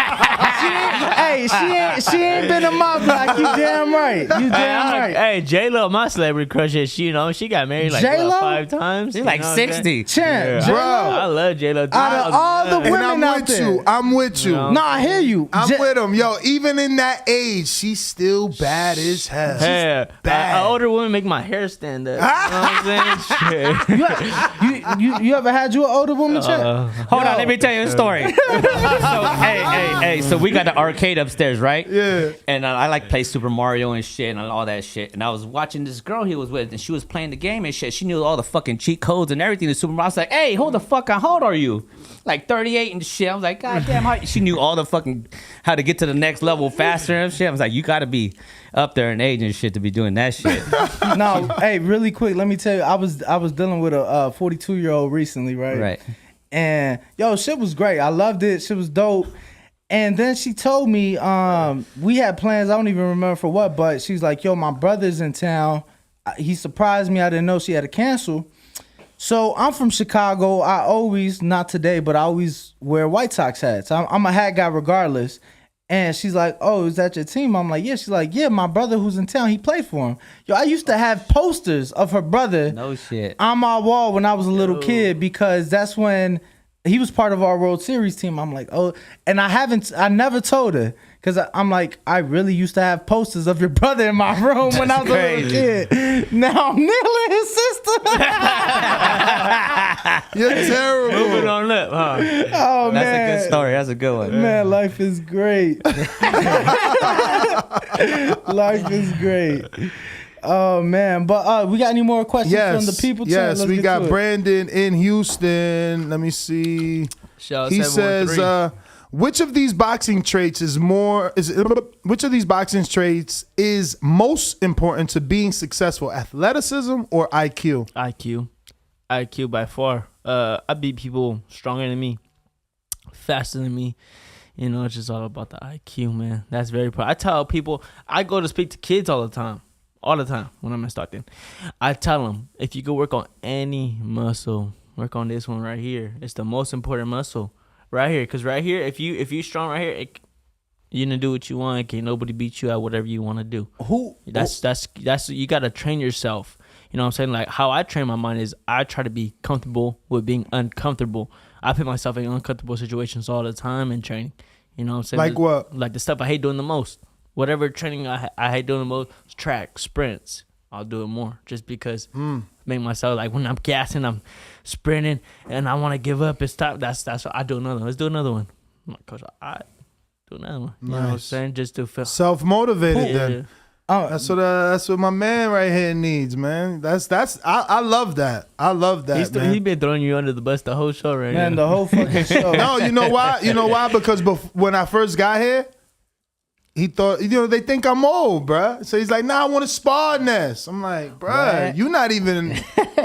she ain't been to my block. You damn right. You damn right. Hey, J-Lo, my celebrity crush is she got married like 5 times. She's like 60. Champ, bro. I love J-Lo. Out of all the women out there, I'm with you. No, I hear you. I'm with him. Yo, even in that age, she's still bad as hell. Hey, bad. An older woman make my hair stand up. You know what I'm saying? you ever had you an older woman, Champ? Hold on, let me tell you a story. So we got the arcade upstairs, right? Yeah. And I like play Super Mario and shit and all that shit. And I was watching this girl he was with, and she was playing the game and shit. She knew all the fucking cheat codes and everything to Super Mario. I was like, hey, hold the fuck on, how old are you? Like 38 and shit. I was like, God damn, she knew all the fucking how to get to the next level faster and shit. I was like, you gotta be up there in age and shit to be doing that shit. No, hey, really quick, let me tell you, I was dealing with a 42-year-old recently, right? Right. And yo, shit was great. I loved it. Shit was dope. And then she told me we had plans. I don't even remember for what, but she's like, yo, my brother's in town. He surprised me. I didn't know she had to cancel. So I'm from Chicago. I always, not today, but I always wear White Sox hats. I'm a hat guy regardless. And she's like, "Oh, is that your team?" I'm like, "Yeah." She's like, "Yeah, my brother who's in town, he played for him." Yo, I used to have posters of her brother No shit. on my wall when I was a little kid because that's when he was part of our World Series team. I'm like, "Oh," and I never told her because I'm like, I really used to have posters of your brother in my room when I was a little kid. Now I'm kneeling his sister. You're terrible. Moving on up, huh? Oh, That's man. a good story. That's a good one. Man, life is great. Life is great. Oh man, but we got any more questions from the people? Yes, Let's we get got to it. Brandon in Houston. Let me see. He says, which of these boxing traits is most important to being successful? Athleticism or IQ? IQ by far. I beat people stronger than me, faster than me. You know, it's just all about the IQ, man. That's very important. I tell people, I go to speak to kids all the time when I'm in Stockton. I tell them, if you could work on any muscle, work on this one right here. It's the most important muscle right here. Because right here, if you strong right here, you're gonna do what you want. Can't nobody beat you at whatever you want to do. That's you gotta train yourself. You know what I'm saying? Like how I train my mind is I try to be comfortable with being uncomfortable. I put myself in uncomfortable situations all the time in training. You know what I'm saying? Like what? Like the stuff I hate doing the most. Whatever training I hate doing the most, track, sprints, I'll do it more just because make myself like when I'm gassing, I'm sprinting and I want to give up and stop. That's what I do another one. Let's do another one. I'm like, Coach, I do another one. You know what I'm saying? Just to feel self-motivated then. Oh, that's what my man right here needs, man. I love that. I love that, man. He been throwing you under the bus the whole show right now. Man, the whole fucking show. No, you know why? You know why? Because when I first got here, he thought, they think I'm old, bruh. So he's like, nah, I want to spar Ness. I'm like, bruh, you're not even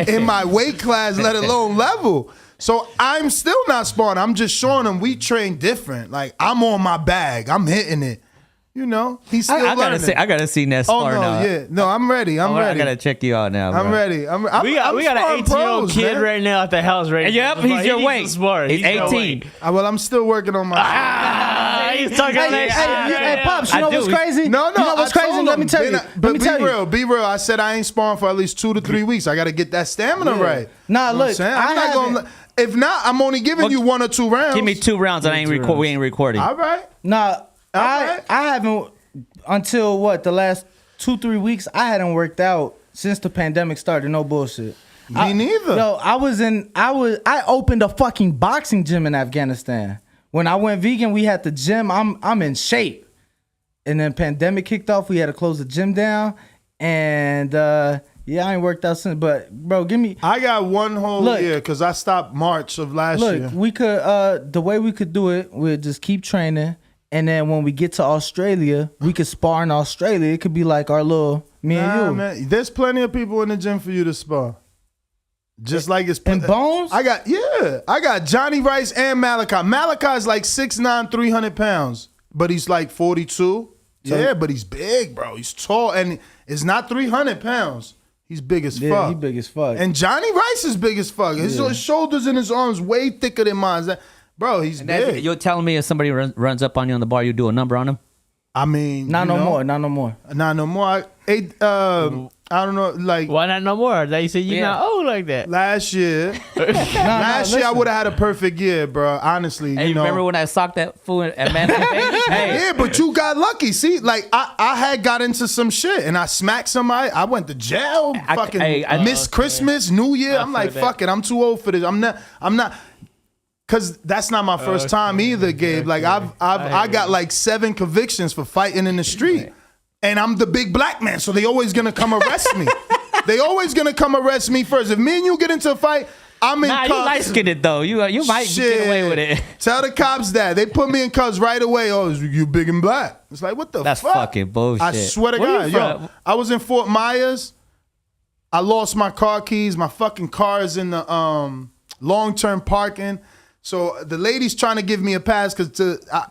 in my weight class, let alone level. So I'm still not sparring. I'm just showing him we train different. Like, I'm on my bag. I'm hitting it. You know, he's still learning. I gotta see Ness spar now. Yeah. No, I'm ready. I'm ready. I gotta check you out now, bro. I'm ready. We got an 18-year-old kid right now at the house right Yep, now. he's your weight. He's 18. Well, I'm still working on my he's talking Hey, Pops, you know what's crazy? No, you know what's crazy? Let me tell you. Be real. I said I ain't sparring for at least 2 to 3 weeks. I got to get that stamina right. Nah, look, I'm not gonna. If not, I'm only giving you 1 or 2 rounds. Give me 2 rounds and we ain't recording. All right. Nah, I haven't until the last 2-3 weeks. I hadn't worked out since the pandemic started. No bullshit. Me neither. No, I opened a fucking boxing gym in Afghanistan. When I went vegan, we had the gym. I'm in shape. And then pandemic kicked off. We had to close the gym down. And I ain't worked out since. But bro, I got 1 whole year because I stopped March of last year. Look, we could the way we could do it, we'd just keep training. And then when we get to Australia, we could spar in Australia. It could be like our little and you. Man, there's plenty of people in the gym for you to spar. Just like it's and Bones. I got Johnny Rice and Malachi. Malachi's like 6'9", 300 pounds, but he's like 42. Yeah, but he's big, bro. He's tall and it's not 300 pounds. He's big as fuck. Yeah, he big as fuck. And Johnny Rice is big as fuck. His shoulders and his arms way thicker than mine. Bro, he's big. You're telling me if somebody runs up on you on the bar, you do a number on him? I mean, Not no more. Not no more. I don't know, like why not no more? They say you're not old like that. Last year, I would have had a perfect year, bro. Honestly, Hey, you know. remember when I socked that fool at Man? Yeah, but you got lucky. See, like I had got into some shit and I smacked somebody. I went to jail. I missed Christmas, New Year. I'm like, fuck it. I'm too old for this. I'm not. Cause that's not my first time either, Gabe. Like I got like 7 convictions for fighting in the street. And I'm the big black man, so they always gonna come arrest me. They always gonna come arrest me first. If me and you get into a fight, I'm in cuffs. You light skinned though. You might get away with it. Tell the cops that. They put me in cuffs right away. Oh, you big and black. It's like, what the fuck? That's fucking bullshit. I swear to God. Yo, I was in Fort Myers. I lost my car keys. My fucking car is in the long-term parking. So the lady's trying to give me a pass because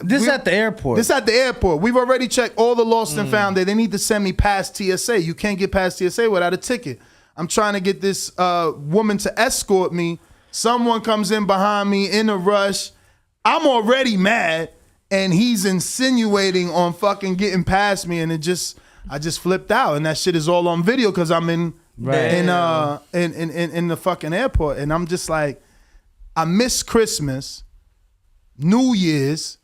this at the airport. This at the airport. We've already checked all the lost and found. They need to send me past TSA. You can't get past TSA without a ticket. I'm trying to get this woman to escort me. Someone comes in behind me in a rush. I'm already mad, and he's insinuating on fucking getting past me, and I just flipped out, and that shit is all on video because I'm in the fucking airport, and I'm just like, I miss Christmas, New Year's.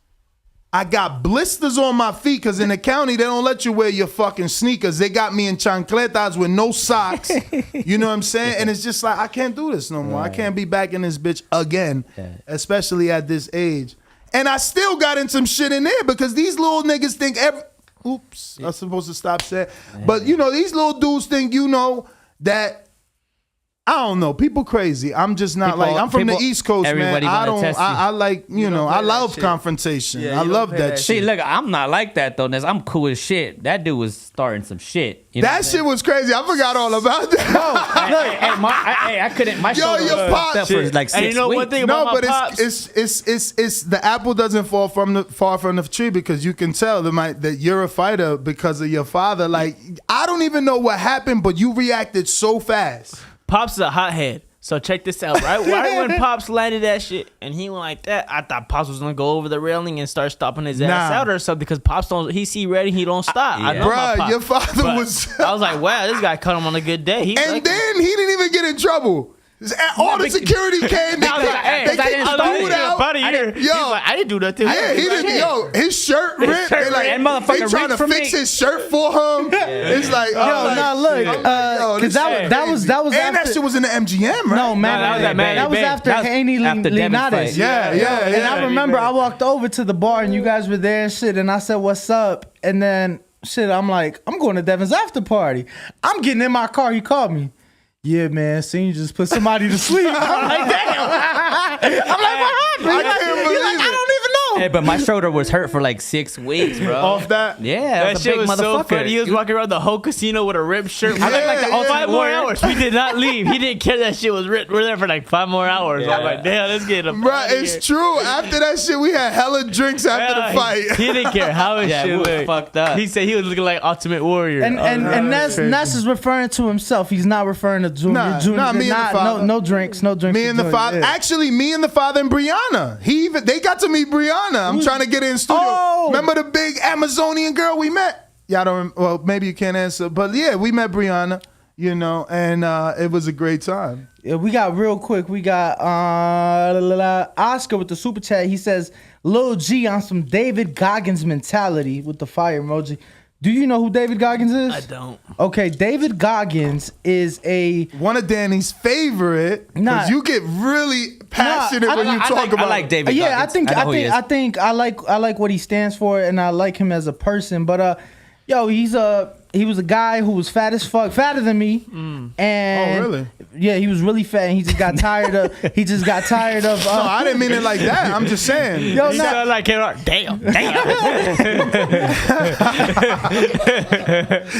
I got blisters on my feet because in the county, they don't let you wear your fucking sneakers. They got me in chancletas with no socks. You know what I'm saying? And it's just like, I can't do this no more. I can't be back in this bitch again, especially at this age. And I still got in some shit in there because these little niggas think oops, I'm supposed to stop saying. But, you know, these little dudes think, you know, that I don't know. People crazy. I'm just not like, I'm from the East Coast, man. I like, you know, I love confrontation. Yeah, I love that shit. See, look, I'm not like that though. I'm cool as shit. That dude was starting some shit. You know that shit was crazy. I forgot all about that. I couldn't. My shoulder was fucked up for like 6 weeks. One thing about my pops, it's the apple doesn't fall far from the tree because you can tell that you're a fighter because of your father. Like, I don't even know what happened, but you reacted so fast. Pops is a hothead. So check this out. Right when Pops landed that shit and he went like that, I thought Pops was gonna go over the railing and start stopping his ass out or something because Pops he see ready, he don't stop. I know my Pops. Your father was. I was like, wow, this guy caught him on a good day. Then he didn't even get in trouble. All the security came. They kicked food out. About a year. Yo, I didn't do nothing. Yeah, he didn't. Yo, his shirt ripped. They trying to fix his shirt for him. It's like, because that was and after, that shit was in the MGM, right? No, man, that was after Haney Linares. Yeah. And I remember I walked over to the bar and you guys were there and shit, and I said, "What's up?" And then shit, I'm like, I'm going to Devin's after party. I'm getting in my car. He called me. Yeah, man, seen you just put somebody to sleep. I'm like, damn. I'm like, what happened? I can't believe I don't even know. Hey, but my shoulder was hurt for like 6 weeks, bro. Off that? Yeah, that shit was so funny. He was walking around the whole casino with a ripped shirt. I looked like the ultimate 5 more hours. We did not leave. He didn't care that shit was ripped. We're there for like 5 more hours. I'm like, damn, let's get him. Bro, it's true. After that shit, we had hella drinks after the fight. He didn't care how his shit looked. Fucked up. He said he was looking like Ultimate Warrior. And Ness is referring to himself. He's not referring to Junior. Me and the father. No drinks. Me and the father. Yeah. Actually, me and the father and Brianna. They got to meet Brianna. I'm trying to get in studio. Oh. Remember the big Amazonian girl we met? Y'all don't. Well, maybe you can't answer, but yeah, we met Brianna. You know, and it was a great time. Yeah, we got real quick. We got Oscar with the super chat. He says, "Lil G on some David Goggins mentality with the fire emoji." Do you know who David Goggins is? I don't. Okay, David Goggins is one of Danny's favorite. Because you get really passionate when you talk about. I like David. Yeah, Goggins. I think I like what he stands for, and I like him as a person. But he was a guy who was fat as fuck, fatter than me. And oh, really? Yeah, he was really fat, and he just got tired of. No, I didn't mean it like that. I'm just saying. Yo, he sounded like damn.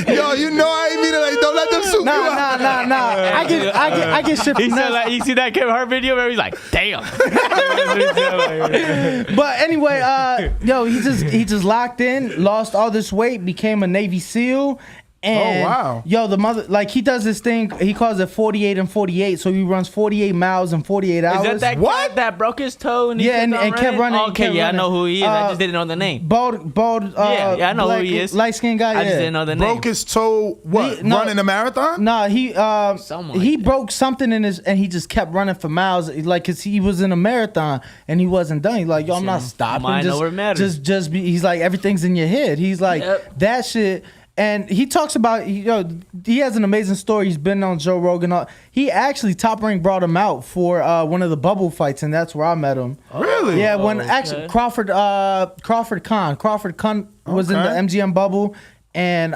Yo, you know I ain't mean it like. Don't let them soup you out. Nah. I get shit. He sounded like, you see that Kevin Hart video where he's like, damn. But anyway, he just locked in, lost all this weight, became a Navy SEAL. And, oh wow! Yo, the mother, like, he does this thing. He calls it 48 and 48. So he runs 48 miles in 48 hours. Is that what? That broke his toe and he kept running. Okay, I know who he is. I just didn't know the name. Bald. I know who he is. Light skinned guy. I just didn't know the name. Broke his toe. What? Running a marathon? No, he broke something in his, and he just kept running for miles. Like, cause he was in a marathon and he wasn't done. He's like, yo, I'm not stopping. Just be. He's like, everything's in your head. He's like, that shit. And he talks about, he has an amazing story. He's been on Joe Rogan. He actually, Top Rank brought him out for one of the bubble fights, and that's where I met him. Really? Yeah, actually Crawford Khan was in the MGM bubble, and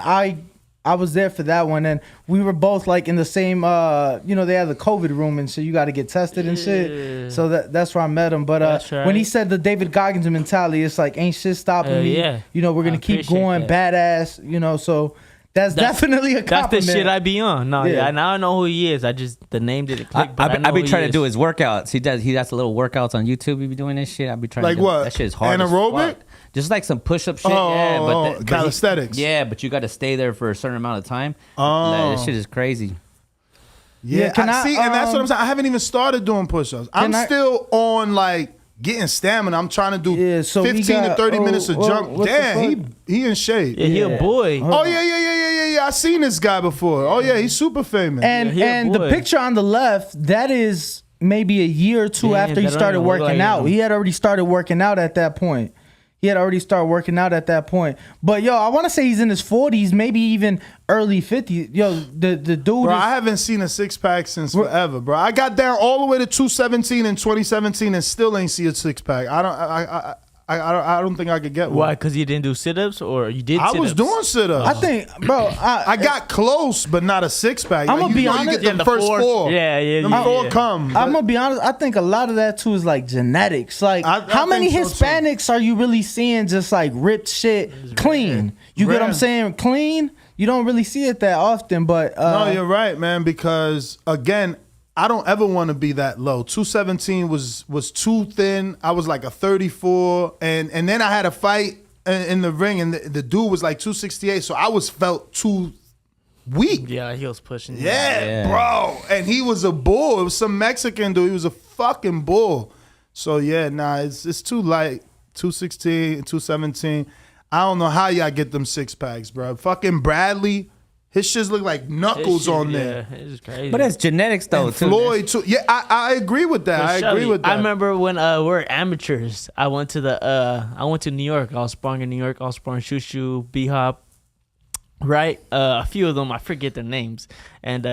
I was there for that one, and we were both like in the same, they had the COVID room and so you got to get tested and shit. So that's where I met him. But when he said the David Goggins mentality, it's like, ain't shit stopping me. Yeah. We're going to keep going, badass, so that's definitely a compliment. That's the shit I be on. No, now I know who he is. The name didn't click, but I be trying to do his workouts. He does a little workouts on YouTube. He be doing this shit. I be trying like to do what? That shit is hard. Anaerobic? Just like some push-up shit. But calisthenics. But you got to stay there for a certain amount of time. Oh. That shit is crazy. Yeah, can I see, and that's what I'm saying. I haven't even started doing push-ups. I'm still on like getting stamina. I'm trying to do 15 to 30 minutes of jump. Damn, he in shape. Yeah, he a boy. Oh yeah. I seen this guy before. Oh yeah, he's super famous. And the picture on the left, that is maybe a year or two after he started working out. He had already started working out at that point. But yo, I want to say he's in his 40s, maybe even early 50s. Yo, the dude. Bro, I haven't seen a six-pack since forever, bro. I got down all the way to 217 in 2017 and still ain't see a six-pack. I don't think I could get one. Why? Because you didn't do sit-ups, or you did? I was doing sit-ups. I think, bro, I got close, but not a six-pack. I'm gonna be honest. You get the first four. Yeah. Four come. I'm gonna be honest. I think a lot of that too is like genetics. Like, how many Hispanics are you really seeing just like ripped shit clean? You get what I'm saying? Clean. You don't really see it that often, but no, you're right, man. Because again, I don't ever want to be that low. 217 was too thin. I was like a 34, and then I had a fight in the ring, and the dude was like 268, so I felt too weak. Yeah, he was pushing. Yeah, bro. And he was a bull. It was some Mexican dude. He was a fucking bull. So yeah, it's too light. 216, 217. I don't know how y'all get them six packs, bro. Fucking Bradley. His shits look like knuckles on there. Yeah, it's crazy. But it's genetics though. And Floyd too. Yeah, I agree with that. I agree with that. I remember when we were amateurs. I went to New York. I was sparring in New York. I was sparring Shushu, B-Hop. Right, a few of them, I forget their names, and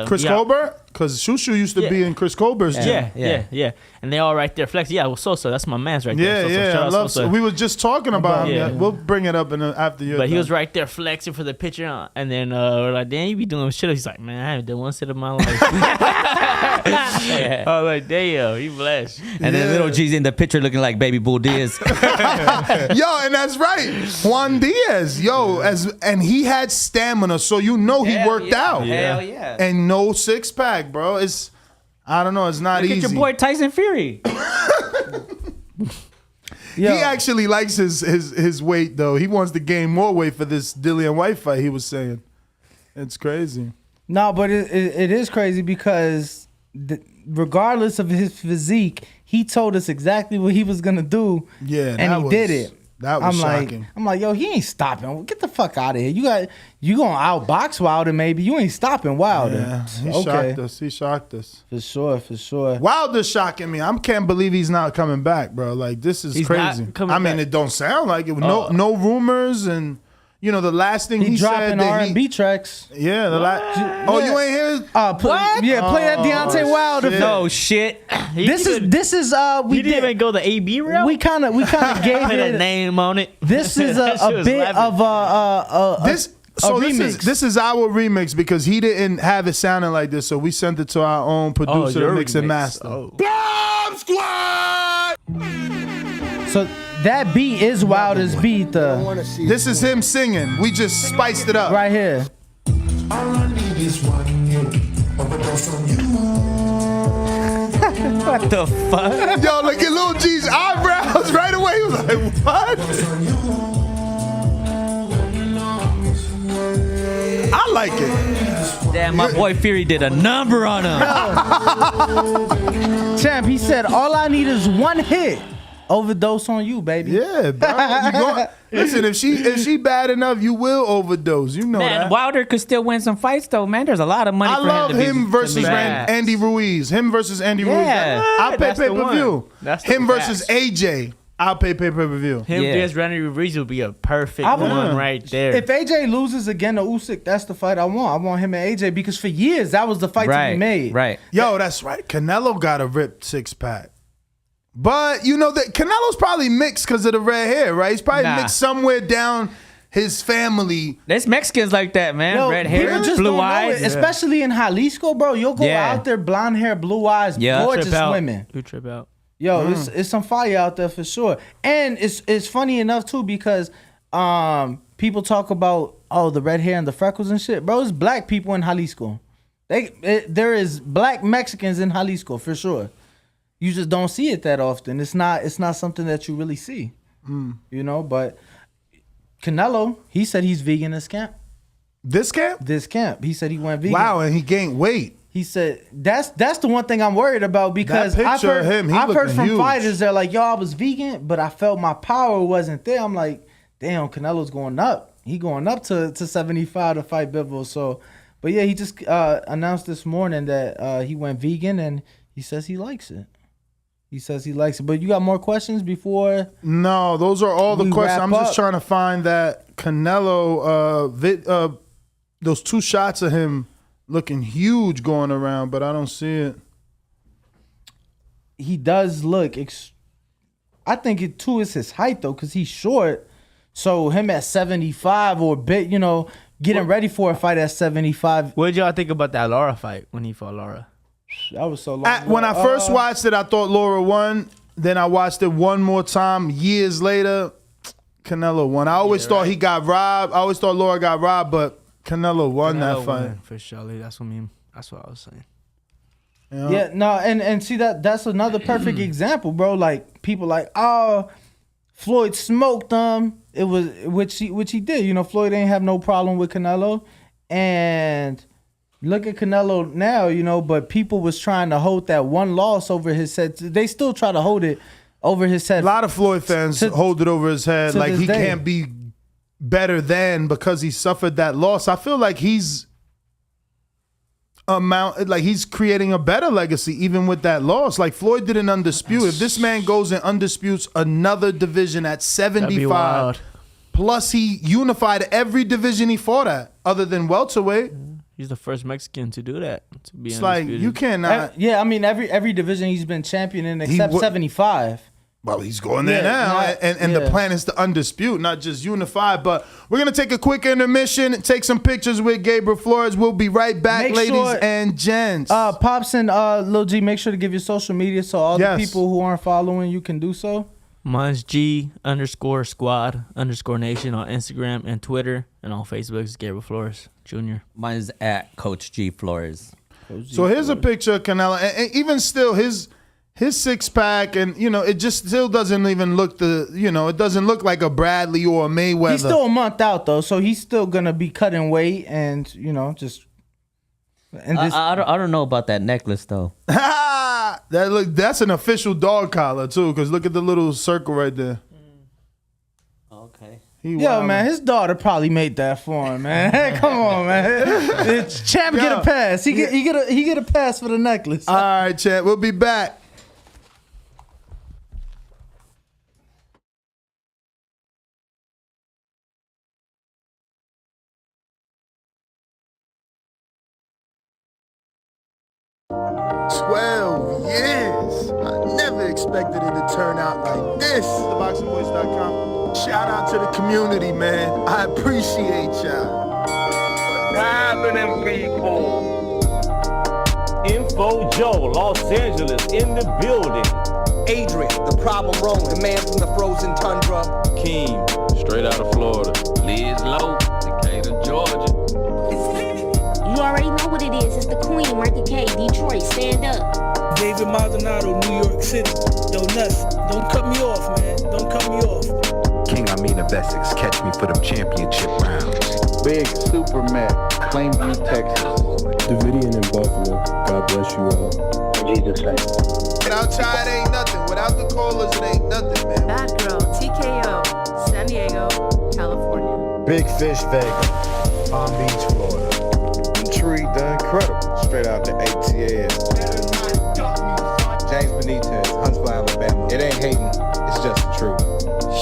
Chris Colbert, because Shushu used to be in Chris Colbert's gym. Yeah, and they all right there flex. Yeah, well, Sosa, that's my man's right there. Yeah, Shout I out love. Sosa. We were just talking about him. Yeah. We'll bring it up after you. But he was right there flexing for the picture, and then we're like, "Damn, you be doing shit." He's like, "Man, I haven't done one sit in my life." I was like, "Damn, you blessed." And then little G's in the picture looking like Baby Bull Diaz. Yo, and that's right, Juan Diaz. Yo, and he had stamina, so he worked out. Hell yeah. And no six pack, bro. It's I don't know. It's not Look easy. at your boy Tyson Fury. He actually likes his weight though. He wants to gain more weight for this Dillian White fight. He was saying, it's crazy. No, but it is crazy because regardless of his physique, he told us exactly what he was gonna do. Yeah, and he did it. That was shocking. I'm like, yo, he ain't stopping. Get the fuck out of here. You gonna outbox Wilder maybe. You ain't stopping Wilder. Yeah, he shocked us. For sure. Wilder's shocking me. I can't believe he's not coming back, bro. Like, this is crazy. I mean, it don't sound like it. No rumors, and the last thing he dropping said R&B tracks. Yeah, you ain't hear? What? Yeah, play that Deontay Wilder. Shit. No shit. This is we didn't even go the AB route. We kind of gave Put it a name on it. This is a bit of remix. This is our remix because he didn't have it sounding like this, so we sent it to our own producer to mix and master. Bomb Squad! So that beat is Wilder's beat. This is him singing. We just spiced it up. Right here. All I need is one you. What the fuck? Yo, look at Lil G's eyebrows right away. He was like, what? I like it. Damn, my boy Fury did a number on him. Champ, he said, all I need is one hit. Overdose on you, baby. Yeah, bro. Listen, if she bad enough, you will overdose. You know Man, that. Wilder could still win some fights though, man. There's a lot of money I for love him to him be, versus to be Andy Ruiz. Him versus Andy Ruiz. I'll pay pay-per-view. Him versus AJ. I'll pay pay-per-view. Him against Randy Ruiz would be a perfect one right there. If AJ loses again to Usyk, that's the fight I want. I want him and AJ because for years that was the fight to be made. Right. Yo, that's right. Canelo got a ripped six-pack. But you know that Canelo's probably mixed because of the red hair, right? He's probably mixed somewhere down his family. There's Mexicans like that, man. Yo, red hair, blue eyes. Especially in Jalisco, bro. You'll go out there, blonde hair, blue eyes, gorgeous women. You trip out. Yo, it's some fire out there for sure. And it's funny enough too because people talk about the red hair and the freckles and shit. Bro, it's black people in Jalisco. There is black Mexicans in Jalisco for sure. You just don't see it that often. It's not something that you really see. You know, but Canelo, he said he's vegan this camp. This camp? This camp. He said he went vegan. Wow, and he gained weight. He said that's the one thing I'm worried about because That I've picture heard, of him, he I've heard looking from huge. fighters that like, yo, I was vegan, but I felt my power wasn't there. I'm like, damn, Canelo's going up. He going up to 75 to fight Bivol. So, but yeah, he just announced this morning that he went vegan and he says he likes it. He says he likes it. But you got more questions before? No, those are all the we questions. wrap I'm just up? trying to find that Canelo, those 2 shots of him looking huge going around, but I don't see it. He does look. I think it too is his height though, because he's short. So him at 75 or bit, getting ready for a fight at 75. What did y'all think about that Laura fight when he fought Laura? That was so long. When I first watched it, I thought Laura won. Then I watched it one more time years later. Canelo won. I always thought he got robbed. I always thought Laura got robbed, but Canelo won that fight. For surely. That's what I was saying. Yeah, no, and see that's another perfect example, bro. Like people like, oh, Floyd smoked him. It was which he did. Floyd ain't have no problem with Canelo, and look at Canelo now. But people was trying to hold that one loss over his head. They still try to hold it over his head. A lot of Floyd fans hold it over his head, like he can't be better than because he suffered that loss. I feel like he's creating a better legacy even with that loss. Like Floyd didn't undisputed. If this man goes and undisputes another division at 75, plus he unified every division he fought at other than welterweight. He's the first Mexican to do that. To be it's like you cannot. Yeah, I mean every division he's been champion in except 75. Well, he's going there now, and the plan is to undispute, not just unify. But we're going to take a quick intermission and take some pictures with Gabriel Flores. We'll be right back, ladies and gents. Pops and Lil G, make sure to give your social media so all the people who aren't following you can do so. Mine's G_squad_nation on Instagram and Twitter, and on Facebook is Gabriel Flores Jr. Mine's at Coach G Flores. So here's a picture of Canelo, and even still, his 6-pack, and it just still doesn't even look it doesn't look like a Bradley or a Mayweather. He's still a month out though, so he's still gonna be cutting weight and just. And I don't know about that necklace though. That's an official dog collar too, because look at the little circle right there. Okay. Yo, man, his daughter probably made that for him, man. Come on, man. Champ get a pass. He get a pass for the necklace. All right, Champ. We'll be back. Years. I never expected it to turn out like this. TheBoxingVoice.com. Shout out to the community, man. I appreciate y'all. What's happening, people? Info Joe, Los Angeles, in the building. Adrian, the problem wrong, the man from the frozen tundra. Keem, straight out of Florida. Liz Lowe, Decatur, Georgia. You already know what it is. It's the Queen, Martha K, Detroit, stand up. David Maldonado, New York City. Yo, Nuts, don't cut me off, man. Don't cut me off. King Amin of Essex, catch me for them championship rounds. Big Super Mac, Plainview, Texas. Davidian in Buffalo. God bless you all. In Jesus' name. Without Chad, it ain't nothing. Without the callers, it ain't nothing, man. Bad Girl, TKO, San Diego, California. Big Fish Vega, Palm Beach, Florida. Tree, the Incredible, straight out the ATL. James Benitez, Huntsville, Alabama. It ain't hating, it's just the truth.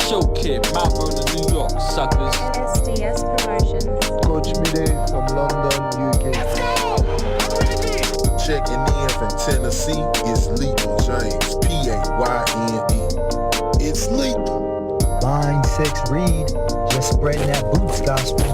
Show Kid, Mount Vernon, New York, suckers. SDS Promotions. Coach Mide from London, UK. Checking in from Tennessee, it's Lethal James, P-A-Y-N-E. It's lethal. Line 6 Reed, just spreading that boots gospel.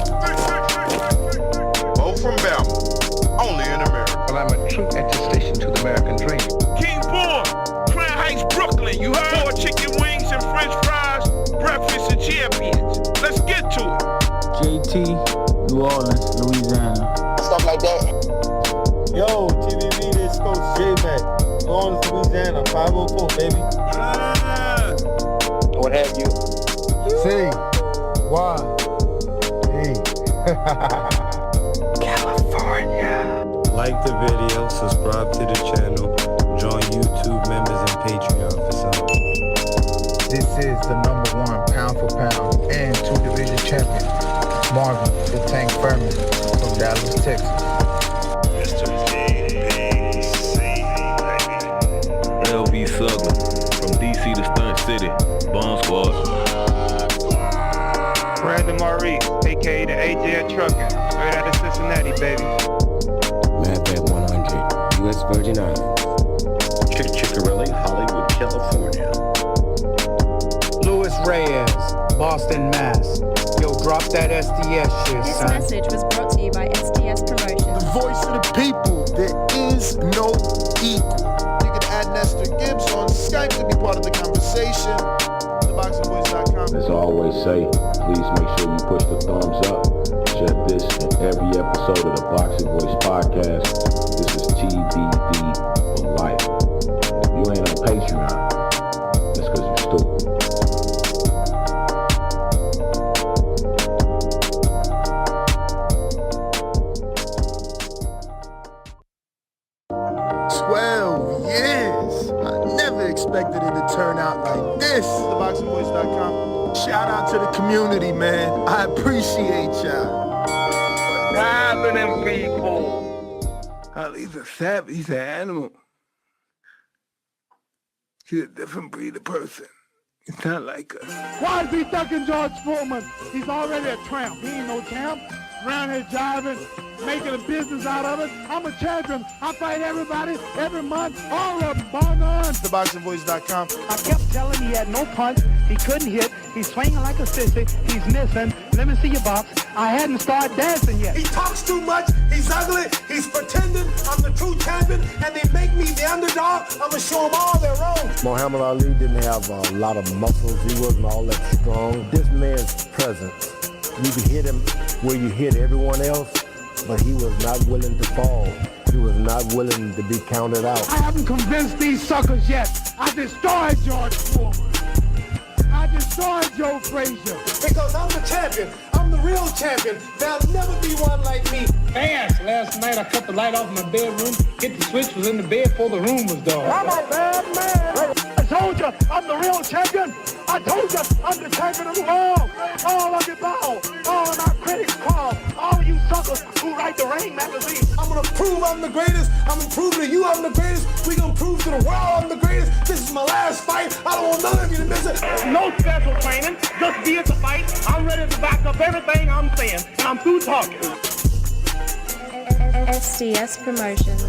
From Bama, only in America. Well, I'm a true attestation to the American dream. King Born, Crown Heights, Brooklyn. You heard? 4 chicken wings and french fries, breakfast of champions. Let's get to it. JT, New Orleans, Louisiana. Stuff like that. Yo, TVB, this Coach J-Mac. New Orleans, Louisiana, 504, baby. What have you? C. Y. E. Like the video, that SDS shit, This son. message was brought to you by SDS Promotions. The voice of the people. There is no equal. You can add Nestor Gibbs on Skype to be part of the conversation. TheBoxingVoice.com. As I always say, please make sure you push the thumbs up. Share this in every episode of the Boxing Voice podcast. This is TBV for life. If you ain't on Patreon, that's because you're stupid. Expected it to turn out like this. TheBoxingVoice.com. Shout out to the community, man. I appreciate y'all. What's happening, people? He's a savage. He's an animal. He's a different breed of person. He's not like us. Why is he ducking George Foreman? He's already a tramp. He ain't no champ. Around here jiving, making a business out of it. I'm a champion. I fight everybody, every month, all of them, bar none. TheBoxingVoice.com. I kept telling him he had no punch. He couldn't hit. He's swinging like a sissy. He's missing. Let me see your box. I hadn't started dancing yet. He talks too much. He's ugly. He's pretending. I'm the true champion, and they make me the underdog. I'm gonna show them all they're wrong. Muhammad Ali didn't have a lot of muscles. He wasn't all that strong. This man's presence, you could hit him where you hit everyone else, but he was not willing to fall. He was not willing to be counted out. I haven't convinced these suckers yet. I destroyed George Foreman. I destroyed Joe Frazier. Because I'm the champion. I'm the real champion. There'll never be one like me. Fast. Last night I cut the light off in my bedroom, hit the switch, was in the bed before the room was dark. I'm a bad man. I told you I'm the real champion. I told you I'm the champion of the world. All of you bow. All of my critics call. All of you suckers who write the Ring magazine. I'm gonna prove I'm the greatest. I'm gonna prove to you I'm the greatest. We gonna prove to the world I'm the greatest. This is my last fight. I don't want none of you to miss it. No special training. Just be at the fight. I'm ready to back up everything I'm saying. And I'm through talking. SDS Promotions.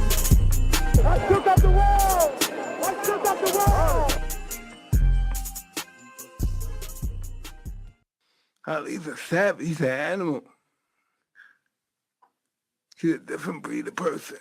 I shook up the world. I shook up the world. He's a savage. He's an animal. He's a different breed of person.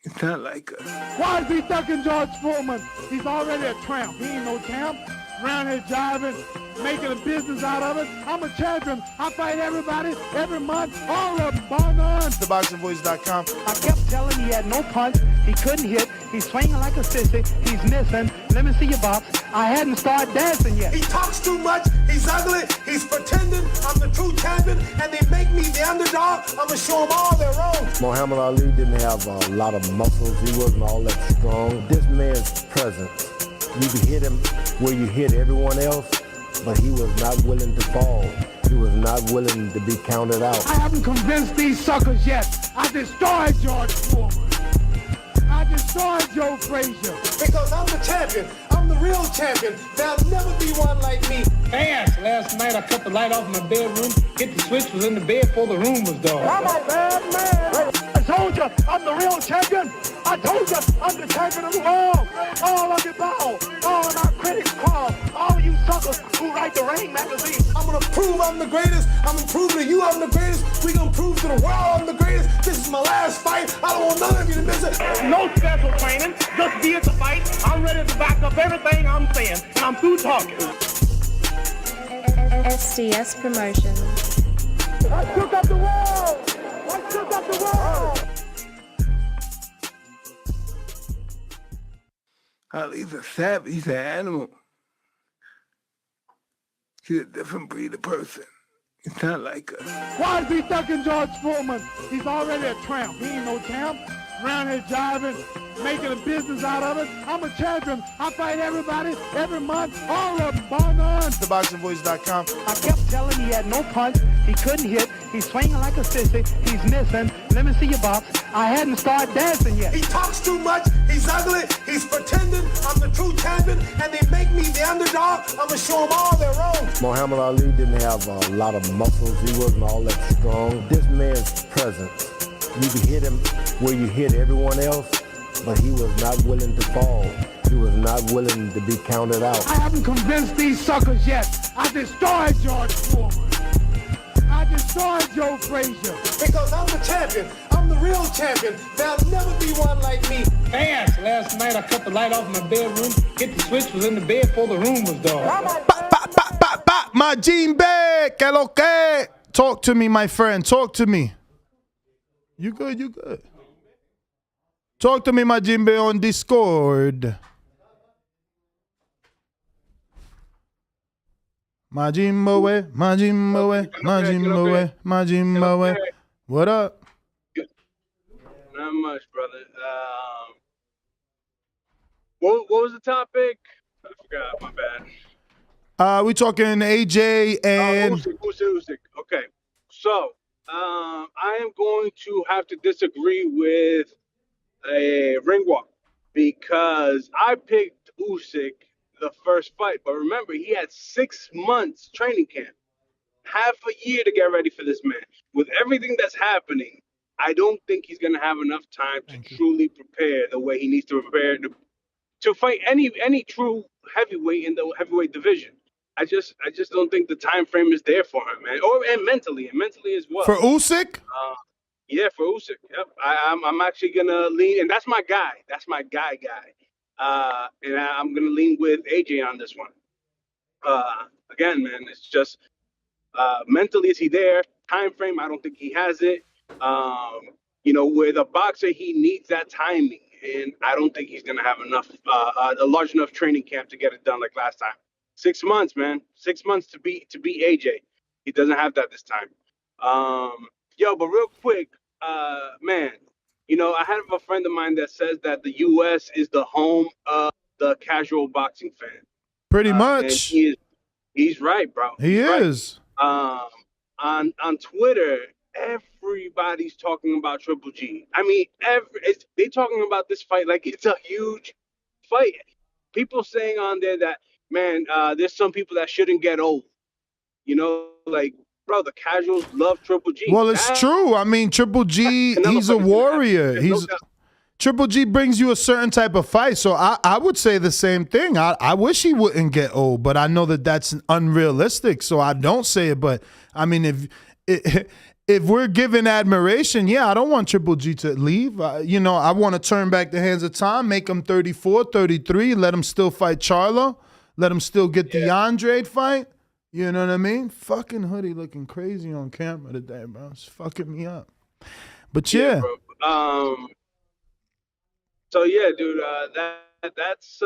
He's not like us. Why is he ducking George Foreman? He's already a tramp. He ain't no champ. Around here jiving, making a business out of it. I'm a champion. I fight everybody, every month, all of them, bar none. TheBoxingVoice.com. I kept telling him he had no punch. He couldn't hit. He's swinging like a sissy. He's missing. Let me see your box. I hadn't started dancing yet. He talks too much. He's ugly. He's pretending. I'm the true champion, and they make me the underdog. I'm gonna show them all they're wrong. Muhammad Ali didn't have a lot of muscles. He wasn't all that strong. This man's presence, you could hit him where you hit everyone else, but he was not willing to fall. He was not willing to be counted out. I haven't convinced these suckers yet. I destroyed George Foreman. I destroyed Joe Frazier. Because I'm the champion. I'm the real champion. There'll never be one like me. Fast. Last night I cut the light off in my bedroom, hit the switch, was in the bed before the room was dark. I'm a bad man. I told you I'm the real champion. I told you I'm the champion of the world. All of you bow. All of my critics call. All of you suckers who write the Ring magazine. I'm gonna prove I'm the greatest. I'm gonna prove to you I'm the greatest. We gonna prove to the world I'm the greatest. This is my last fight. I don't want none of you to miss it. No special training. Just be at the fight. I'm ready to back up everything I'm saying. And I'm through talking. SDS Promotions. I shook up the world. I shook up the world. He's a savage. He's an animal. He's a different breed of person. He's not like us. Why is he ducking George Foreman? He's already a tramp. He ain't no champ. Around here jiving, making a business out of it. I'm a champion. I fight everybody, every month, all of them, bar none. TheBoxingVoice.com. I kept telling him he had no punch. He couldn't hit. He's swinging like a sissy. He's missing. Let me see your box. I hadn't started dancing yet. He talks too much. He's ugly. He's pretending. I'm the true champion, and they make me the underdog. I'm gonna show them all they're wrong. Muhammad Ali didn't have a lot of muscles. He wasn't all that strong. This man's presence, you could hit him where you hit everyone else, but he was not willing to fall. He was not willing to be counted out. I haven't convinced these suckers yet. I destroyed George Foreman. I destroyed Destroy Joe Frazier. Because I'm the champion. I'm the real champion. There'll never be one like me. Fast. Last night I cut the light off in my bedroom, hit the switch, was in the bed before the room was dark. Majimbe, que lo que? Talk to me, my friend. Talk to me. You good, you good. Talk to me, Majimbe, on Discord. Majimbe, Majimbe, Majimbe. What up? Not much, brother. What was the topic? I forgot. My bad. We talking AJ and Usyk. Okay, so I am going to have to disagree with a ring walk because I picked Usyk the first fight, but remember he had 6 months training camp, half a year to get ready for this man. With everything that's happening, I don't think he's going to have enough time to truly prepare the way he needs to prepare to fight any true heavyweight in the heavyweight division. I just don't think the time frame is there for him, man. And mentally as well. For Usyk? Yeah, for Usyk. Yep. I'm actually gonna lean, and that's my guy. That's my guy. And I'm gonna lean with AJ on this one. Again, man, it's just mentally, is he there? Time frame, I don't think he has it. With a boxer, he needs that timing, and I don't think he's gonna have enough, a large enough training camp to get it done like last time. 6 months, man. 6 months to beat AJ. He doesn't have that this time. But real quick, man, I have a friend of mine that says that the U.S. is the home of the casual boxing fan. Pretty much. And he's right, bro. He is. Right. On Twitter, everybody's talking about Triple G. I mean, they talking about this fight like it's a huge fight. People saying on there that, man, there's some people that shouldn't get old. Bro, the casuals love Triple G. Well, it's true. I mean, Triple G, he's a warrior. Triple G brings you a certain type of fight. So I would say the same thing. I wish he wouldn't get old, but I know that that's unrealistic. So I don't say it. But I mean, if we're giving admiration, yeah, I don't want Triple G to leave. I want to turn back the hands of time, make him 34, 33, let him still fight Charlo, let him still get the Andre fight. You know what I mean? Fucking Hoodie looking crazy on camera today, bro. It's fucking me up. But yeah. So yeah, dude, that's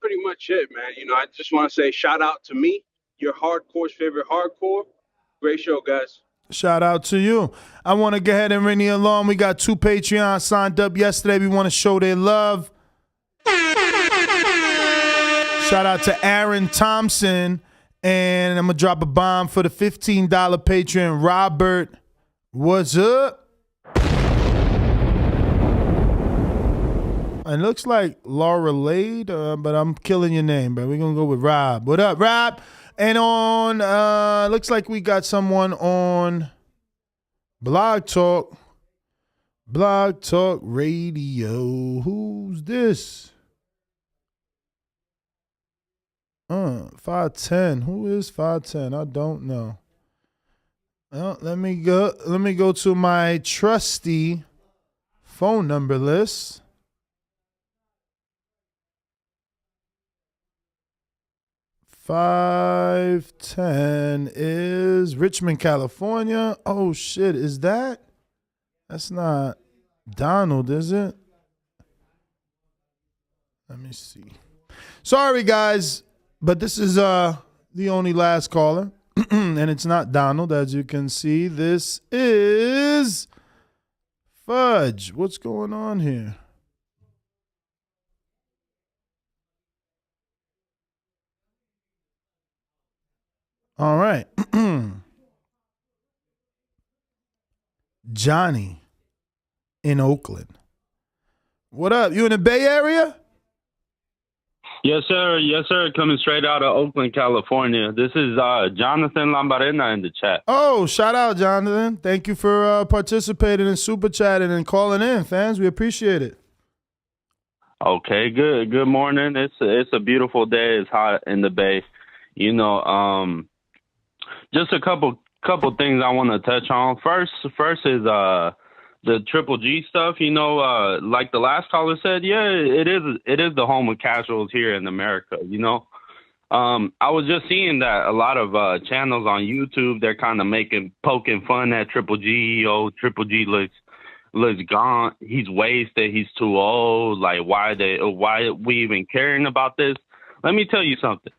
pretty much it, man. I just want to say shout out to me, your hardcore's favorite hardcore. Great show, guys. Shout out to you. I want to go ahead and ring the alarm. We got 2 Patreons signed up yesterday. We want to show their love. Shout out to Aaron Thompson. And I'm going to drop a bomb for the $15 Patreon. Robert, what's up? It looks like Laura Lade, but I'm killing your name, bro. We're going to go with Rob. What up, Rob? And looks like we got someone on Blog Talk Radio. Who's this? 510. Who is 510? I don't know. Well, let me go to my trusty phone number list. 510 is Richmond, California. Oh shit, is that? That's not Donald, is it? Let me see. Sorry, guys. But this is the only last caller, and it's not Donald, as you can see. This is Fudge. What's going on here? All right. Johnny in Oakland. What up? You in the Bay Area? Yes, sir. Yes, sir. Coming straight out of Oakland, California. This is Jonathan Lambarena in the chat. Oh, shout out, Jonathan. Thank you for participating and super chatting and calling in, fans. We appreciate it. Okay, good. Good morning. It's a beautiful day. It's hot in the Bay. Just a couple couple things I want to touch on. First is the Triple G stuff. Like the last caller said, yeah, it is the home of casuals here in America. I was just seeing that a lot of channels on YouTube, they're kind of poking fun at Triple G. Oh, Triple G looks gaunt. He's wasted. He's too old. Like, why are we even caring about this? Let me tell you something.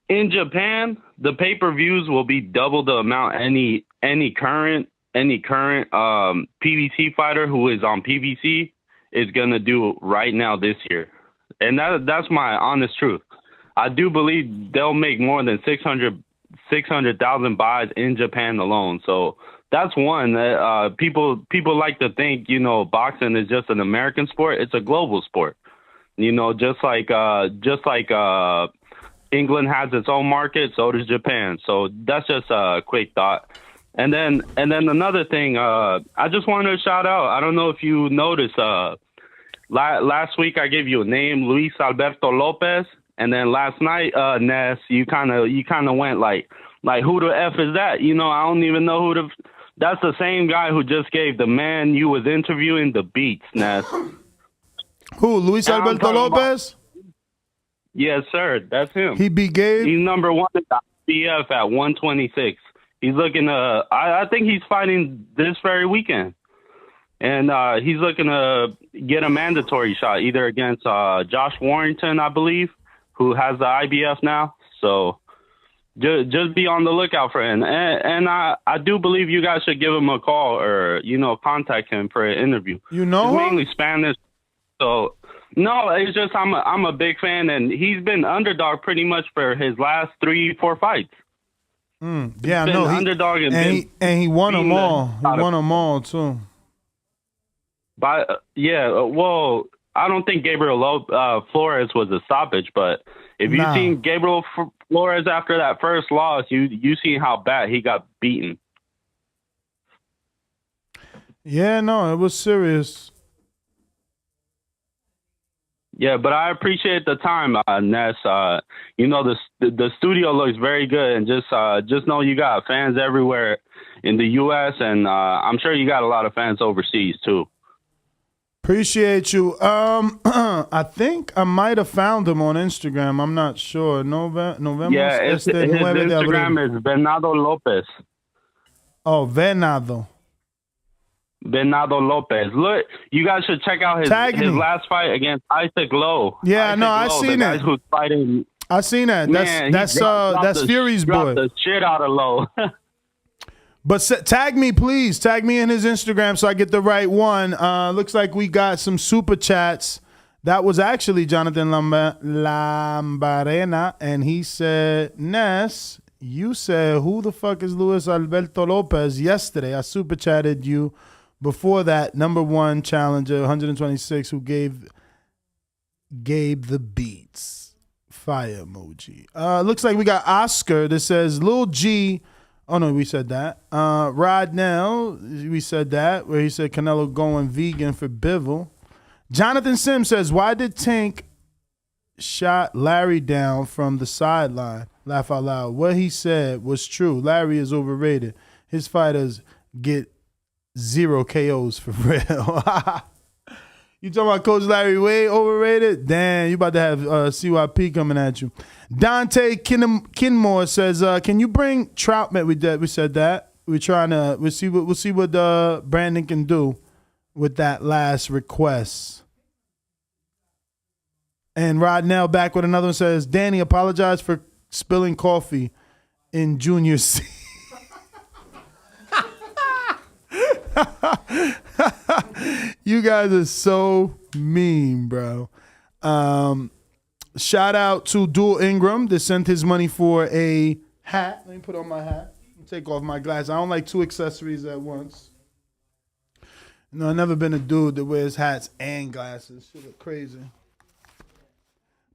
In Japan, the pay-per-views will be double the amount any current PBC fighter who is on PBC is gonna do right now this year, and that's my honest truth. I do believe they'll make more than 600,000 buys in Japan alone. So that's one. People like to think boxing is just an American sport. It's a global sport. Just like England has its own market, so does Japan. So that's just a quick thought. And then another thing, I just wanted to shout out. I don't know if you noticed. Last week I gave you a name, Luis Alberto Lopez, and then last night, Ness, you kind of went like who the F is that? I don't even know that's the same guy who just gave the man you was interviewing the beats, Ness. Who, Luis Alberto Lopez? Yes, sir. That's him. He beat Gabe? He's number one in the IBF at 126. He's looking to, I think he's fighting this very weekend. And he's looking to get a mandatory shot, either against Josh Warrington, I believe, who has the IBF now. So just be on the lookout for him. And I do believe you guys should give him a call or, contact him for an interview. You know He's him? mainly Spanish. So, no, it's just I'm a big fan, and he's been underdog pretty much for his last 3-4 fights. Yeah, no, underdog and he won them all. He won them all too. But well, I don't think Gabriel Flores was a stoppage, but if you seen Gabriel Flores after that first loss, you see how bad he got beaten. Yeah, no, it was serious. Yeah, but I appreciate the time, Ness. The studio looks very good, and just know you got fans everywhere in the U.S., and I'm sure you got a lot of fans overseas too. Appreciate you. I think I might have found him on Instagram. I'm not sure. November. Yeah, his Instagram is Venado Lopez. Oh, Venado Lopez. Look, you guys should check out his last fight against Isaac Lowe. Yeah, Isaac no, I Lowe, seen the that. guy who's fighting. I seen that. That's Fury's boy. The shit out of Lowe. But tag me, please. Tag me in his Instagram so I get the right one. Looks like we got some super chats. That was actually Jonathan Lambarena, and he said, Ness, you said, who the fuck is Luis Alberto Lopez yesterday? I super chatted you before that. Number one challenger, 126, who gave the beats. Fire emoji. Looks like we got Oscar that says, Lil G. Oh, no, we said that. Rodnell, we said that, where he said Canelo going vegan for Bivol. Jonathan Sims says, why did Tank shot Larry down from the sideline? Laugh out loud. What he said was true. Larry is overrated. His fighters get 0 KOs for real. You talking about Coach Larry way overrated? Damn, you about to have CYP coming at you. Dante Kinmore says, can you bring Troutman? We said that. We'll see what Brandon can do with that last request. And Rodnell back with another one says, Danny, apologize for spilling coffee in Junior C. You guys are so mean, bro. Shout out to Dual Ingram that sent his money for a hat. Let me put on my hat. Take off my glasses. I don't like two accessories at once. No, I've never been a dude that wears hats and glasses. Shit look crazy.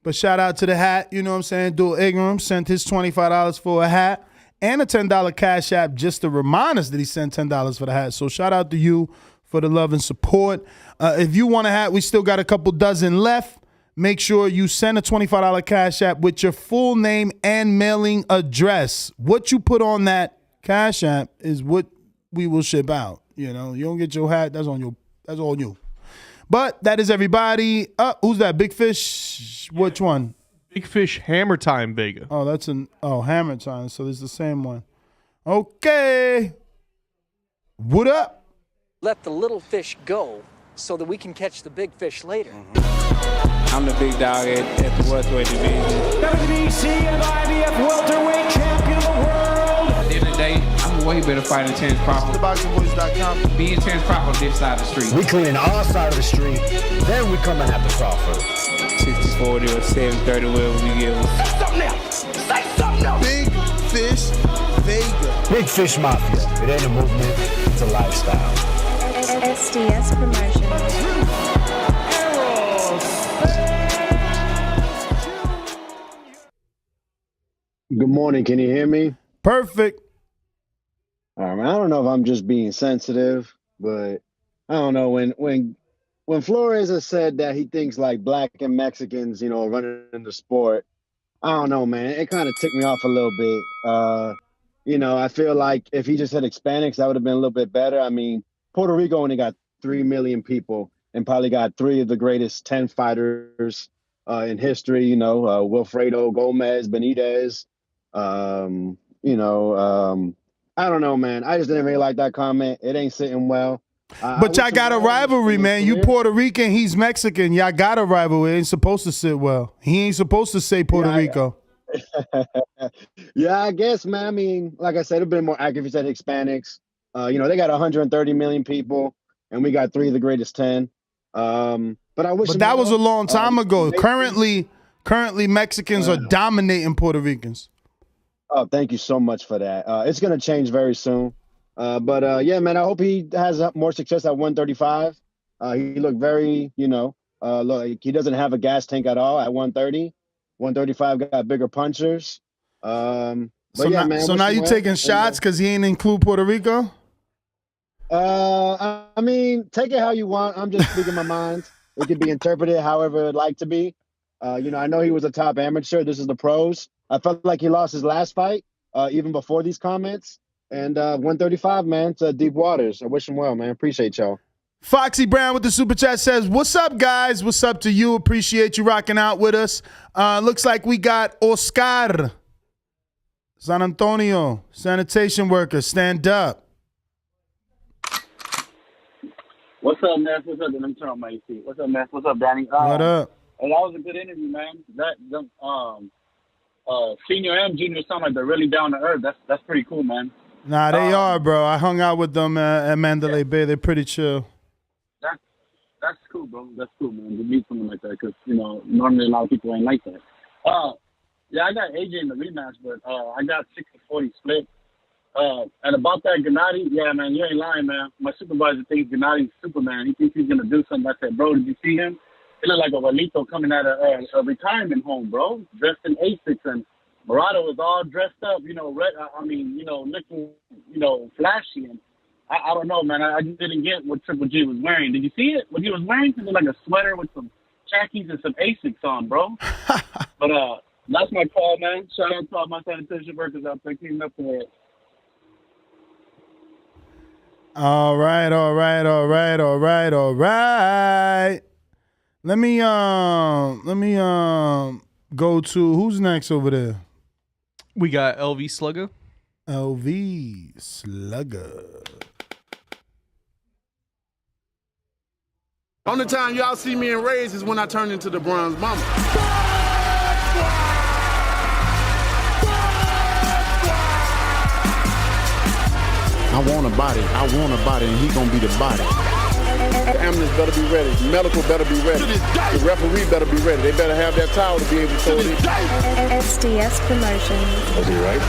But shout out to the hat. You know what I'm saying? Dual Ingram sent his $25 for a hat and a $10 Cash App just to remind us that he sent $10 for the hat. So shout out to you for the love and support. If you want a hat, we still got a couple dozen left. Make sure you send a $25 Cash App with your full name and mailing address. What you put on that Cash App is what we will ship out. You know, you don't get your hat, that's on you. But that is everybody. Who's that? Big Fish? Which one? Big Fish Hammer Time Vega. Oh, that's Hammer Time. So this is the same one. Okay. What up? Let the little fish go so that we can catch the big fish later. I'm the big dog at the welterweight division. WBC and IBF welterweight champion of the world. At the end of the day, I'm a way better fighter than Terrence Crawford. TheBoxingVoice.com. Me and Terrence Crawford on this side of the street. We cleaning our side of the street, then we coming after Crawford. 60-40 or 7-30, whatever we give them. Say something else. Say something else. Big Fish Vega. Big Fish Mafia. It ain't a movement, it's a lifestyle. SDS Promotions. Good morning. Can you hear me? Perfect. All right, man. I don't know if I'm just being sensitive, but I don't know when Flores has said that he thinks like black and Mexicans, running in the sport. I don't know, man. It kind of ticked me off a little bit. I feel like if he just said Hispanics, that would have been a little bit better. I mean, Puerto Rico only got 3 million people and probably got 3 of the greatest 10 fighters in history. Wilfredo, Gomez, Benitez. I don't know, man. I just didn't really like that comment. It ain't sitting well. But y'all got a rivalry, man. You Puerto Rican, he's Mexican. Y'all got a rivalry. It ain't supposed to sit well. He ain't supposed to say Puerto Rico. Yeah, I guess, man. I mean, like I said, it'd been more accurate if you said Hispanics. They got 130 million people, and we got 3 of the greatest 10. But I wish. But that was a long time ago. Currently, Mexicans are dominating Puerto Ricans. Oh, thank you so much for that. It's going to change very soon. Yeah, man, I hope he has more success at 135. He looked very, like he doesn't have a gas tank at all at 130. 135 got bigger punchers. So now you taking shots because he ain't include Puerto Rico? I mean, take it how you want. I'm just speaking my mind. It could be interpreted however it'd like to be. I know he was a top amateur. This is the pros. I felt like he lost his last fight, even before these comments. And 135, man, to deep waters. I wish him well, man. Appreciate y'all. Foxy Brown with the super chat says, "What's up, guys? What's up to you? Appreciate you rocking out with us." Looks like we got Oscar San Antonio, sanitation worker. Stand up. What's up, man? What's up? Let me turn on my AC. What's up, man? What's up, Danny? What up? That was a good interview, man. Senior and junior sound like they're really down to earth. That's pretty cool, man. Nah, they are, bro. I hung out with them at Mandalay Bay. They're pretty chill. That's cool, bro. That's cool, man. To meet someone like that, because normally a lot of people ain't like that. Yeah, I got AJ in the rematch, but I got 60-40 split. And about that Gennady, yeah, man, you ain't lying, man. My supervisor thinks Gennady's Superman. He thinks he's gonna do something. I said, bro, did you see him? He looked like a Abuelito coming out of a retirement home, bro, dressed in Asics, and Murata was all dressed up, looking, flashy. And I don't know, man. I just didn't get what Triple G was wearing. Did you see it? What he was wearing? It was like a sweater with some khakis and some Asics on, bro. But that's my call, man. Shout out to all my sanitation workers out there cleaning up for it. All right. Let me go to who's next over there. We got LV Slugger. LV Slugger. Only time y'all see me in Rays is when I turn into the Bronze Mama. I want a body, and he gonna be the body. The ambulance better be ready. The medical better be ready. The referee better be ready. They better have that towel to be able to throw it in. SDS Promotions. Was he right?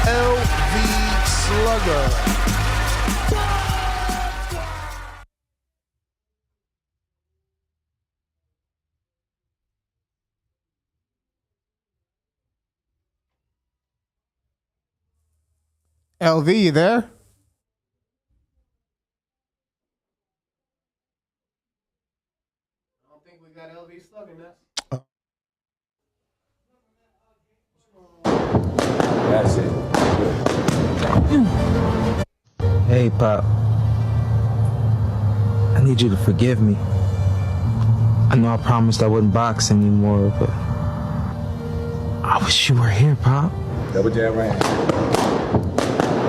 LV Slugger. LV, you there? I don't think we got LV Slugger next. That's it. Hey, Pop. I need you to forgive me. I know I promised I wouldn't box anymore, but I wish you were here, Pop. Double jab right.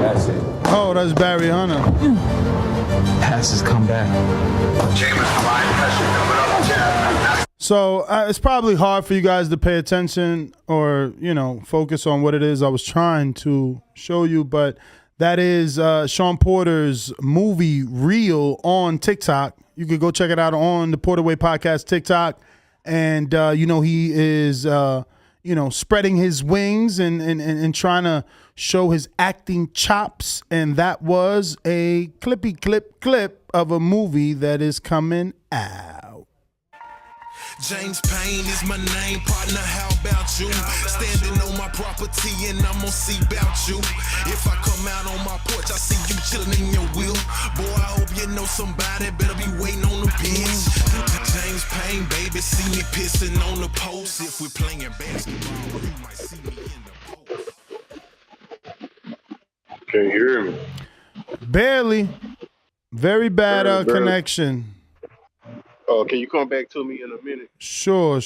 That's it. Oh, that's Barry Hunter. Passes come back. So it's probably hard for you guys to pay attention or, focus on what it is I was trying to show you, but that is Sean Porter's movie reel on TikTok. You could go check it out on the Porter Way Podcast TikTok. And, he is, spreading his wings and trying to show his acting chops. And that was a clip of a movie that is coming out. James Payne is my name, partner, how about you? Standing on my property and I'm gonna see about you. If I come out on my porch, I see you chilling in your wheel. Boy, I hope you know somebody better be waiting on the bench. James Payne, baby, see me pissing on the post. If we're playing basketball, you might see me in the post. Can you hear me? Barely. Very bad Barely. Connection. Can you come back to me in a minute? Sure.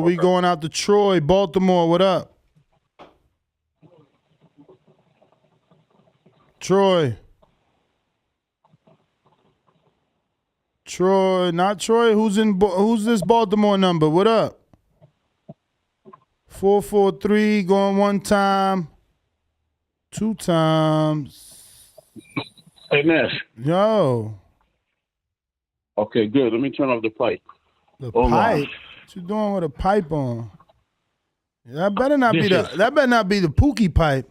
We going out to Troy, Baltimore. What up? Troy, not Troy. Who's this Baltimore number? What up? 443 going one time, two times. Hey, Nash. Yo. Okay, good. Let me turn off the pipe. The pipe? What you doing with a pipe on? That better not be the Pookie pipe.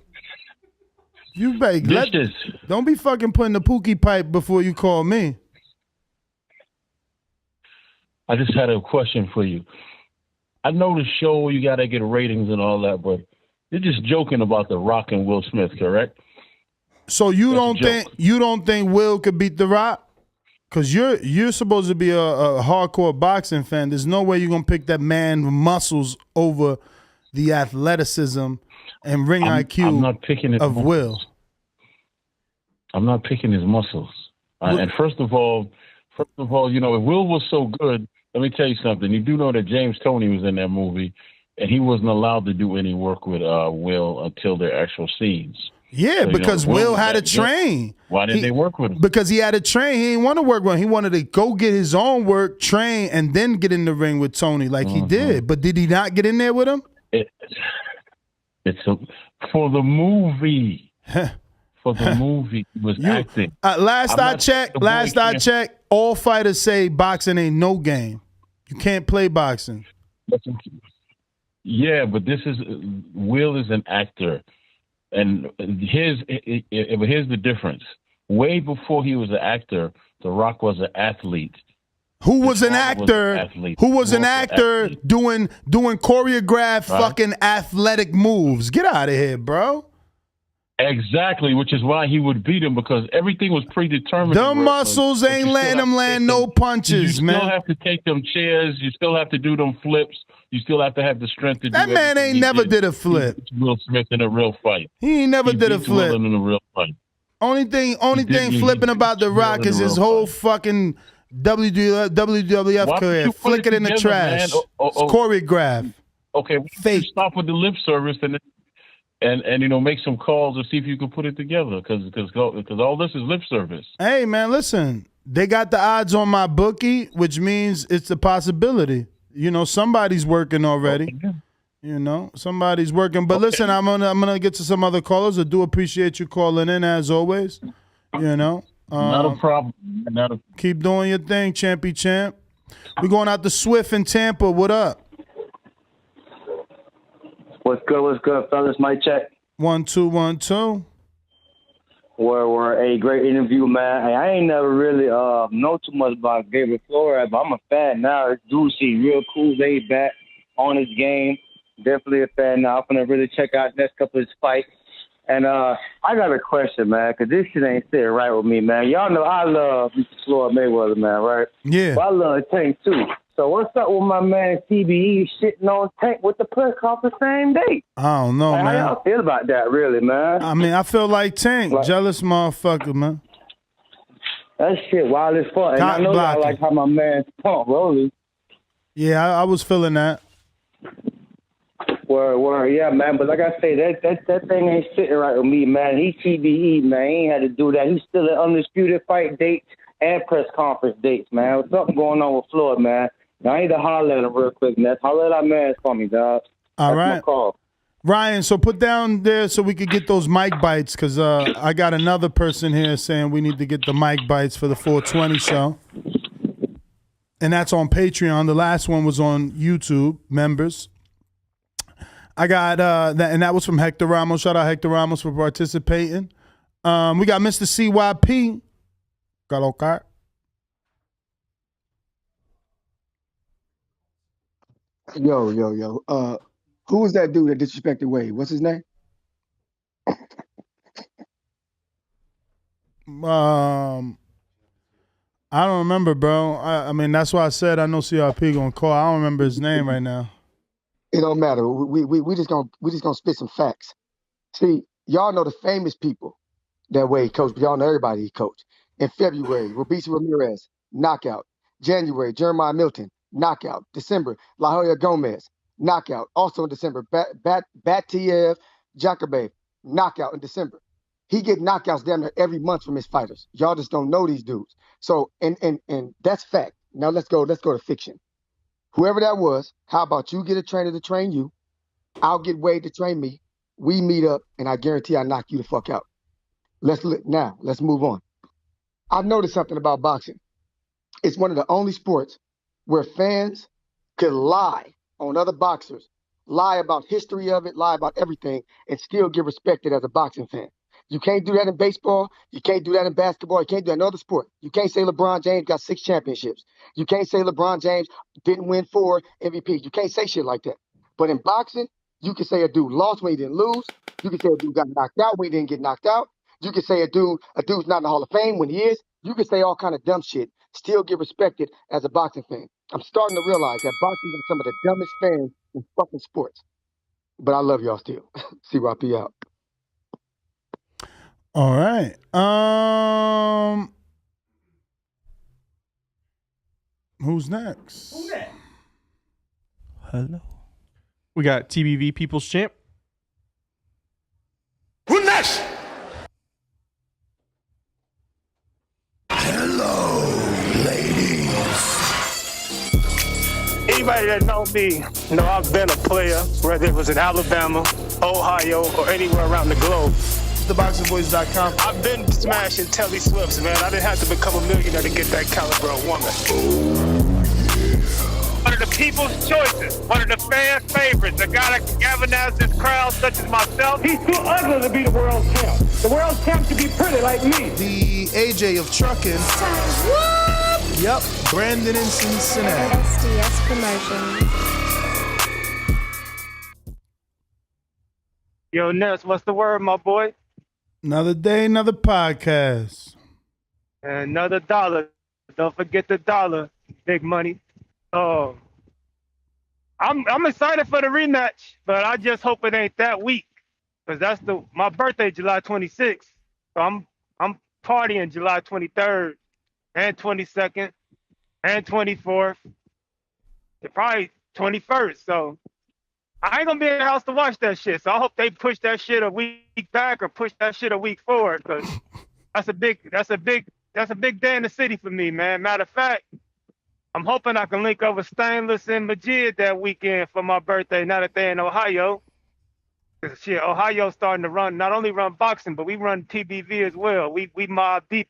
You better don't be fucking putting the Pookie pipe before you call me. I just had a question for you. I know the show, you got to get ratings and all that, but you're just joking about The Rock and Will Smith, correct? So you don't think Will could beat The Rock? Because you're supposed to be a hardcore boxing fan. There's no way you're going to pick that man with muscles over the athleticism and ring IQ I'm not picking his of muscles. Will. I'm not picking his muscles. And first of all, if Will was so good, let me tell you something. You do know that James Toney was in that movie, and he wasn't allowed to do any work with Will until their actual scenes. Yeah, So, because Will had to train. Why did they work with him? Because he had to train. He didn't want to work with him. He wanted to go get his own work, train, and then get in the ring with Tony like he did. But did he not get in there with him? For the movie. For the movie, he was acting. Last I checked, all fighters say boxing ain't no game. You can't play boxing. Yeah, but Will is an actor. And here's the difference. Way before he was an actor, The Rock was an athlete. Who was an actor? Who was an actor doing choreographed fucking athletic moves? Get out of here, bro. Exactly, which is why he would beat him, because everything was predetermined. The muscles ain't letting him land no punches, man. You still have to take them chairs. You still have to do them flips. You still have to have the strength to do that. Man ain't never did a flip. Will Smith in a real fight. He ain't never did a flip. In a real fight. Only thing flipping about The Rock is his whole fucking WWF career. Flick it in the trash. It's choreographed. Okay, fake. Stop with the lip service and make some calls and see if you can put it together, because all this is lip service. Hey man, listen, they got the odds on my bookie, which means it's a possibility. Somebody's working already. Okay. Somebody's working. But listen, I'm gonna get to some other callers. I do appreciate you calling in as always. Not a problem. Keep doing your thing, Champy Champ. We're going out to Swift in Tampa. What up? What's good, fellas? Mic check. 1 2 1 2. We're a great interview, man. I ain't never really know too much about Gabriel Flores, but I'm a fan now. This dude seems real cool, laid back on his game. Definitely a fan now. I'm gonna really check out the next couple of his fights. And I got a question, man, because this shit ain't sitting right with me, man. Y'all know I love Mr. Floyd Mayweather, man, right? Yeah. But I love Tank too. So what's up with my man TBE shitting on Tank with the press conference same day? I don't know, Like, man. how y'all feel about that, really, man? I mean, I feel like Tank, jealous motherfucker, man. That shit wild as fuck. And I know y'all like how my man Pump rolling. Yeah, I was feeling that. Word, yeah, man. But like I say, that thing ain't sitting right with me, man. He TBE, man. He ain't had to do that. He's still at undisputed fight dates and press conference dates, man. There's something going on with Floyd, man. Now, I need to holler at him real quick, man. Holler at our man for me, dog. All That's right. my call. Ryan, so put down there so we could get those mic bites because I got another person here saying we need to get the mic bites for the 420 show. And that's on Patreon. The last one was on YouTube, members. I got that, and that was from Hector Ramos. Shout out Hector Ramos for participating. We got Mr. CYP. Got Yo. Who was that dude that disrespected Wade? What's his name? I don't remember, bro. I mean, that's why I said I know CRP gonna call. I don't remember his name right now. It don't matter. We just gonna spit some facts. See, y'all know the famous people that Wade coached, but y'all know everybody he coached. In February, Robeisy Ramirez, knockout. January, Jeremiah Milton, knockout. December, La Jolla Gomez, knockout. Also in December, Batiev Jakabaev, knockout in December. He get knockouts damn near every month from his fighters. Y'all just don't know these dudes. So and that's fact. Now let's go to fiction. Whoever that was, how about you get a trainer to train you? I'll get Wade to train me. We meet up, and I guarantee I knock you the fuck out. Let's move on. I've noticed something about boxing. It's one of the only sports where fans could lie on other boxers, lie about history of it, lie about everything, and still get respected as a boxing fan. You can't do that in baseball. You can't do that in basketball. You can't do that in other sport. You can't say LeBron James got 6 championships. You can't say LeBron James didn't win 4 MVPs. You can't say shit like that. But in boxing, you can say a dude lost when he didn't lose. You can say a dude got knocked out when he didn't get knocked out. You can say a dude's not in the Hall of Fame when he is. You can say all kind of dumb shit, still get respected as a boxing fan. I'm starting to realize that boxing is some of the dumbest fans in fucking sports. But I love y'all still. CYP out. All right. Who's next? Hello. We got TBV People's Champ. Who next? Hello, ladies. Anybody that know me know I've been a player, whether it was in Alabama, Ohio, or anywhere around the globe. TheBoxingVoice.com. I've been smashing Telly Swifts, man. I didn't have to become a millionaire to get that caliber of woman. One of the people's choices, one of the fans' favorites, a guy that can galvanize this crowd such as myself. He's too ugly to be the world champ. The world champ should be pretty like me. The AJ of trucking. Yep, Brandon in Cincinnati. SDS Promotions. Yo, Ness, what's the word, my boy? Another day, another podcast. Another dollar. Don't forget the dollar. Big money. I'm excited for the rematch, but I just hope it ain't that week, because that's my birthday, July 26th. So I'm partying July 23rd and 22nd and 24th and probably 21st. So I ain't gonna be in the house to watch that shit. So I hope they push that shit a week back or push that shit a week forward, because that's a big day in the city for me, man. Matter of fact, I'm hoping I can link up with Stainless and Majid that weekend for my birthday, now that they're in Ohio. Because shit, Ohio's starting to not only run boxing, but we run TBV as well. We mob deep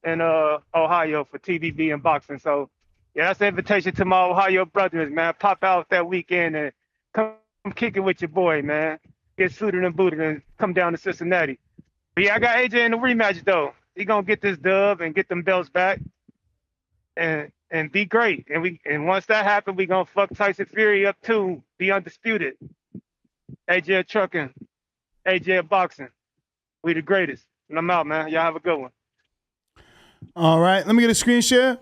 in Ohio for TBV and boxing. So yeah, that's an invitation to my Ohio brothers, man. Pop out that weekend and come kick it with your boy, man. Get suited and booted and come down to Cincinnati. But yeah, I got AJ in the rematch though. He gonna get this dub and get them belts back and be great. And once that happens, we gonna fuck Tyson Fury up too. Be undisputed. AJ at trucking, AJ at boxing. We the greatest. And I'm out, man. Y'all have a good one. All right, let me get a screen share.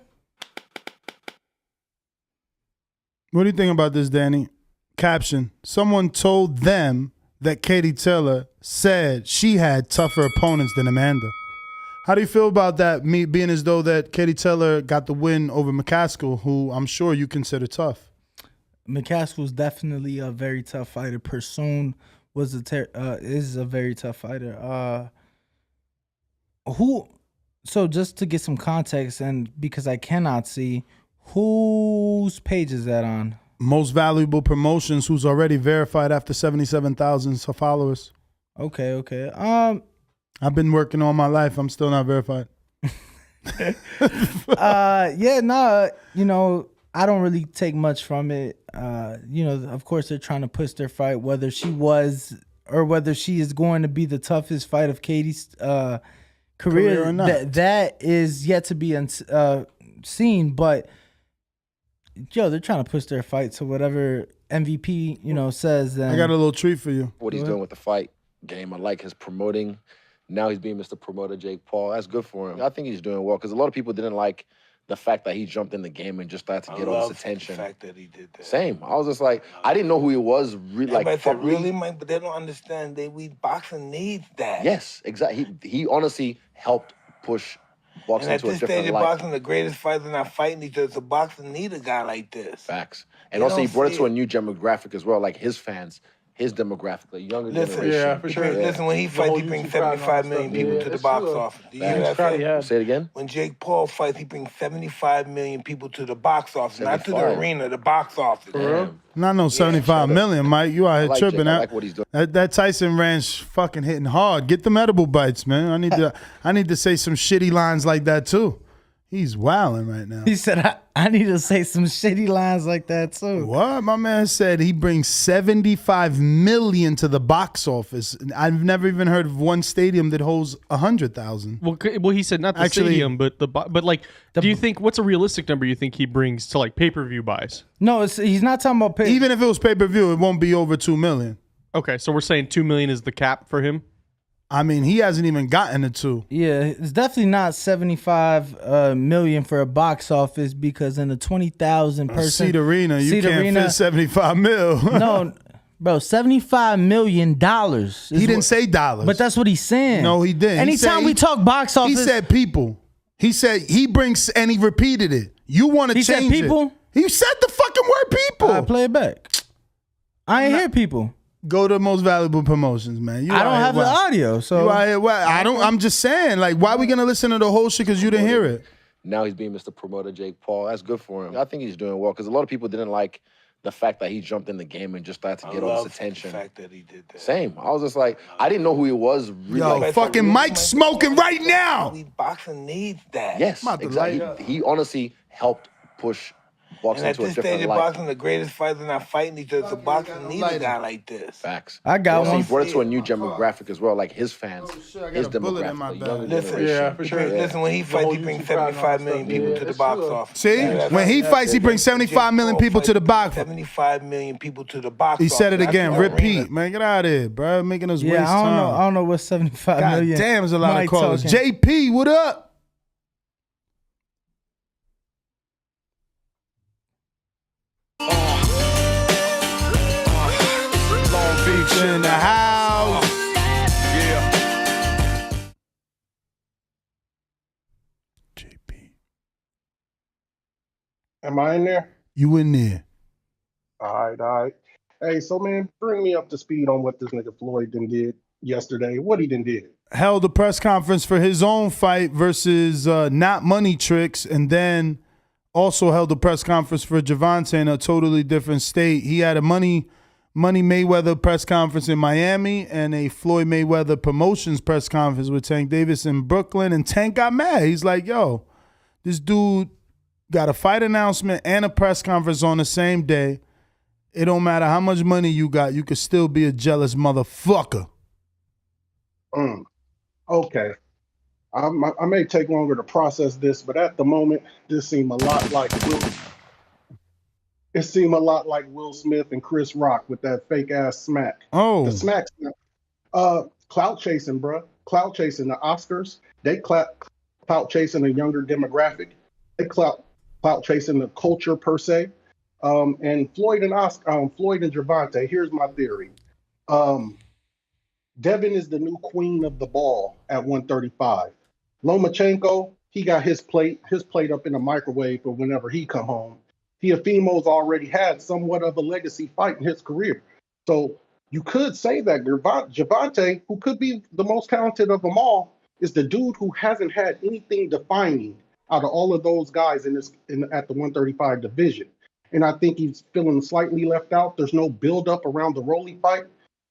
What do you think about this, Danny? Caption: someone told them that Katie Taylor said she had tougher opponents than Amanda. How do you feel about that, me being as though that Katie Taylor got the win over McCaskill, who I'm sure you consider tough? McCaskill's definitely a very tough fighter. Persoon is a very tough fighter. So just to get some context, and because I cannot see, whose page is that on? Most Valuable Promotions, who's already verified after 77,000 followers. Okay. I've been working all my life. I'm still not verified. I don't really take much from it. Of course they're trying to push their fight, whether she was or whether she is going to be the toughest fight of Katie's career or not. That is yet to be seen, but they're trying to push their fight to whatever MVP, says. Then I got a little treat for you. What he's doing with the fight game, I like his promoting. Now he's being Mr. Promoter Jake Paul. That's good for him. I think he's doing well because a lot of people didn't like the fact that he jumped in the game and just started to get all this attention. The fact that he did that. Same. I was just like, I didn't know who he was. Really, Mike? But they don't understand. Boxing needs that. Yes, exactly. He honestly helped push boxing and to a at this different stage of life. boxing, the greatest fighters are not fighting each other. So boxing need a guy like this. Facts. And also, he brought it to a new demographic as well, like his fans. His demographic, the younger generation. Yeah, for sure. Listen, when he fights, he brings 75 million people to the box office. Do you hear that? Say it again? When Jake Paul fights, he brings 75 million people to the box office, not to the arena, the box office. Not no 75 million, Mike. You out here tripping. Jake. I like what he's doing. That Tyson ranch fucking hitting hard. Get them edible bites, man. I need to say some shitty lines like that too. He's wilding right now. He said, I need to say some shitty lines like that too. What? My man said he brings 75 million to the box office. I've never even heard of one stadium that holds 100,000. Well, he said not the stadium, but do you think, what's a realistic number you think he brings to like pay-per-view buys? No, he's not talking about pay. Even if it was pay-per-view, it won't be over 2 million. Okay, so we're saying 2 million is the cap for him? I mean, he hasn't even gotten it to. Yeah, it's definitely not 75 million for a box office because in a 20,000 person seat arena, you can't fit 75 mil. No, bro, $75 million. He didn't say dollars. But that's what he's saying. No, he didn't. Anytime we talk box office. He said people. He said he brings, and he repeated it. You want to change it. He said people? He said the fucking word people. I play it back. I ain't hear people. Go to Most Valuable Promotions, man. I don't have the audio, so I'm just saying, like, why are we gonna listen to the whole shit because you didn't hear it? Now he's being Mr. Promoter Jake Paul. That's good for him. I think he's doing well because a lot of people didn't like the fact that he jumped in the game and just started to get all this attention. The fact that he did that. Same. I was just like, I didn't know who he was. Yo, fucking Mike's smoking right now. Boxing needs that. Yes, exactly. He honestly helped push boxing and at to a this different stage of life. boxing, the greatest fighters are not fighting each other. So boxing needs a guy like this. Facts. I got also, one. He brought it to a new demographic as well, like his fans, his demographic, the younger generation. For sure. Listen, when he fights, he brings 75 million people to the box office. See, when he fights, he brings 75 million people to the box. 75 million people to the box office. He said it again. Repeat, man. Get out of here, bro. Making us waste time. I don't know what 75 God million. damn, there's a lot Mike of callers. talking. JP, what up? In the house. JP. Am I in there? You in there. All right. Hey, so man, bring me up to speed on what this nigga Floyd did yesterday. What he did. Held a press conference for his own fight versus Not Money Tricks, and then also held a press conference for Javante in a totally different state. He had a Money Mayweather press conference in Miami and a Floyd Mayweather promotions press conference with Tank Davis in Brooklyn. And Tank got mad. He's like, yo, this dude got a fight announcement and a press conference on the same day. It don't matter how much money you got, you could still be a jealous motherfucker. Okay. I may take longer to process this, but at the moment, this seemed a lot like It seemed a lot like Will Smith and Chris Rock with that fake ass smack. Oh, the smack. Clout chasing, bruh. Clout chasing. The Oscars, they clout chasing a younger demographic. They clout chasing the culture per se. And Floyd and Gervonta. Here's my theory. Devin is the new queen of the ball at 135. Lomachenko, he got his plate up in the microwave for whenever he come home. Teofimo's already had somewhat of a legacy fight in his career. So you could say that Gervonta, who could be the most talented of them all, is the dude who hasn't had anything defining out of all of those guys at the 135 division. And I think he's feeling slightly left out. There's no build-up around the Rolly fight.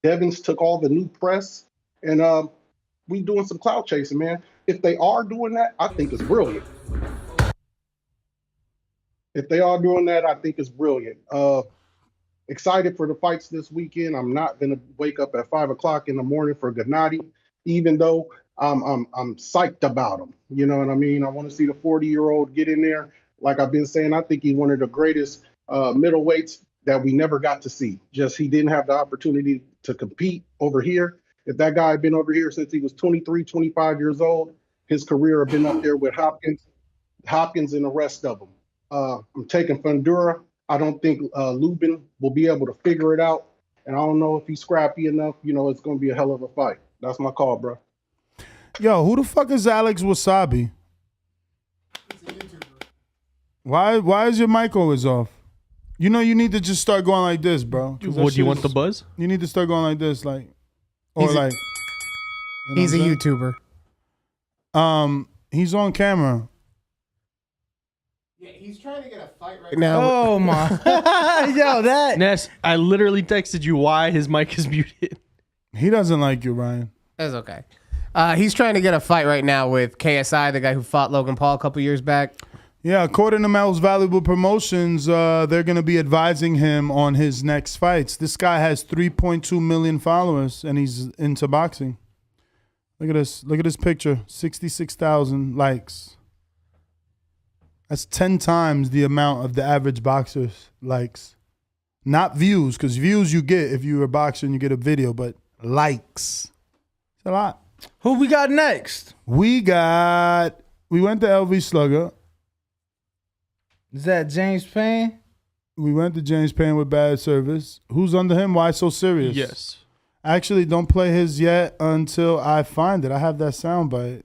Devins took all the new press, and we doing some cloud chasing, man. If they are doing that, I think it's brilliant. Excited for the fights this weekend. I'm not gonna wake up at 5 o'clock in the morning for Gennady, even though I'm psyched about him. You know what I mean? I want to see the 40-year-old get in there. Like I've been saying, I think he's one of the greatest middleweights that we never got to see. Just he didn't have the opportunity to compete over here. If that guy had been over here since he was 23, 25 years old, his career had been up there with Hopkins and the rest of them. I'm taking Fundura. I don't think Lubin will be able to figure it out. And I don't know if he's scrappy enough. You know, it's going to be a hell of a fight. That's my call, bro. Yo, who the fuck is Alex Wasabi? Why is your mic always off? You know you need to just start going like this, bro. What, do you want the buzz? You need to start going like this, like, or like. He's a YouTuber. He's on camera. Yeah, he's trying to get a fight right now. Oh my! Yo, that Ness, I literally texted you why his mic is muted. He doesn't like you, Ryan. That's okay. He's trying to get a fight right now with KSI, the guy who fought Logan Paul a couple years back. Yeah, according to Most Valuable Promotions, they're going to be advising him on his next fights. This guy has 3.2 million followers, and he's into boxing. Look at this. Look at this picture. 66,000 likes. That's 10 times the amount of the average boxer's likes. Not views, because views you get if you're a boxer and you get a video, but likes. It's a lot. Who we got next? We went to LV Slugger. Is that James Payne? We went to James Payne with bad service. Who's under him? Why so serious? Yes. Actually, don't play his yet until I find it. I have that soundbite,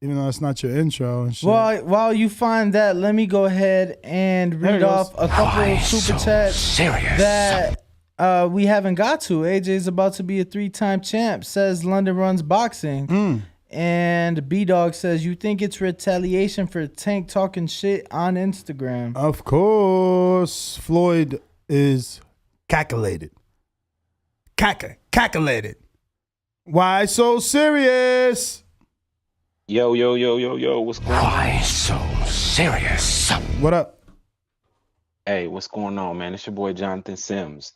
even though it's not your intro and shit. While you find that, let me go ahead and read off a couple of super chats that we haven't got to. AJ's about to be a 3-time champ, says London Runs Boxing. And B-Dog says, you think it's retaliation for Tank talking shit on Instagram? Of course. Floyd is calculated. Calculated. Why so serious? Yo, what's going on? Why so serious? What up? Hey, what's going on, man? It's your boy Jonathan Sims.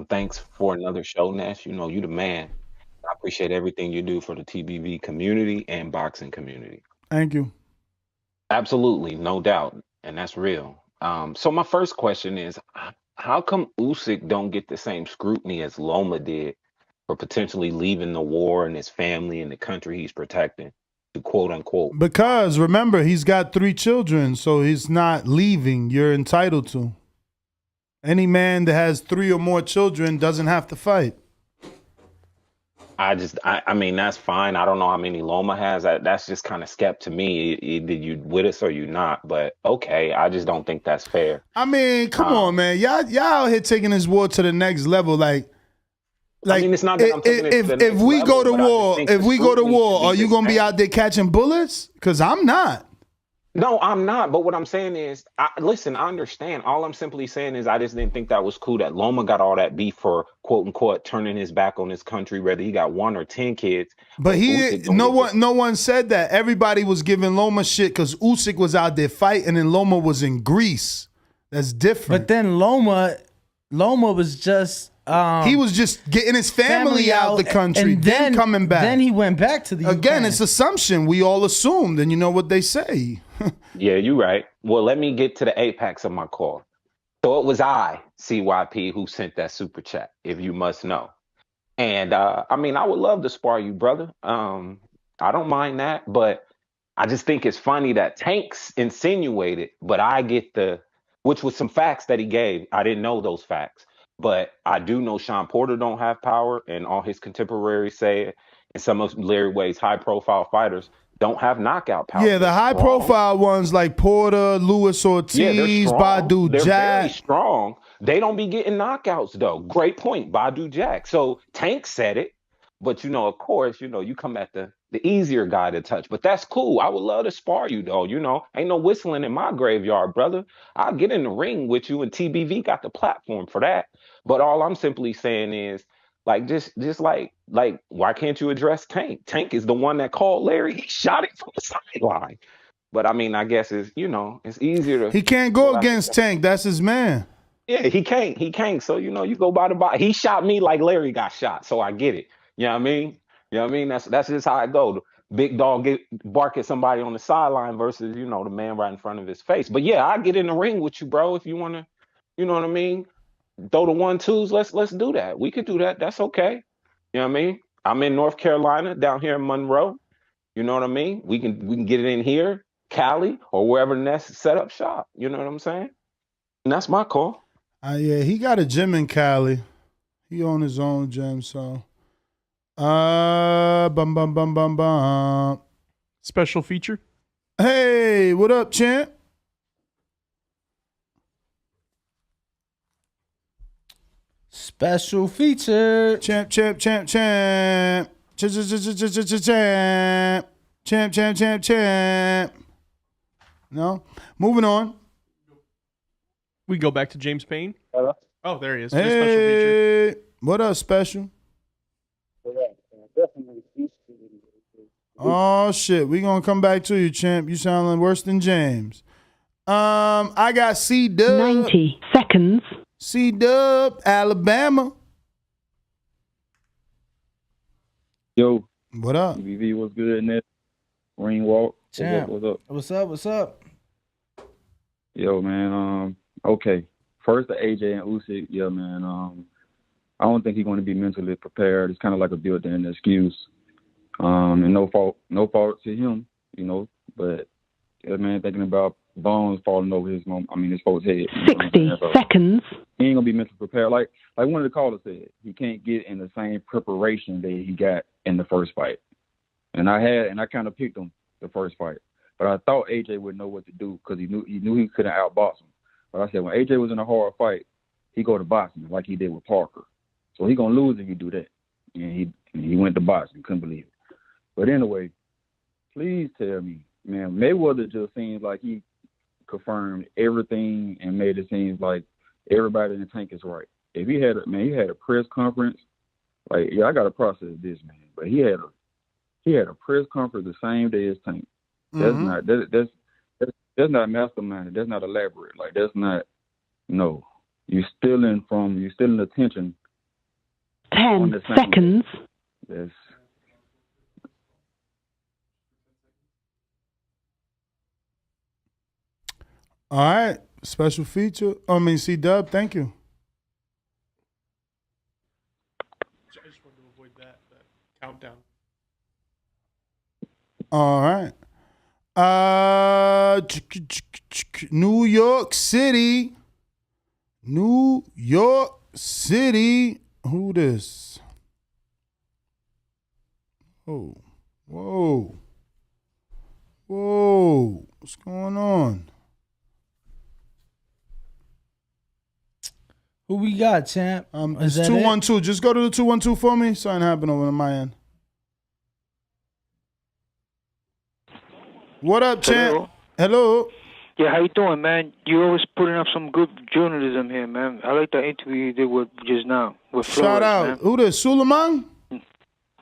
Thanks for another show, Nash. You know, you the man. I appreciate everything you do for the TBV community and boxing community. Thank you. Absolutely, no doubt. And that's real. So my first question is, how come Usyk don't get the same scrutiny as Loma did for potentially leaving the war and his family and the country he's protecting, to quote unquote? Because remember, he's got 3 children, so he's not leaving. You're entitled to. Any man that has 3 or more children doesn't have to fight. I mean, that's fine. I don't know how many Loma has. That's just kind of skep to me. Either you with us or you not. But okay, I just don't think that's fair. I mean, come on, man. Y'all out here taking this war to the next level. Like I mean, it's not that I'm taking it to the if next we level, go to but I just war, think if the we go to scrutiny war, should be are you the gonna be same. out there catching bullets? Because I'm not. No, I'm not. But what I'm saying is, listen, I understand. All I'm simply saying is I just didn't think that was cool that Loma got all that beef for, quote unquote, turning his back on his country, whether he got 1 or 10 kids. But Usyk don't get no one said that. Everybody was giving Loma shit because Usyk was out there fighting and Loma was in Greece. That's different. But then Loma was just he was just getting his family out the country, and then coming back. Then he went back to the Again, Ukraine. it's assumption. We all assumed, and you know what they say. Yeah, you're right. Well, let me get to the apex of my call. So it was I, CYP, who sent that super chat, if you must know. And I mean, I would love to spar you, brother. I don't mind that, but I just think it's funny that Tank's insinuated, but I get the which was some facts that he gave. I didn't know those facts, but I do know Sean Porter don't have power, and all his contemporaries say it. And some of Larry Wade's high-profile fighters don't have knockout power. Yeah, the high-profile ones like Porter, Luis Yeah, they're Ortiz, strong. Badu They're very Jack. strong. They don't be getting knockouts though. Great point, Badu Jack. So Tank said it, but of course, you come at the easier guy to touch. But that's cool. I would love to spar you though. Ain't no whistling in my graveyard, brother. I'll get in the ring with you, and TBV got the platform for that. But all I'm simply saying is, like, just like, why can't you address Tank? Tank is the one that called Larry. He shot it from the sideline. But I mean, I guess it's easier to. He can't go against Tank. That's his man. Yeah, he can't. He can't. So you go by the by. He shot me like Larry got shot. So I get it. You know what I mean? You know what I mean? That's just how it goes. Big dog bark at somebody on the sideline versus the man right in front of his face. But yeah, I get in the ring with you, bro. If you wanna, you know what I mean? Throw the 1-2s. Let's do that. We could do that. That's okay. You know what I mean? I'm in North Carolina, down here in Monroe. You know what I mean? We can get it in here, Cali, or wherever the next set up shop. You know what I'm saying? And that's my call. Yeah, he got a gym in Cali. He own his own gym, so. Bum. Special feature. Hey, what up, champ? Special feature. Champ. Champ. No? Moving on. We go back to James Payne. Hello? Oh, there he is. Hey, what up, Special? Oh shit, we gonna come back to you, champ. You sound worse than James. I got C-Dub. 90 seconds. C-Dub, Alabama. Yo. What up? BV, what's good in there? Ring walk. Champ. What's up? What's up? Yo, man. Okay. First, the AJ and Usyk. Yeah, man. I don't think he's going to be mentally prepared. It's kind of like a built-in excuse. And no fault to him, But yeah, man, thinking about bones falling over his folks' head. 60 seconds. He ain't gonna be mentally prepared. Like one of the callers said, he can't get in the same preparation that he got in the first fight. And I kind of picked him the first fight, but I thought AJ would know what to do because he knew he couldn't outbox him. But I said when AJ was in a hard fight, he go to boxing like he did with Parker. So he gonna lose if he do that. And he went to boxing, couldn't believe it. But anyway, please tell me, man, Mayweather just seems like he confirmed everything and made it seem like everybody in the tank is right. If he had a press conference, I gotta process this, man. But he had a press conference the same day as Tank. That's not masterminded. That's not elaborate. That's not. No, you're stealing attention. 10 seconds. That's. All right, special feature. C-Dub, thank you. I just wanted to avoid that countdown. All right. New York City. Who this? Oh, whoa. What's going on? Who we got, champ? It's 212. Just go to the 212 for me. Something happened over on my end. What up, champ? Hello. Yeah, how you doing, man? You always putting up some good journalism here, man. I like that interview you did with just now with Flores. Shout out. Man. Who this? Suleiman?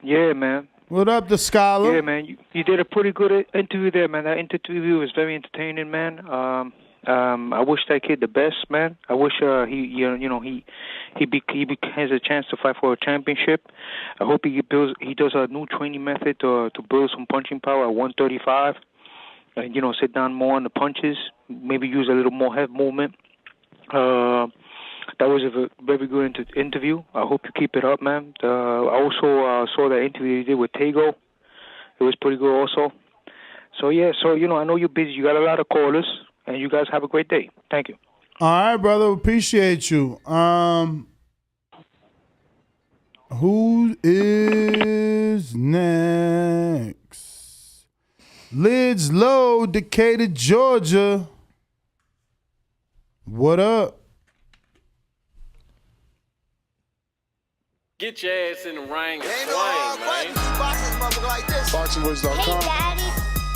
Yeah, man. What up, the scholar? Yeah, man. You did a pretty good interview there, man. That interview was very entertaining, man. I wish that kid the best, man. I wish he has a chance to fight for a championship. I hope he does a new training method to build some punching power at 135. And, sit down more on the punches, maybe use a little more head movement. That was a very good interview. I hope you keep it up, man. I also saw that interview you did with Tego. It was pretty good also. So, yeah, I know you're busy. You got a lot of callers, and you guys have a great day. Thank you. All right, brother. Appreciate you. Who is next? Lids Low, Decatur, Georgia. What up? Get your ass in the ring and swing, man. Boxing motherfucker like this. BoxingWords.com. Hey, Daddy.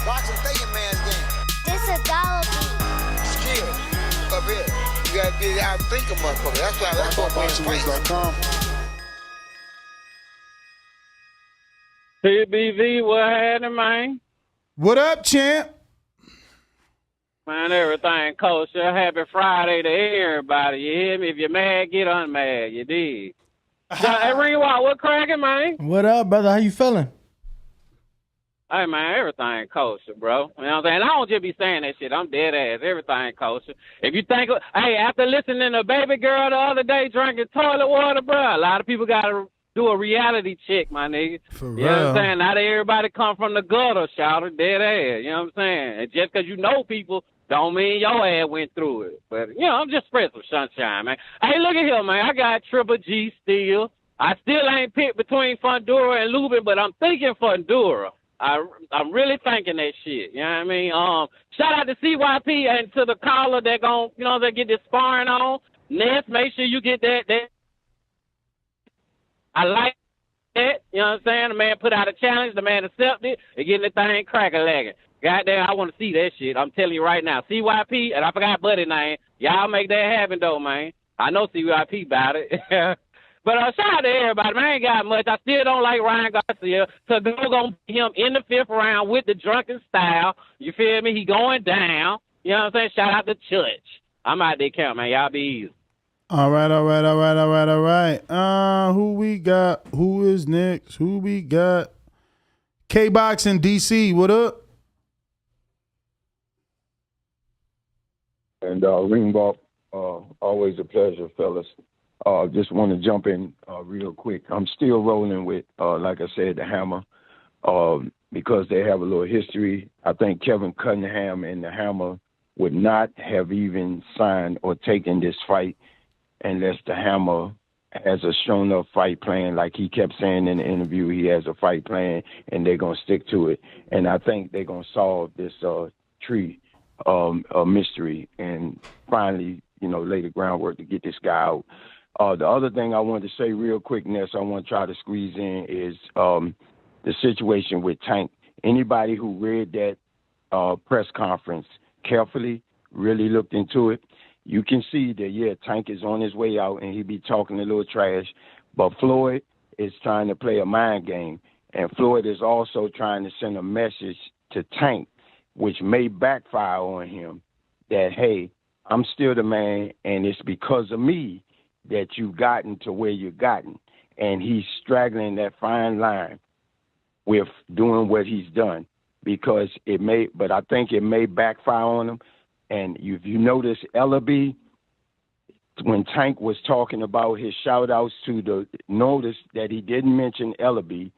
Boxing thinking man's game. This is Dolla. Skill. Up here. You gotta be out think a motherfucker. That's why that's what BoxingWords.com. TBV, what happened, man? What up, champ? Man, everything kosher. Happy Friday to everybody. You hear me? If you're mad, get unmad. You dig? Hey, Ringwalk, what cracking, man? What up, brother? How you feeling? Hey, man, everything kosher, bro. You know what I'm saying? I don't just be saying that shit. I'm dead ass. Everything kosher. If you think, hey, after listening to Baby Girl the other day drinking toilet water, bro, a lot of people got to do a reality check, my nigga. For You know what I'm real. saying? Not everybody come from the gutter, shouter, dead ass. You know what I'm saying? And just because you know people don't mean your ass went through it. But, you know, I'm just spreading some sunshine, man. Hey, look at here, man. I got Triple G still. I still ain't picked between Fundura and Lubin, but I'm thinking Fundura. I'm really thinking that shit. You know what I mean? Shout out to CYP and to the caller that gon' you know, that get this sparring on. Ness, make sure you get that. I like that. You know what I'm saying? The man put out a challenge. The man accepted. They're getting the thing crack-a-lagging. Goddamn, I want to see that shit. I'm telling you right now. CYP, and I forgot Buddy name. Y'all make that happen, though, man. I know CYP about it. But shout out to everybody. Man, I ain't got much. I still don't like Ryan Garcia. So they're going to put him in the 5th round with the drunken style. You feel me? He going down. You know what I'm saying? Shout out to Church. I'm out there count, man. Y'all be easy. All right. Who we got? Who is next? Who we got? K-Box in DC. What up? And Ringwalk, always a pleasure, fellas. Just want to jump in real quick. I'm still rolling with, like I said, the Hammer, because they have a little history. I think Kevin Cunningham and the Hammer would not have even signed or taken this fight unless the Hammer has a shown up fight plan. Like he kept saying in the interview, he has a fight plan, and they're going to stick to it. And I think they're going to solve this tree mystery and finally, lay the groundwork to get this guy out. The other thing I wanted to say real quick, Ness, I want to try to squeeze in is the situation with Tank. Anybody who read that press conference carefully, really looked into it, you can see that, Tank is on his way out and he be talking a little trash, but Floyd is trying to play a mind game, and Floyd is also trying to send a message to Tank, which may backfire on him, that, hey, I'm still the man, and it's because of me that you've gotten to where you've gotten. And he's straggling that fine line with doing what he's done, because but I think it may backfire on him. And if you notice, Ellaby, when Tank was talking about his shout-outs notice that he didn't mention Ellaby.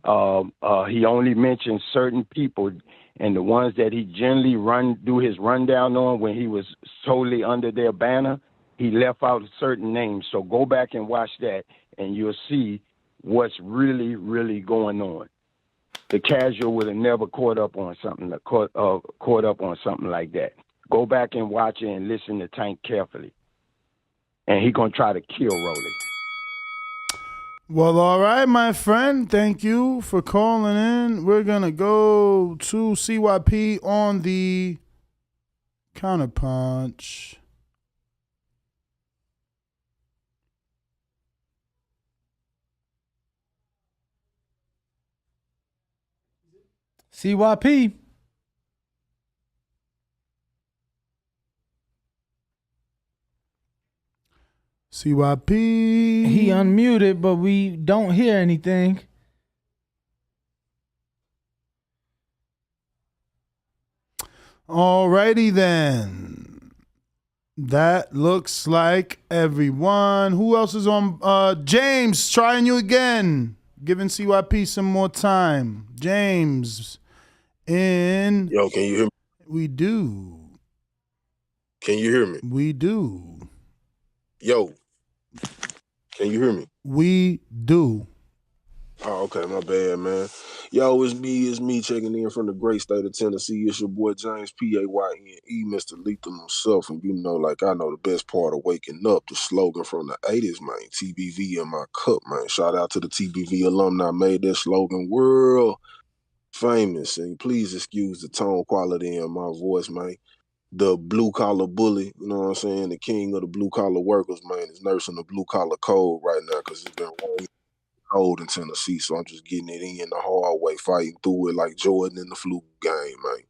He only mentioned certain people, and the ones that he generally do his rundown on when he was solely under their banner, he left out certain names. So go back and watch that, and you'll see what's really, really going on. The casual would have never caught up on something like that. Go back and watch it and listen to Tank carefully. And he's going to try to kill Rolly. Well, all right, my friend. Thank you for calling in. We're going to go to CYP on the counterpunch. CYP. CYP. He unmuted, but we don't hear anything. Alrighty then. That looks like everyone. Who else is on? James, trying you again. Giving CYP some more time. James in. Yo, can you hear me? We do. Can you hear me? We do. Yo, can you hear me? We do. Oh, okay, my bad, man. Yo, it's me checking in from the great state of Tennessee. It's your boy James P-A-Y-N-E, Mr. Lethal himself. And you know, like I know the best part of waking up, the slogan from the 80s, man, TBV in my cup, man. Shout out to the TBV alumni, made that slogan world famous. And please excuse the tone quality in my voice, man. The blue-collar bully, you know what I'm saying? The king of the blue-collar workers, man, is nursing the blue-collar cold right now because it's been raining cold in Tennessee, so I'm just getting it in the hard way, fighting through it like Jordan in the flu game, man.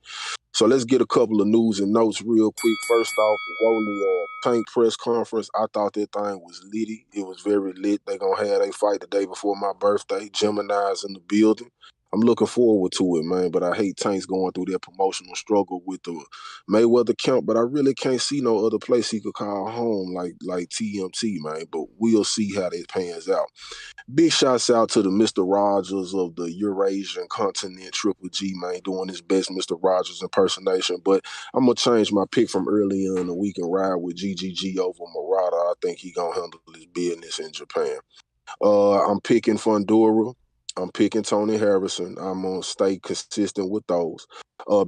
So let's get a couple of news and notes real quick. First off, the Rolly Tank press conference. I thought that thing was litty. It was very lit. They gonna have a fight the day before my birthday. Gemini's in the building. I'm looking forward to it, man, but I hate Tank's going through that promotional struggle with the Mayweather camp, but I really can't see no other place he could call home like TMT, man, but we'll see how that pans out. Big shouts out to the Mr. Rogers of the Eurasian continent, Triple G, man, doing his best Mr. Rogers impersonation. But I'm going to change my pick from earlier in the week and ride with GGG over Murata. I think he going to handle his business in Japan. I'm picking Fundora. I'm picking Tony Harrison. I'm going to stay consistent with those.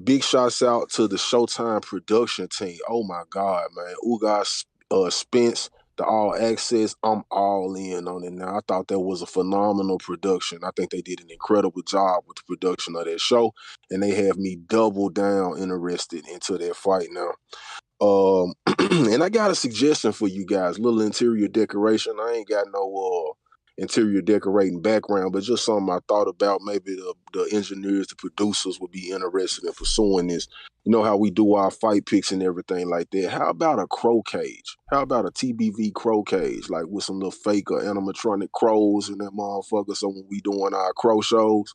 Big shouts out to the Showtime production team. Oh, my God, man. Ugas Spence, the All Access, I'm all in on it now. I thought that was a phenomenal production. I think they did an incredible job with the production of that show, and they have me double down interested into that fight now. And I got a suggestion for you guys, little interior decoration. I ain't got no interior decorating background, but just something I thought about. Maybe the engineers, the producers would be interested in pursuing this. You know how we do our fight picks and everything like that. How about a crow cage? How about a TBV crow cage, like with some little fake or animatronic crows in that motherfucker? So when we doing our crow shows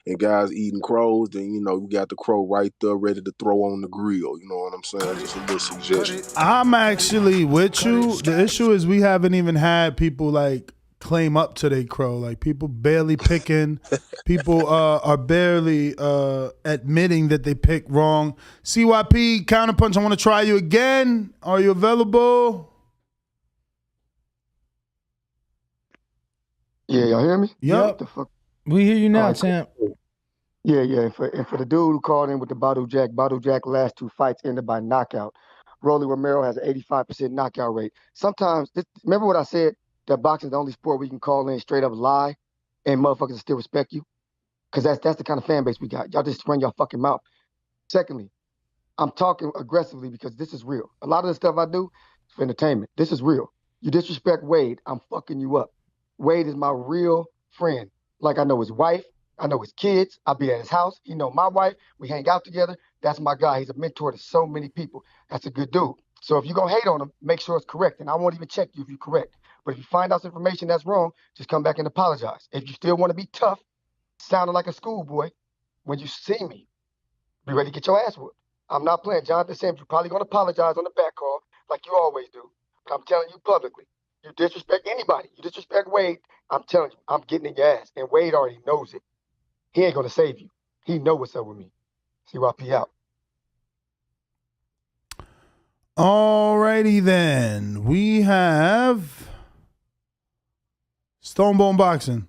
and guys eating crows, then, you know, we got the crow right there ready to throw on the grill. You know what I'm saying? Just a little suggestion. I'm actually with you. The issue is we haven't even had people like claim up to their crow. Like people barely picking. People are barely admitting that they picked wrong. CYP, Counterpunch, I want to try you again. Are you available? Yeah, y'all hear me? Yep. The fuck? We hear you now, All right, champ. cool. Yeah. And for the dude who called in with the Badu Jack last two fights ended by knockout. Rolly Romero has an 85% knockout rate. Sometimes, remember what I said, that boxing is the only sport where you can call in straight up lie and motherfuckers still respect you? Because that's the kind of fan base we got. Y'all just run your fucking mouth. Secondly, I'm talking aggressively because this is real. A lot of the stuff I do is for entertainment. This is real. You disrespect Wade, I'm fucking you up. Wade is my real friend. Like, I know his wife. I know his kids. I'll be at his house. He know my wife. We hang out together. That's my guy. He's a mentor to so many people. That's a good dude. So if you're going to hate on him, make sure it's correct. And I won't even check you if you're correct. But if you find out some information that's wrong, just come back and apologize. If you still want to be tough, sounding like a schoolboy, when you see me, be ready to get your ass whooped. I'm not playing. Jonathan Sims, you're probably going to apologize on the back call like you always do. But I'm telling you publicly, you disrespect anybody. You disrespect Wade, I'm telling you, I'm getting in your ass. And Wade already knows it. He ain't going to save you. He know what's up with me. CYP out. Alrighty then. We have Stonebone Boxing.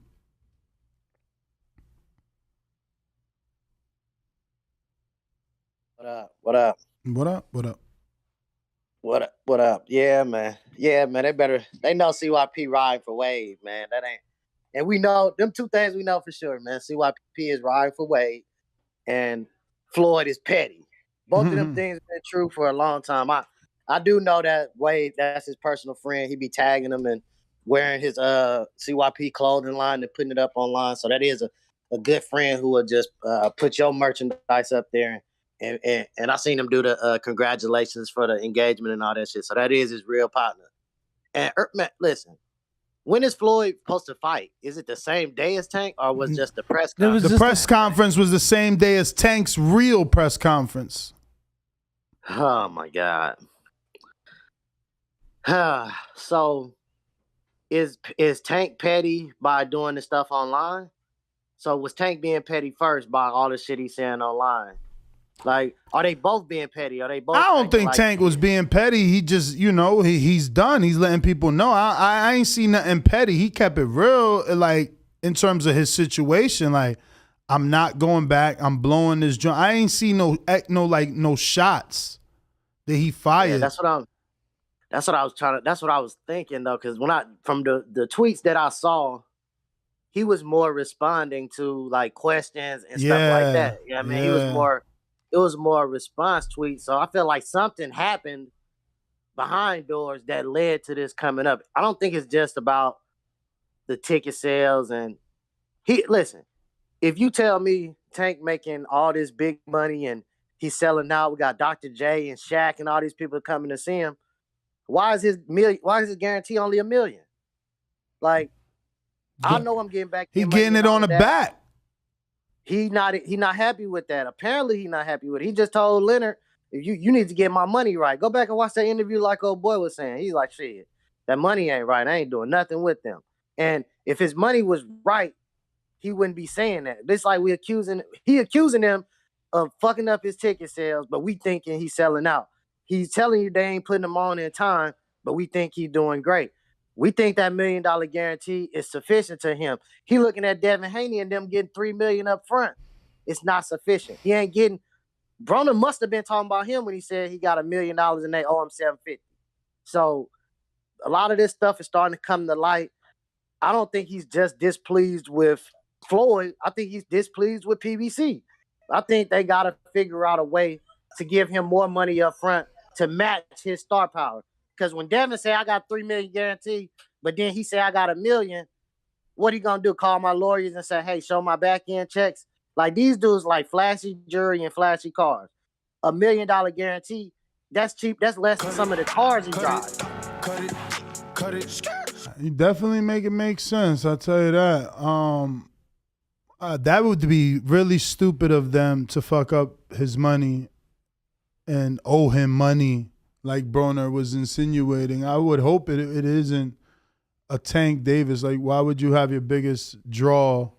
What up? What up? What up? What up? What up? What up? Yeah, man. Yeah, man. They know CYP riding for Wade, man. That ain't, and we know them two things we know for sure, man. CYP is riding for Wade, and Floyd is petty. Both of them things have been true for a long time. I do know that Wade, that's his personal friend. He be tagging him and wearing his CYP clothing line and putting it up online. So that is a good friend who will just put your merchandise up there. And I seen him do the congratulations for the engagement and all that shit. So that is his real partner. And man, listen, when is Floyd supposed to fight? Is it the same day as Tank, or was just the press conference? The press conference was the same day as Tank's real press conference. Oh my God. So is Tank petty by doing the stuff online? So was Tank being petty first by all the shit he's saying online? Like, are they both being petty? Are they both? I don't acting think like Tank was being petty. He just, he's done. He's letting people know. I ain't seen nothing petty. He kept it real, like, in terms of his situation. Like, I'm not going back. I'm blowing this joint. I ain't seen no shots that he fired. Yeah, that's what I was thinking though, because from the tweets that I saw, he was more responding to like questions and stuff like that. Yeah, I mean, it was more response tweets. So I feel like something happened behind doors that led to this coming up. I don't think it's just about the ticket sales and listen, if you tell me Tank making all this big money and he's selling out, we got Dr. J and Shaq and all these people coming to see him. Why is his guarantee only $1 million? Like, I know I'm getting back. He getting it on the back. He not happy with that. Apparently, he not happy with it. He just told Leonard, you need to get my money right. Go back and watch that interview like old boy was saying. He's like, shit, that money ain't right. I ain't doing nothing with them. And if his money was right, he wouldn't be saying that. It's like he accusing them of fucking up his ticket sales, but we thinking he's selling out. He's telling you they ain't putting him on in time, but we think he's doing great. We think that $1 million guarantee is sufficient to him. He looking at Devin Haney and them getting $3 million up front. It's not sufficient. He ain't getting. Broner must have been talking about him when he said he got $1 million and they owe him $750. So a lot of this stuff is starting to come to light. I don't think he's just displeased with Floyd. I think he's displeased with PBC. I think they got to figure out a way to give him more money up front to match his star power. Because when Devin said, I got $3 million guarantee, but then he said, I got $1 million, what he going to do? Call my lawyers and say, hey, show my back end checks? Like, these dudes like flashy jewelry and flashy cars. $1 million guarantee, that's cheap. That's less than some of the cars he drives. Cut it. You definitely make it make sense. I'll tell you that. That would be really stupid of them to fuck up his money and owe him money like Broner was insinuating. I would hope it isn't a Tank Davis. Like, why would you have your biggest draw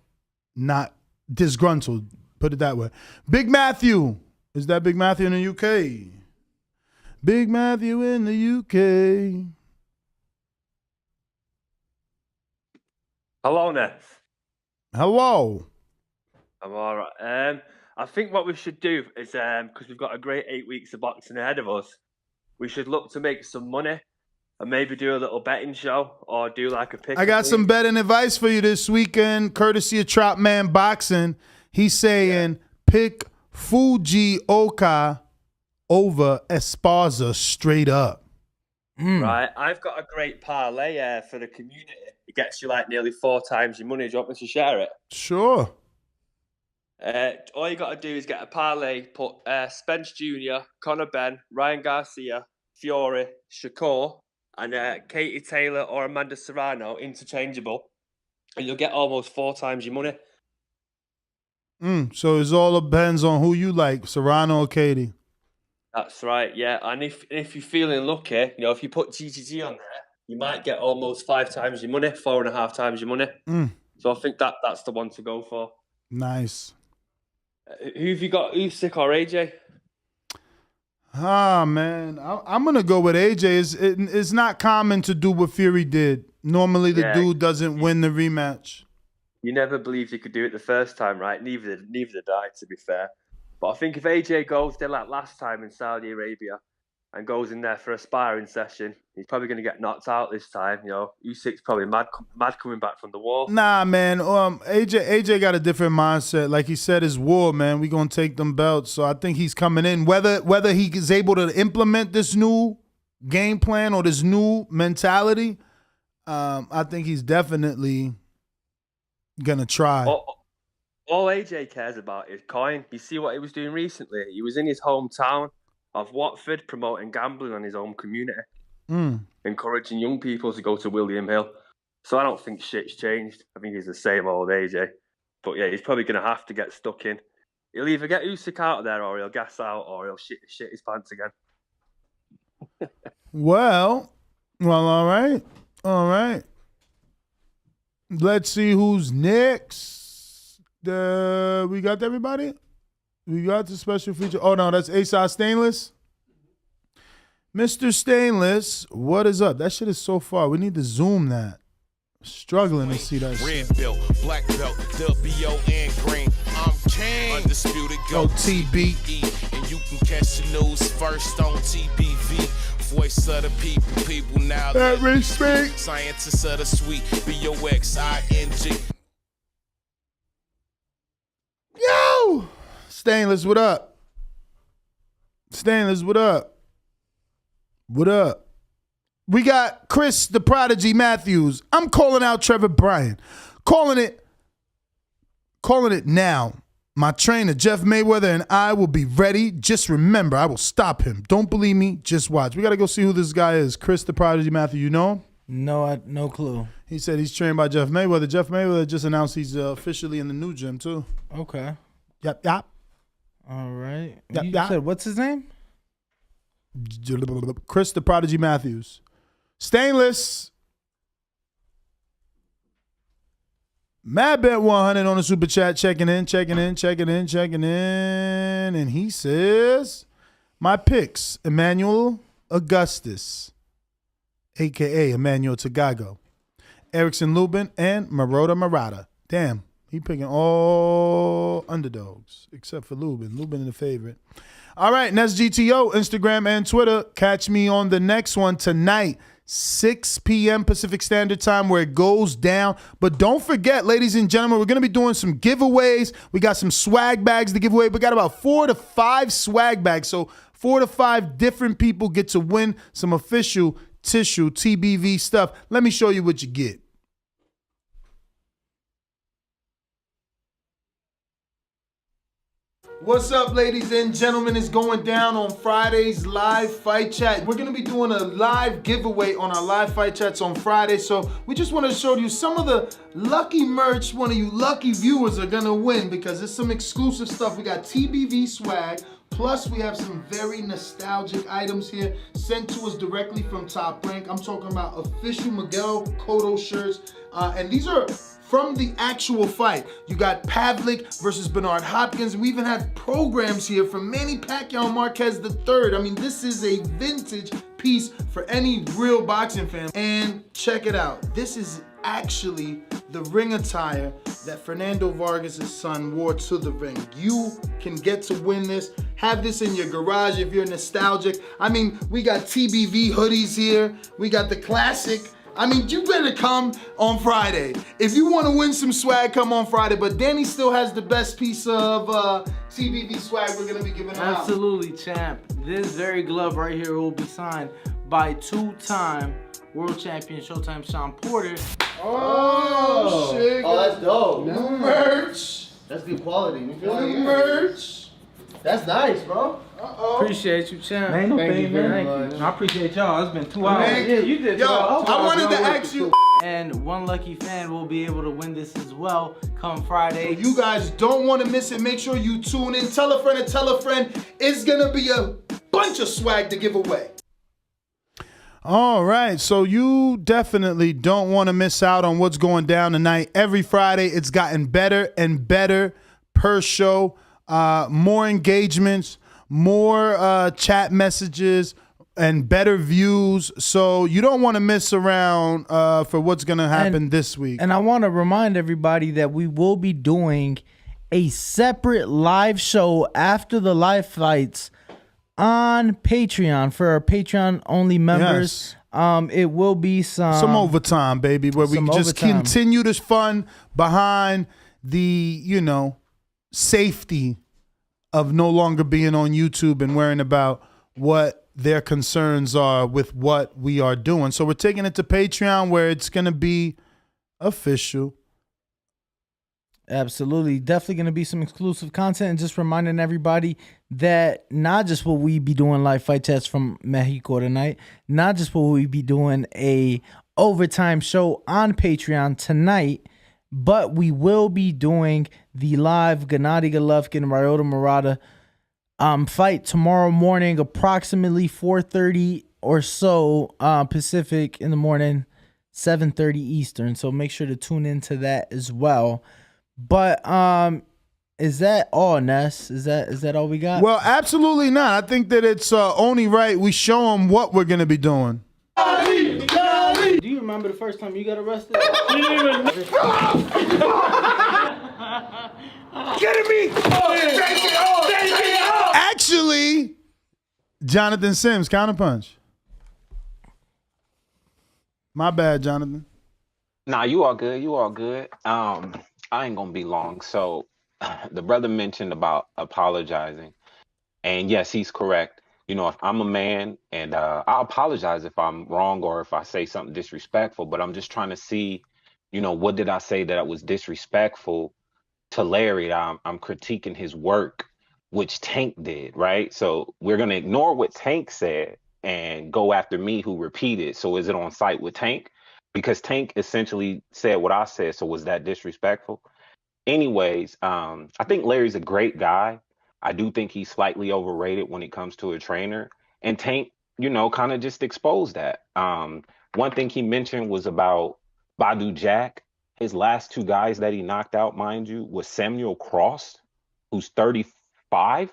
not disgruntled? Put it that way. Big Matthew. Is that Big Matthew in the UK? Big Matthew in the UK. Hello, Ness. Hello. I'm all right. I think what we should do is, because we've got a great 8 weeks of boxing ahead of us, we should look to make some money and maybe do a little betting show or do like a pick. I got some betting advice for you this weekend, courtesy of Trap Man Boxing. He's saying pick Fujioka over Esparza straight up. Right. I've got a great parlay for the community. It gets you like nearly 4 times your money. Do you want me to share it? Sure. All you got to do is get a parlay, put Spence Jr., Conor Benn, Ryan Garcia, Fury, Shakur, and Katie Taylor or Amanda Serrano interchangeable, and you'll get almost 4 times your money. So it all depends on who you like, Serrano or Katie. That's right, yeah. And if you're feeling lucky, if you put GGG on there, you might get almost 5 times your money, 4.5 times your money. So I think that's the one to go for. Nice. Who have you got, Usyk or AJ? Man, I'm gonna go with AJ. It's not common to do what Fury did. Normally, the dude doesn't win the rematch. You never believed you could do it the first time, right? Neither did I, to be fair. But I think if AJ goes there like last time in Saudi Arabia and goes in there for a sparring session, he's probably going to get knocked out this time. Usyk's probably mad coming back from the war. Nah, man. AJ got a different mindset. Like he said, it's war, man. We gonna take them belts. So I think he's coming in. Whether he is able to implement this new game plan or this new mentality, I think he's definitely gonna try. All AJ cares about is coin. You see what he was doing recently? He was in his hometown of Watford promoting gambling on his own community, encouraging young people to go to William Hill. So I don't think shit's changed. I think he's the same old AJ. But yeah, he's probably going to have to get stuck in. He'll either get Usyk out of there or he'll gas out or he'll shit his pants again. Well, all right. Let's see who's next. We got everybody? We got the special feature. Oh, no, that's ASOS Stainless. Mr. Stainless, what is up? That shit is so far. We need to zoom that. Struggling to see that shit. Red belt, black belt, WO and green. I'm king. Undisputed go TBE. And you can catch the news first on TBV. Voice of the people now. That respect. Scientists of the sweet. BOXING. Yo! Stainless, what up? Stainless, what up? What up? We got Chris the Prodigy Matthews. I'm calling out Trevor Bryan. Calling it now. My trainer, Jeff Mayweather, and I will be ready. Just remember, I will stop him. Don't believe me, just watch. We got to go see who this guy is. Chris the Prodigy Matthews, you know him? No clue. He said he's trained by Jeff Mayweather. Jeff Mayweather just announced he's officially in the new gym, too. Okay. Yep. All right. Yep, You yep. said, what's his name? Chris the Prodigy Matthews. Stainless. Madbet 100 on the super chat, checking in. And he says, my picks, Emmanuel Augustus, a.k.a. Emmanuel Tagago, Erickson Lubin, and Murata. Damn, he picking all underdogs except for Lubin. Lubin is the favorite. All right, Nets GTO, Instagram and Twitter. Catch me on the next one tonight. 6 p.m. Pacific Standard Time where it goes down. But don't forget, ladies and gentlemen, we're going to be doing some giveaways. We got some swag bags to give away. We got about 4 to 5 swag bags. So 4 to 5 different people get to win some official tissue TBV stuff. Let me show you what you get. What's up, ladies and gentlemen? It's going down on Friday's live fight chat. We're going to be doing a live giveaway on our live fight chats on Friday. So we just want to show you some of the lucky merch one of you lucky viewers are going to win because it's some exclusive stuff. We got TBV swag. Plus, we have some very nostalgic items here sent to us directly from Top Rank. I'm talking about official Miguel Cotto shirts. And these are from the actual fight. You got Pavlik versus Bernard Hopkins. We even had programs here from Manny Pacquiao and Marquez III. I mean, this is a vintage piece for any real boxing fan. And check it out. This is actually the ring attire that Fernando Vargas' son wore to the ring. You can get to win this. Have this in your garage if you're nostalgic. I mean, we got TBV hoodies here. We got the classic. I mean, you better come on Friday. If you want to win some swag, come on Friday. But Danny still has the best piece of TBV swag we're going to be giving out. Absolutely, champ. This very glove right here will be signed by 2-time world champion Showtime Sean Porter. Oh, shit. Oh, that's dope. New merch. That's good quality. New merch. That's nice, bro. Appreciate you, champ. Man, no Thank thing, you very man. much. I appreciate y'all. It's been 2 hours. Man, yeah, you did. Yo, I wanted to ask you. And one lucky fan will be able to win this as well come Friday. So you guys don't want to miss it. Make sure you tune in. Tell a friend and tell a friend. It's going to be a bunch of swag to give away. All right, so you definitely don't want to miss out on what's going down tonight. Every Friday, it's gotten better and better per show. More engagements, more chat messages, and better views. So you don't want to miss around for what's going to happen this week. And I want to remind everybody that we will be doing a separate live show after the live fights on Patreon for our Patreon-only members. Yes. It will be some overtime, baby, where we just continue this fun behind the, safety of no longer being on YouTube and worrying about what their concerns are with what we are doing. So we're taking it to Patreon where it's going to be official. Absolutely. Definitely going to be some exclusive content, and just reminding everybody that not just will we be doing live fight chats from Mexico tonight, not just will we be doing a overtime show on Patreon tonight, but we will be doing the live Gennady Golovkin Ryota Murata fight tomorrow morning, approximately 4:30 or so Pacific in the morning, 7:30 Eastern. So make sure to tune into that as well. But Is that all, Ness? Is that all we got? Well, absolutely not. I think that it's only right we show them what we're going to be doing. Do you remember the first time you got arrested? Kidding me? Take it off! Actually, Jonathan Sims, counterpunch. My bad, Jonathan. Nah, you all good. You all good. I ain't gonna be long. So the brother mentioned about apologizing. And yes, he's correct. You know, if I'm a man and I apologize if I'm wrong or if I say something disrespectful, but I'm just trying to see, you know, what did I say that was disrespectful to Larry? I'm critiquing his work, which Tank did, right? So we're going to ignore what Tank said and go after me who repeated. So is it on site with Tank? Because Tank essentially said what I said. So was that disrespectful? Anyways, I think Larry's a great guy. I do think he's slightly overrated when it comes to a trainer. And Tank, you know, kind of just exposed that. One thing he mentioned was about Badu Jack. His last two guys that he knocked out, mind you, was Samuel Cross, who's 35,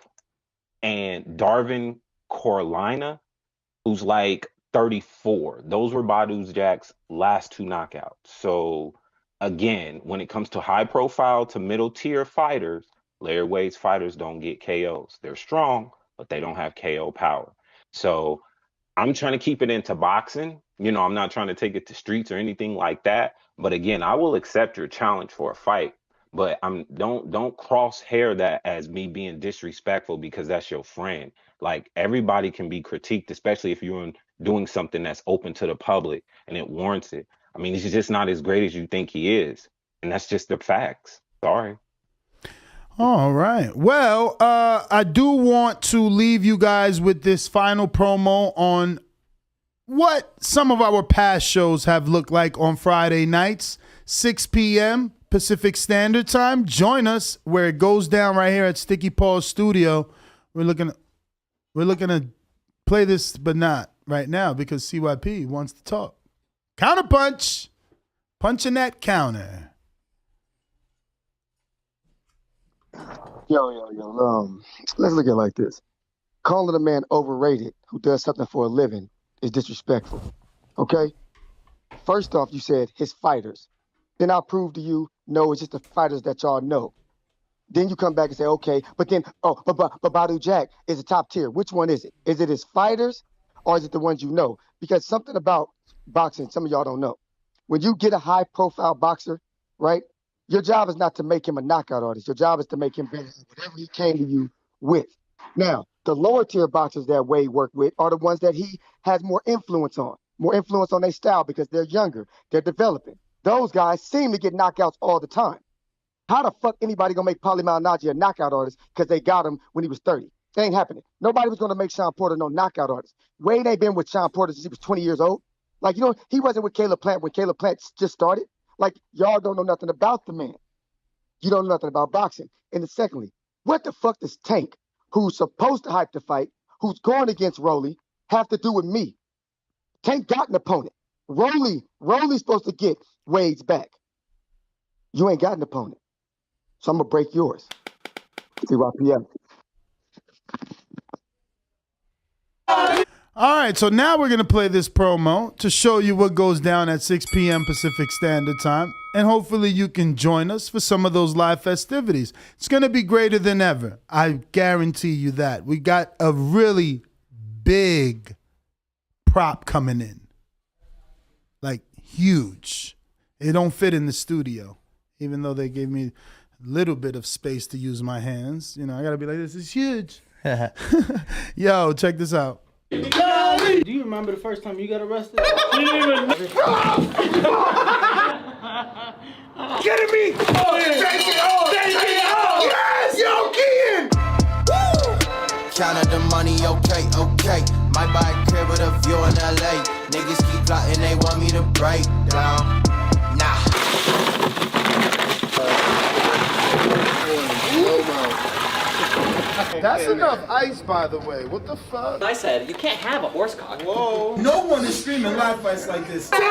and Darvin Corlina, who's like 34. Those were Badu Jack's last two knockouts. So again, when it comes to high profile to middle tier fighters, Larry Wade's fighters don't get KOs. They're strong, but they don't have KO power. So I'm trying to keep it into boxing. You know, I'm not trying to take it to streets or anything like that. But again, I will accept your challenge for a fight. But don't crosshair that as me being disrespectful because that's your friend. Like everybody can be critiqued, especially if you're doing something that's open to the public and it warrants it. I mean, he's just not as great as you think he is. And that's just the facts. Sorry. All right. Well, I do want to leave you guys with this final promo on what some of our past shows have looked like on Friday nights, 6 p.m. Pacific Standard Time. Join us where it goes down right here at Sticky Paws Studio. We're looking to play this, but not right now because CYP wants to talk. Counterpunch. Punching that counter. Yo. Let's look at it like this. Calling a man overrated who does something for a living is disrespectful. Okay? First off, you said his fighters. Then I'll prove to you, no, it's just the fighters that y'all know. Then you come back and say, okay, but Badu Jack is a top tier. Which one is it? Is it his fighters or is it the ones you know? Because something about boxing, some of y'all don't know. When you get a high-profile boxer, right, your job is not to make him a knockout artist. Your job is to make him better than whatever he came to you with. Now, the lower-tier boxers that Wade worked with are the ones that he has more influence on their style because they're younger, they're developing. Those guys seem to get knockouts all the time. How the fuck anybody gonna make Paulie Malignaggi a knockout artist because they got him when he was 30? That ain't happening. Nobody was gonna make Sean Porter no knockout artist. Wade ain't been with Sean Porter since he was 20 years old. Like, you know, he wasn't with Caleb Plant when Caleb Plant just started. Like, y'all don't know nothing about the man. You don't know nothing about boxing. And then secondly, what the fuck does Tank, who's supposed to hype the fight, who's going against Rolly, have to do with me? Tank got an opponent. Rolly's supposed to get Wade's back. You ain't got an opponent. So I'm going to break yours. CYPM. All right, so now we're going to play this promo to show you what goes down at 6 p.m. Pacific Standard Time, and hopefully you can join us for some of those live festivities. It's going to be greater than ever. I guarantee you that. We got a really big prop coming in, like huge. It don't fit in the studio, even though they gave me a little bit of space to use my hands. You know, I got to be like, this is huge. Yo, check this out. Do you remember the first time you got arrested? Kidding me? Take it off! Yes, yo, Kean! Counted the money, okay. Might buy a crib with a view in LA. Niggas keep plotting, they want me to break down. Nah. That's enough ice, by the way. What the fuck? I said, you can't have a horse cock. Whoa. No one is streaming live fights like this. Tony!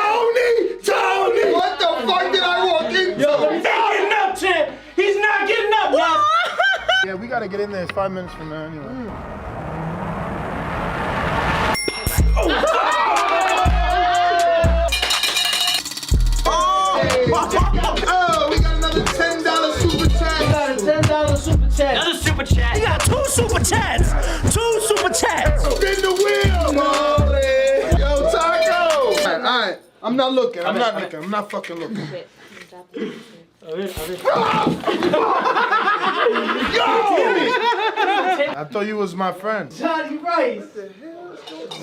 What the fuck did I walk into? Yo, he's not getting up, champ. He's not getting up, now. Yeah, we gotta get in there. It's 5 minutes from now anyway. Oh, we got another $10 super chat. We got a $10 super chat. Another super chat. We got 2 super chats. 2 super chats. Spin the wheel. Yo, Taco. All right. I'm not looking. I'm not fucking looking. I thought you was my friend. Johnny Rice.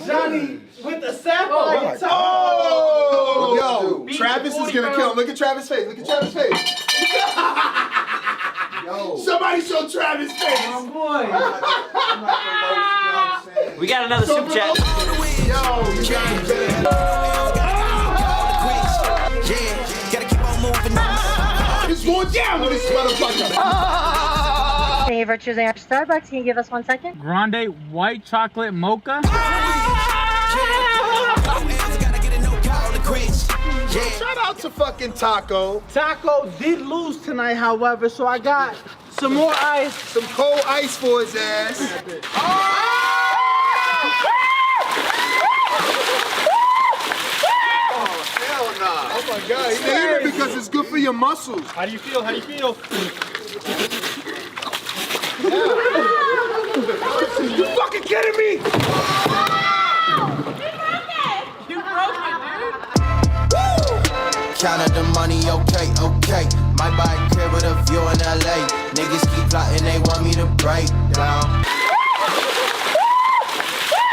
Johnny with the sapphire. Yo, Travis is gonna kill him. Look at Travis' face. Look at Travis' face. Yo. Somebody show Travis' face. Oh boy. We got another super chat. Yo, you guys Gotta keep on moving. It's going down with this motherfucker. Favorite choosing after Starbucks. Can you give us 1 second? Grande white chocolate mocha. Shout out to fucking Taco. Taco did lose tonight, however, so I got some more ice. Some cold ice for his ass. Oh my God, he's eating because it's good for your muscles. How do you feel? How do you feel? You fucking kidding me? You broke it, dude. Counted the money, okay. Might buy a crib with a view in LA. Niggas keep plotting, they want me to break down.